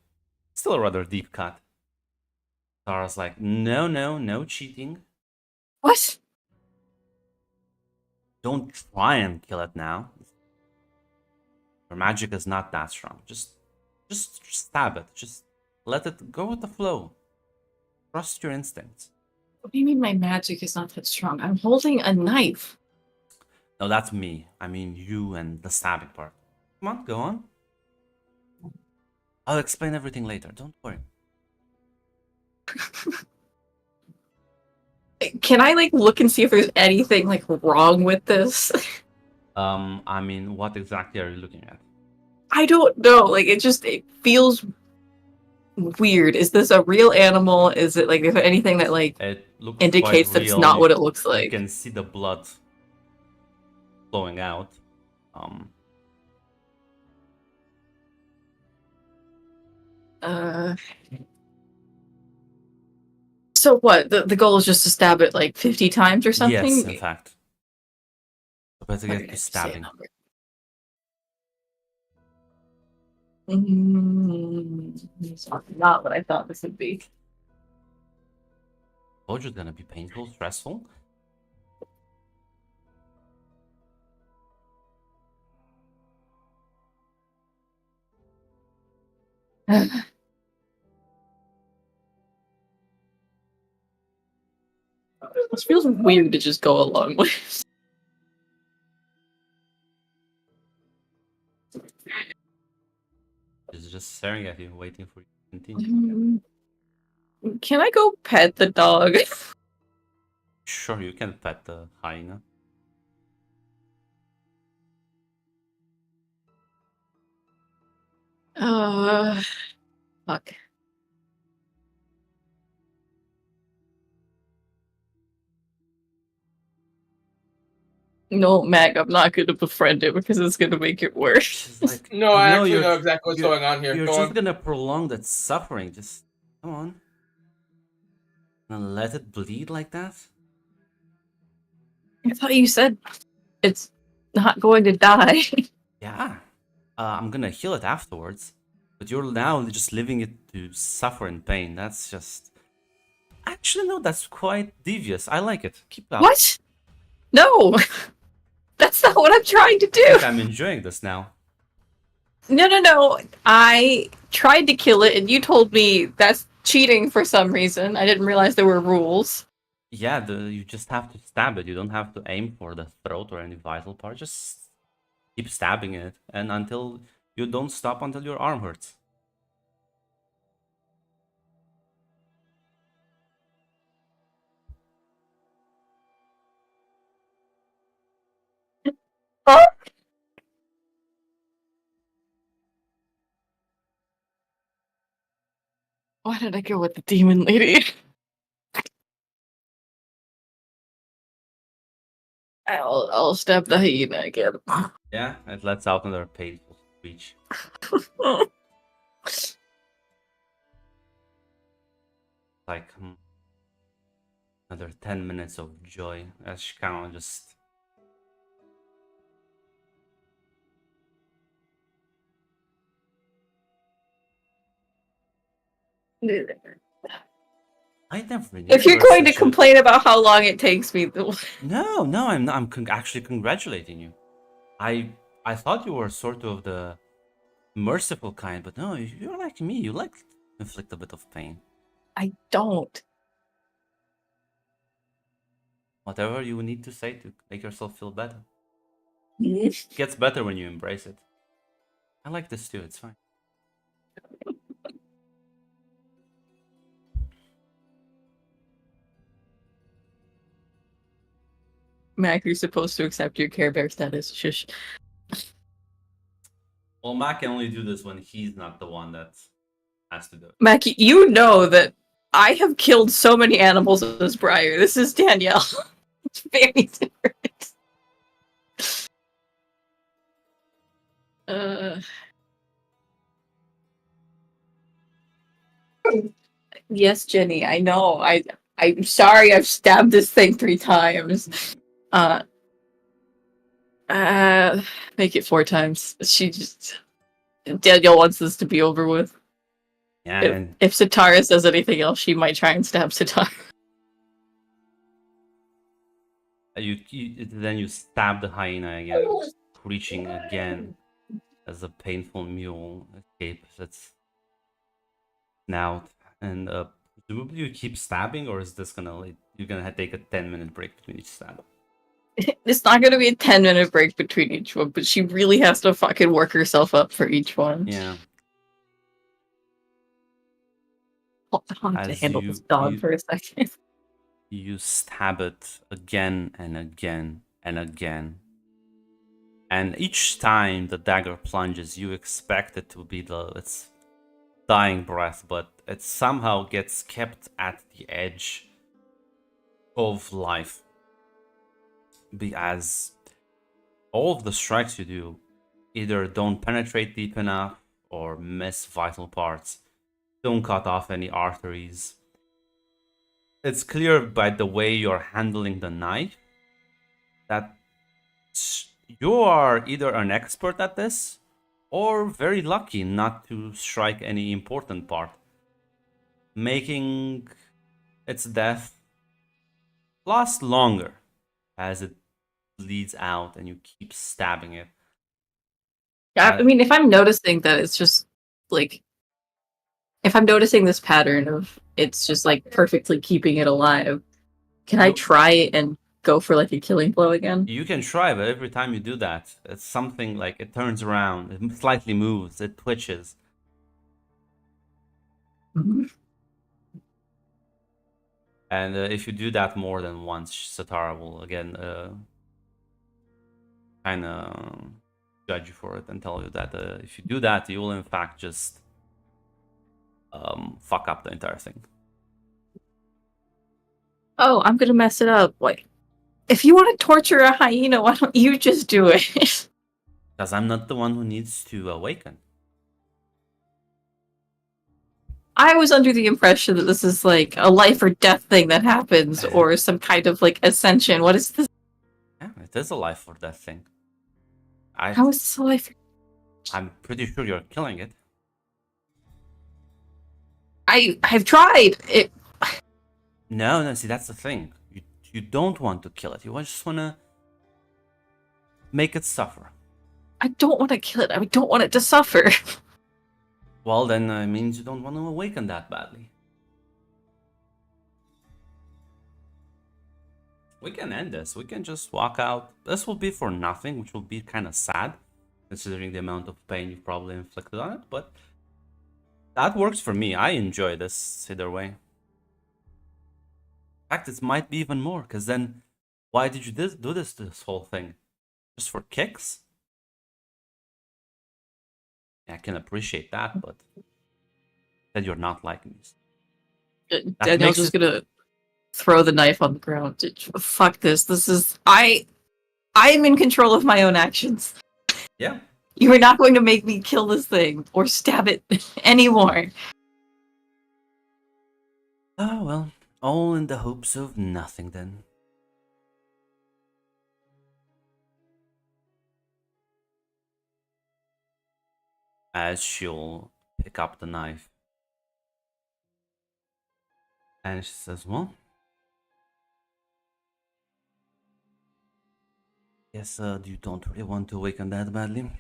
Still a rather deep cut. Tara's like, no cheating. What? Don't try and kill it now. Your magic is not that strong. Just stab it. Just let it go with the flow. Trust your instincts. What do you mean my magic is not that strong? I'm holding a knife. No, that's me. I mean you and the stabbing part. Come on, go on. I'll explain everything later. Don't worry. Can I like look and see if there's anything like wrong with this? I mean, what exactly are you looking at? I don't know. Like it feels weird. Is this a real animal? Is it like is there anything that like It looks indicates quite that it's real. not what it looks You like? can see the blood flowing out. Uh. So what? The goal is just to stab it like 50 times or something? Yes, in fact. So better get Okay, to just say a stabbing. number. It's not what I thought this would be. Told you it's gonna be painful, stressful. This feels weird to just go along with. It's just staring at you, waiting for you to continue. Can I go pet the dog? Sure, you can pet the hyena. Fuck. No, Mag, I'm not gonna befriend it because it's gonna make it worse. She's like, No, you I know, actually you're, know exactly what's you're, going on here. You're Go just on. gonna prolong that suffering. Just come on. And let it bleed like that? I thought you said it's not going to die. Yeah. I'm gonna heal it afterwards. But you're now just leaving it to suffer in pain. That's just. Actually, no, that's quite devious. I like it. Keep up. What? No! That's not what I'm trying to I do! think I'm enjoying this now. No. I tried to kill it and you told me that's cheating for some reason. I didn't realize there were rules. Yeah, you just have to stab it. You don't have to aim for the throat or any vital part. Just keep stabbing it, and until you don't stop until your arm hurts. Huh? Why did I go with the demon lady? I'll stab the hyena again. Yeah, it lets out another painful screech. Like another 10 minutes of joy as she kind of just. I never knew If you you're were going to such a- complain about how long it takes me, No, I'm not. I'm actually congratulating you. I thought you were sort of the merciful kind, but no, you're like me. You like to inflict a bit of pain. I don't. Whatever you need to say to make yourself feel better. It gets better when you embrace it. I like this too. It's fine. Mac, you're supposed to accept your Care Bear status. Shush. Well, Mac can only do this when he's not the one that has to do it. Mac, you know that I have killed so many animals as Briar. This is Danielle. It's very different. Yes, Jenny, I know. I'm sorry I've stabbed this thing 3 times. Make it 4 times. Danielle wants this to be over with. Yeah, and If Sitara says anything else, she might try and stab Sitara. then you stab the hyena again, screeching again as a painful mule escapes its snout. And presumably you keep stabbing, or is this you're gonna take a 10-minute break between each stab? It's not gonna be a 10-minute break between each one, but she really has to fucking work herself up for each one. Yeah. I'll have to As handle this dog for a second. You stab it again and again and again. And each time the dagger plunges, you expect it to be its dying breath, but it somehow gets kept at the edge of life. As all of the strikes you do either don't penetrate deep enough or miss vital parts. Don't cut off any arteries. It's clear by the way you're handling the knife that you are either an expert at this or very lucky not to strike any important part, making its death last longer as it bleeds out and you keep stabbing it. Yeah, I mean, if I'm noticing that it's just like, if I'm noticing this pattern of it's just like perfectly keeping it alive, can I Nope. try and go for like a killing blow again? You can try, but every time you do that, it's something like it turns around, it slightly moves, it twitches. Mhm. And if you do that more than once, Satara will again kind of judge you for it and tell you that if you do that, you will in fact just fuck up the entire thing. Oh, I'm gonna mess it up. Like, if you want to torture a hyena, why don't you just do it? Because I'm not the one who needs to awaken. I was under the impression that this is like a life or death thing that happens, or some kind of like ascension. What is this? Yeah, it is a life or death thing. How is this a life? I'm pretty sure you're killing it. I've tried it. No, see, that's the thing. You don't want to kill it. You just want to make it suffer. I don't want to kill it. I don't want it to suffer. Well, then it means you don't want to awaken that badly. We can end this. We can just walk out. This will be for nothing, which will be kind of sad, considering the amount of pain you've probably inflicted on it, but that works for me. I enjoy this either way. In fact, it might be even more, because then why did you do this whole thing? Just for kicks? I can appreciate that, but that you're not like me. Daniel's just gonna throw the knife on the ground. Fuck this. This is I'm in control of my own actions. Yeah. You are not going to make me kill this thing or stab it anymore. Oh, well, all in the hopes of nothing then. As she'll pick up the knife. And she says, well, guess you don't really want to awaken that badly.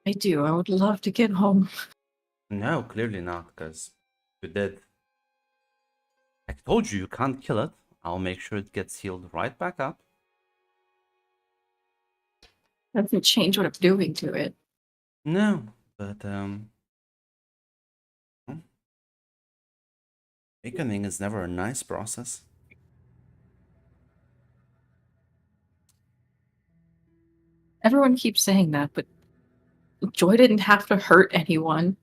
I do. I would love to get home. No, clearly not, because you did. I told you can't kill it. I'll make sure it gets healed right back up. Doesn't change what I'm doing to it. No, but awakening is never a nice process. Everyone keeps saying that, but Joy didn't have to hurt anyone.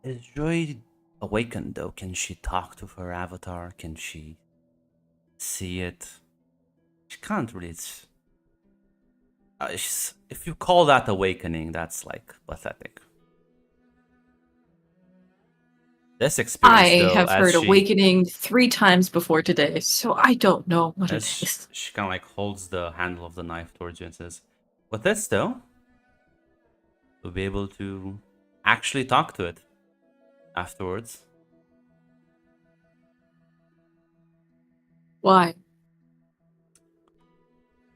Is Joy awakened though? Can she talk to her avatar? Can she see it? She can't really. If you call that awakening, that's like pathetic. This experience, I though, have as heard she, awakening 3 times before today, so I don't know what it as is. she kind of like holds the handle of the knife towards you and says, "With this, though, you'll be able to actually talk to it afterwards." Why?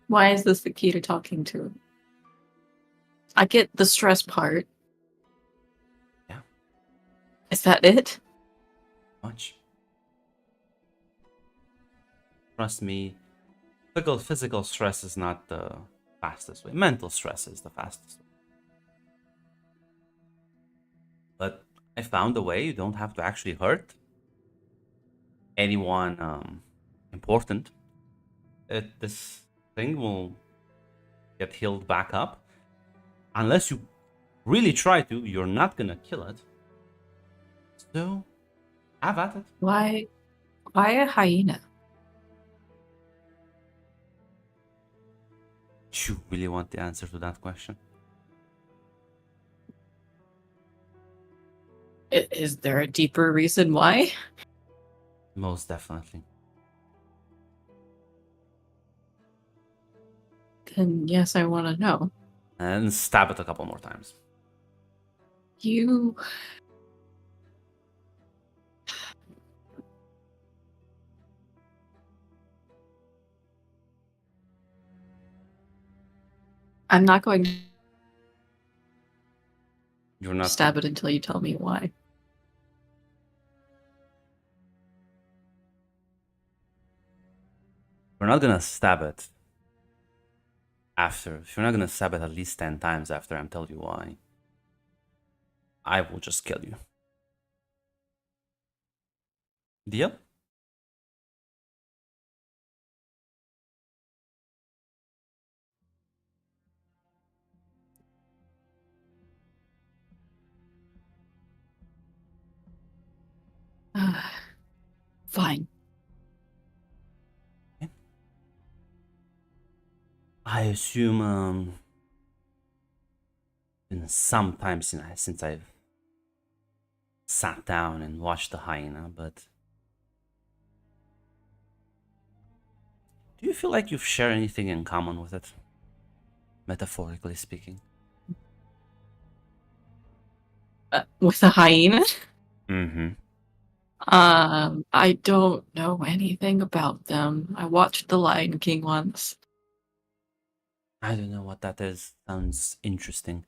Why is this the key to talking to it? I get the stress part. Yeah. Is that it? Much. Trust me, physical stress is not the fastest way. Mental stress is the fastest way. But I found a way. You don't have to actually hurt anyone important. This thing will get healed back up. Unless you really try to, you're not gonna kill it. So, have at it. Why a hyena? Do you really want the answer to that question? Is there a deeper reason why? Most definitely. Then yes, I want to know. And stab it a couple more times. You. I'm not going to You're not. stab it until you tell me why. You're not gonna stab it after. If you're not gonna stab it at least 10 times after I'm telling you why, I will just kill you. Deal? Fine. I assume been some time since I've sat down and watched the hyena, but do you feel like you've shared anything in common with it? Metaphorically speaking. With a hyena? Mm-hmm. I don't know anything about them. I watched The Lion King once. I don't know what that is. Sounds interesting.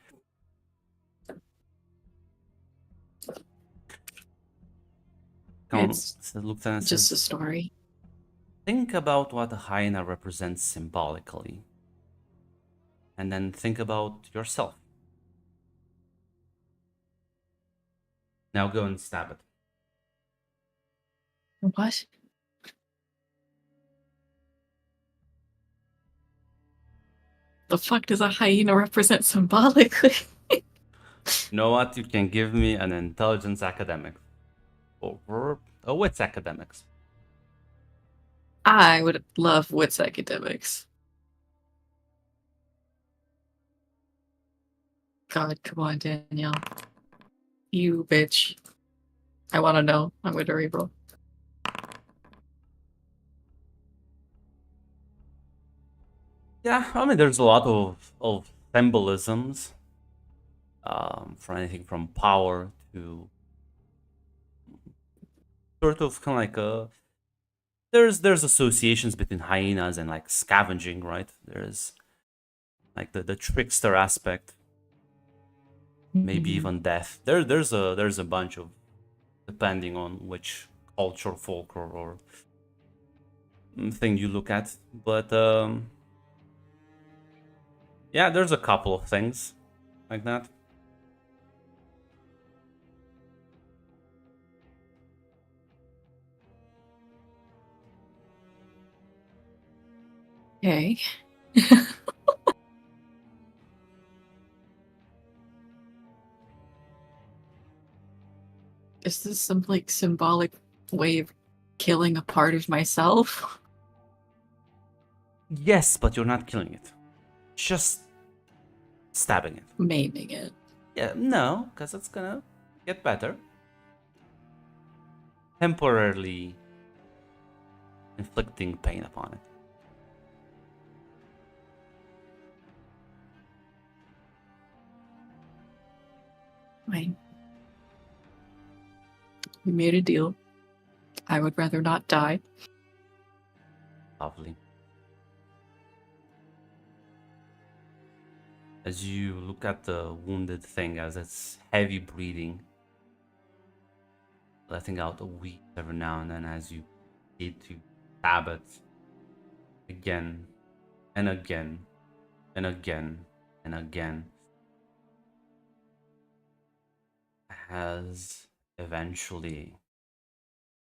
Come on, It's Lieutenant just a says, story. think about what a hyena represents symbolically. And then think about yourself. Now go and stab it. What? The fuck does a hyena represent symbolically? You know what? You can give me an intelligence academic. Or a wits academics. I would love wits academics. God, come on, Danielle. You bitch. I want to know. I'm going to reroll. Yeah, I mean, there's a lot of symbolisms. For anything from power to sort of kind of like a there's associations between hyenas and like scavenging, right? There's like the trickster aspect, maybe even death. There's a bunch of, depending on which culture, folklore, or thing you look at. But yeah, there's a couple of things like that. Okay. Is this some like symbolic way of killing a part of myself? Yes, but you're not killing it. Just stabbing it. Maiming it. Yeah, no, because it's gonna get better. Temporarily inflicting pain upon it. Fine. We made a deal. I would rather not die. Lovely. As you look at the wounded thing as it's heavy breathing, letting out a wheeze every now and then as you need to stab it again and again and again and again, as eventually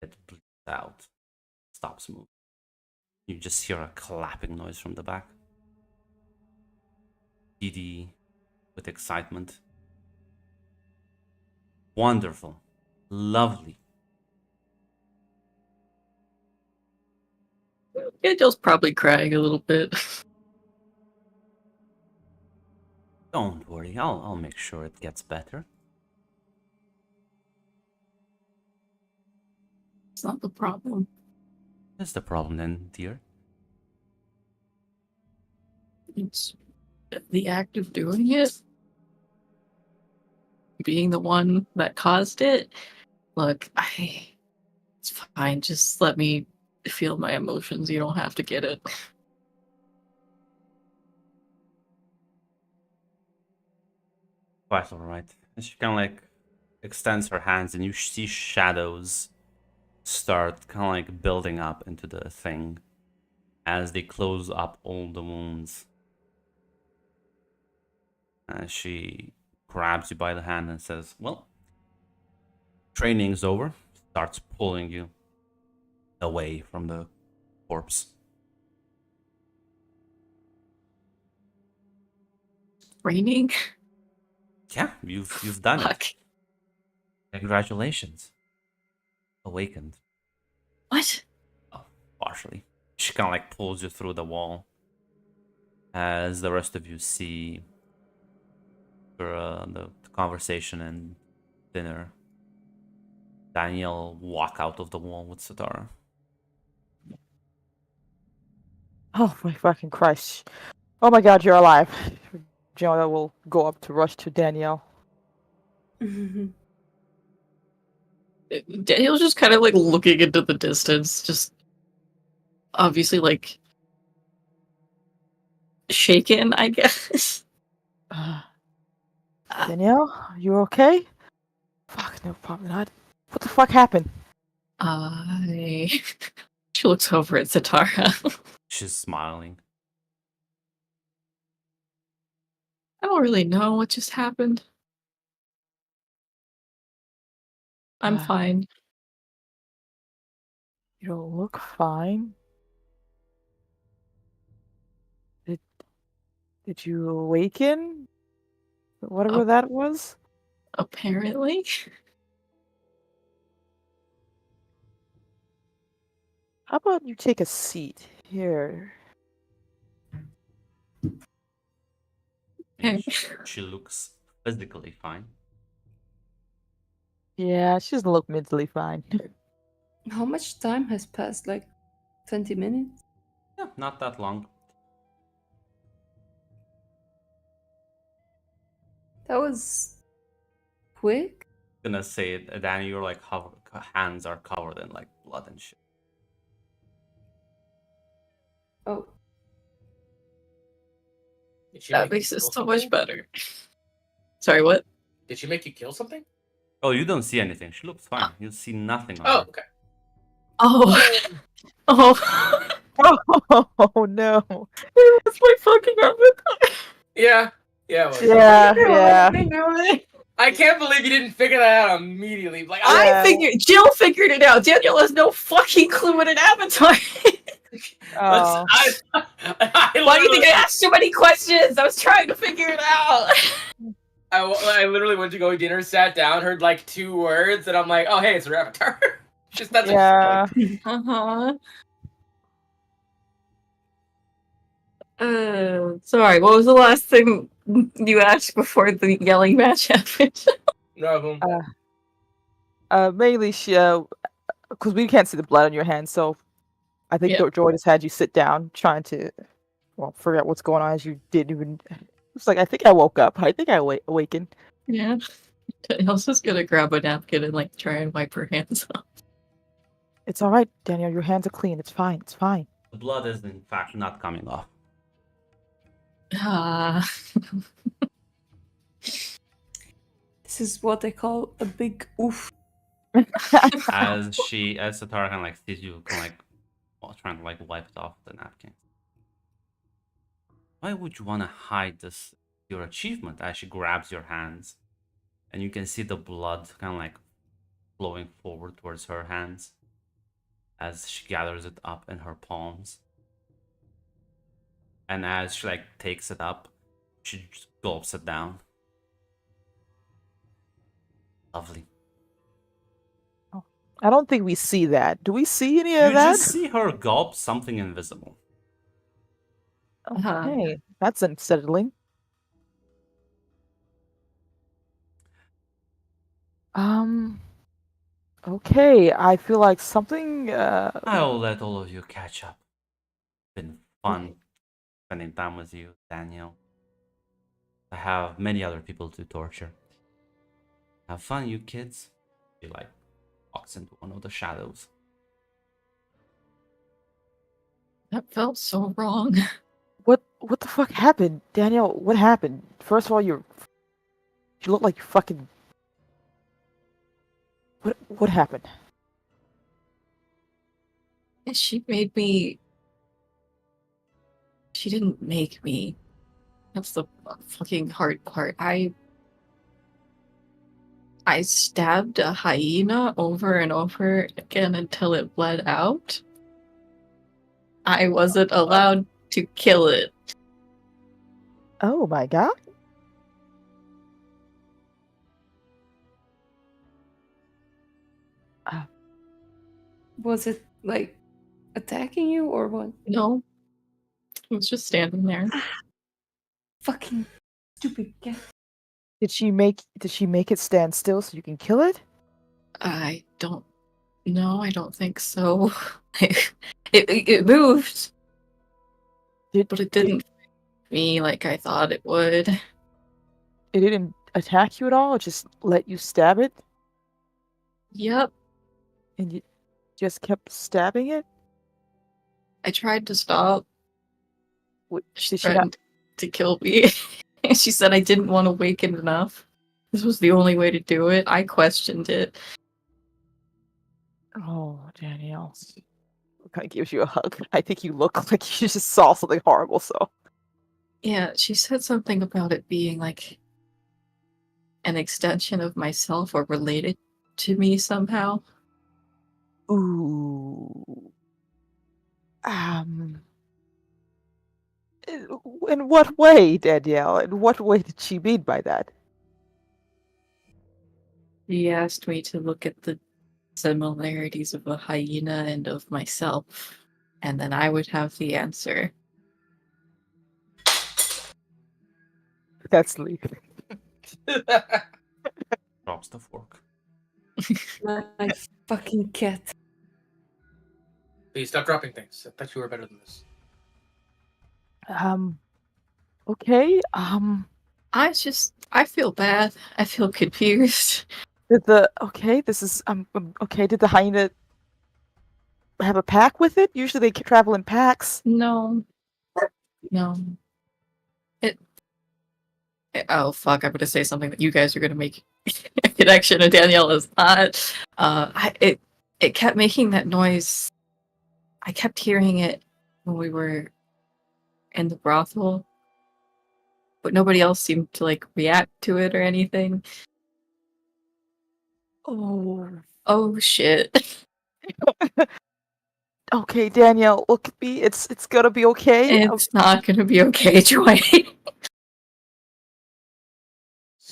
it bleeds out, stops moving. You just hear a clapping noise from the back. Giddy with excitement. Wonderful. Lovely. Angel's probably crying a little bit. Don't worry, I'll make sure it gets better. It's not the problem. What's the problem then, dear? It's the act of doing it. Being the one that caused it. Look, it's fine. Just let me feel my emotions. You don't have to get it. Quite alright. And she kind of like extends her hands, and you see shadows start kind of like building up into the thing as they close up all the wounds. And she grabs you by the hand and says, well, training's over. Starts pulling you away from the corpse. Raining? Yeah, you've done Fuck. it. Congratulations. Awakened. What? Oh, partially. She kind of like pulls you through the wall as the rest of you see the conversation and dinner. Daniel walk out of the wall with Satara. Oh my fucking Christ. Oh my god, you're alive. Jonah will go up to rush to Danielle. Daniel's just kind of like looking into the distance, just obviously like shaken, I guess. Danielle, you okay? Fuck, no, probably not. What the fuck happened? She looks over at Satara. She's smiling. I don't really know what just happened. I'm fine. You don't look fine. Did you awaken? Whatever that was? Apparently. How about you take a seat here? And she looks physically fine. Yeah, she doesn't look mentally fine. How much time has passed? Like 20 minutes? Yeah, not that long. That was quick. Gonna say it, Danny, your like hands are covered in like blood and shit. Oh, Did she That make you makes it kill so much something? better. Sorry, what? Did she make you kill something? Oh, you don't see anything. She looks fine. You see nothing on Oh, her. okay. Oh. Oh. Oh no. It's my fucking avatar. Yeah. Yeah. Well, Yeah. I can't believe you didn't figure that out immediately. Like Yeah. Jill figured it out. Daniel has no fucking clue what an avatar is. Oh. I Why do you think I asked so many questions? I was trying to figure it out. I literally went to go dinner, sat down, heard like 2 words, and I'm like, oh hey, it's her avatar. Just that's Yeah. Uh-huh. Sorry, what was the last thing you asked before the yelling match happened? No. Mainly she, because we can't see the blood on your hands, so I think Yep. Joy just had you sit down, trying to, figure out what's going on as you didn't even. It's like I think I woke up. I think I awakened. Yeah. Danielle's just gonna grab a napkin and like try and wipe her hands off. It's all right, Danielle. Your hands are clean. It's fine. It's fine. The blood is in fact not coming off. this is what I call a big oof. As Satara kind of like sees you kind of like trying to like wipe it off the napkin. Why would you want to hide this your achievement? As she grabs your hands, and you can see the blood kind of like flowing forward towards her hands as she gathers it up in her palms. And as she like takes it up, she just gulps it down. Lovely. I don't think we see that. Do we see any You of that? just see her gulp something invisible. Okay, that's unsettling. Okay, I feel like something. I'll let all of you catch up. Been fun spending time with you, Daniel. I have many other people to torture. Have fun, you kids. He like walks into one of the shadows. That felt so wrong. What the fuck happened, Daniel? What happened? First of all, you look like you fucking. What happened? She made me. She didn't make me. That's the fucking hard part. I stabbed a hyena over and over again until it bled out. I wasn't allowed to kill it. Oh my god. Was it like attacking you or what? No. It was just standing there. Fucking stupid cat. Did she make it stand still so you can kill it? I don't know. I don't think so. It moved, but it didn't fit me like I thought it would. It didn't attack you at all. It just let you stab it, Yep. and you just kept stabbing it. I tried to stop. She Did she not? threatened to kill me. She said I didn't want to waken enough. This was the only way to do it. I questioned it. Oh, Danielle. Kind of gives you a hug. I think you look like you just saw something horrible. So. Yeah, she said something about it being like an extension of myself or related to me somehow. Ooh. In what way, Danielle? In what way did she mean by that? She asked me to look at the similarities of a hyena and of myself, and then I would have the answer. That's Lee. Drops the fork. My fucking cat. Please stop dropping things. I thought you were better than this. Okay. I feel bad. I feel confused. Okay, did the hyena have a pack with it? Usually they travel in packs. No. Oh fuck, I'm gonna say something that you guys are gonna make a connection and Danielle is not. It kept making that noise. I kept hearing it when we were in the brothel, but nobody else seemed to like react to it or anything. Oh shit. Okay, Danielle, look at me. It's gonna be okay. It's not gonna be okay, Joy.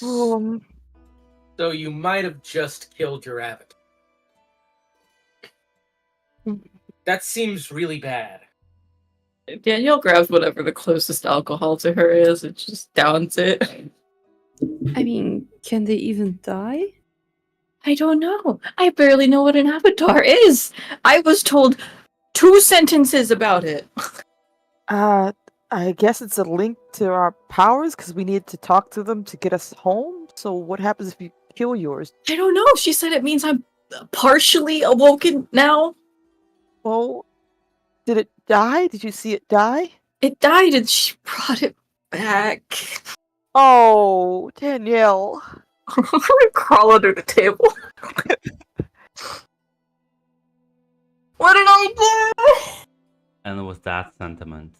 Um, So you might have just killed your avatar. That seems really bad. Danielle grabs whatever the closest alcohol to her is and just downs it. I mean, can they even die? I don't know. I barely know what an avatar is. I was told 2 sentences about it. I guess it's a link to our powers because we need to talk to them to get us home. So what happens if you kill yours? I don't know. She said it means I'm partially awoken now. Well, did it die? Did you see it die? It died and she brought it back. Oh, Danielle. I'm gonna crawl under the table. What did I do? And with that sentiment,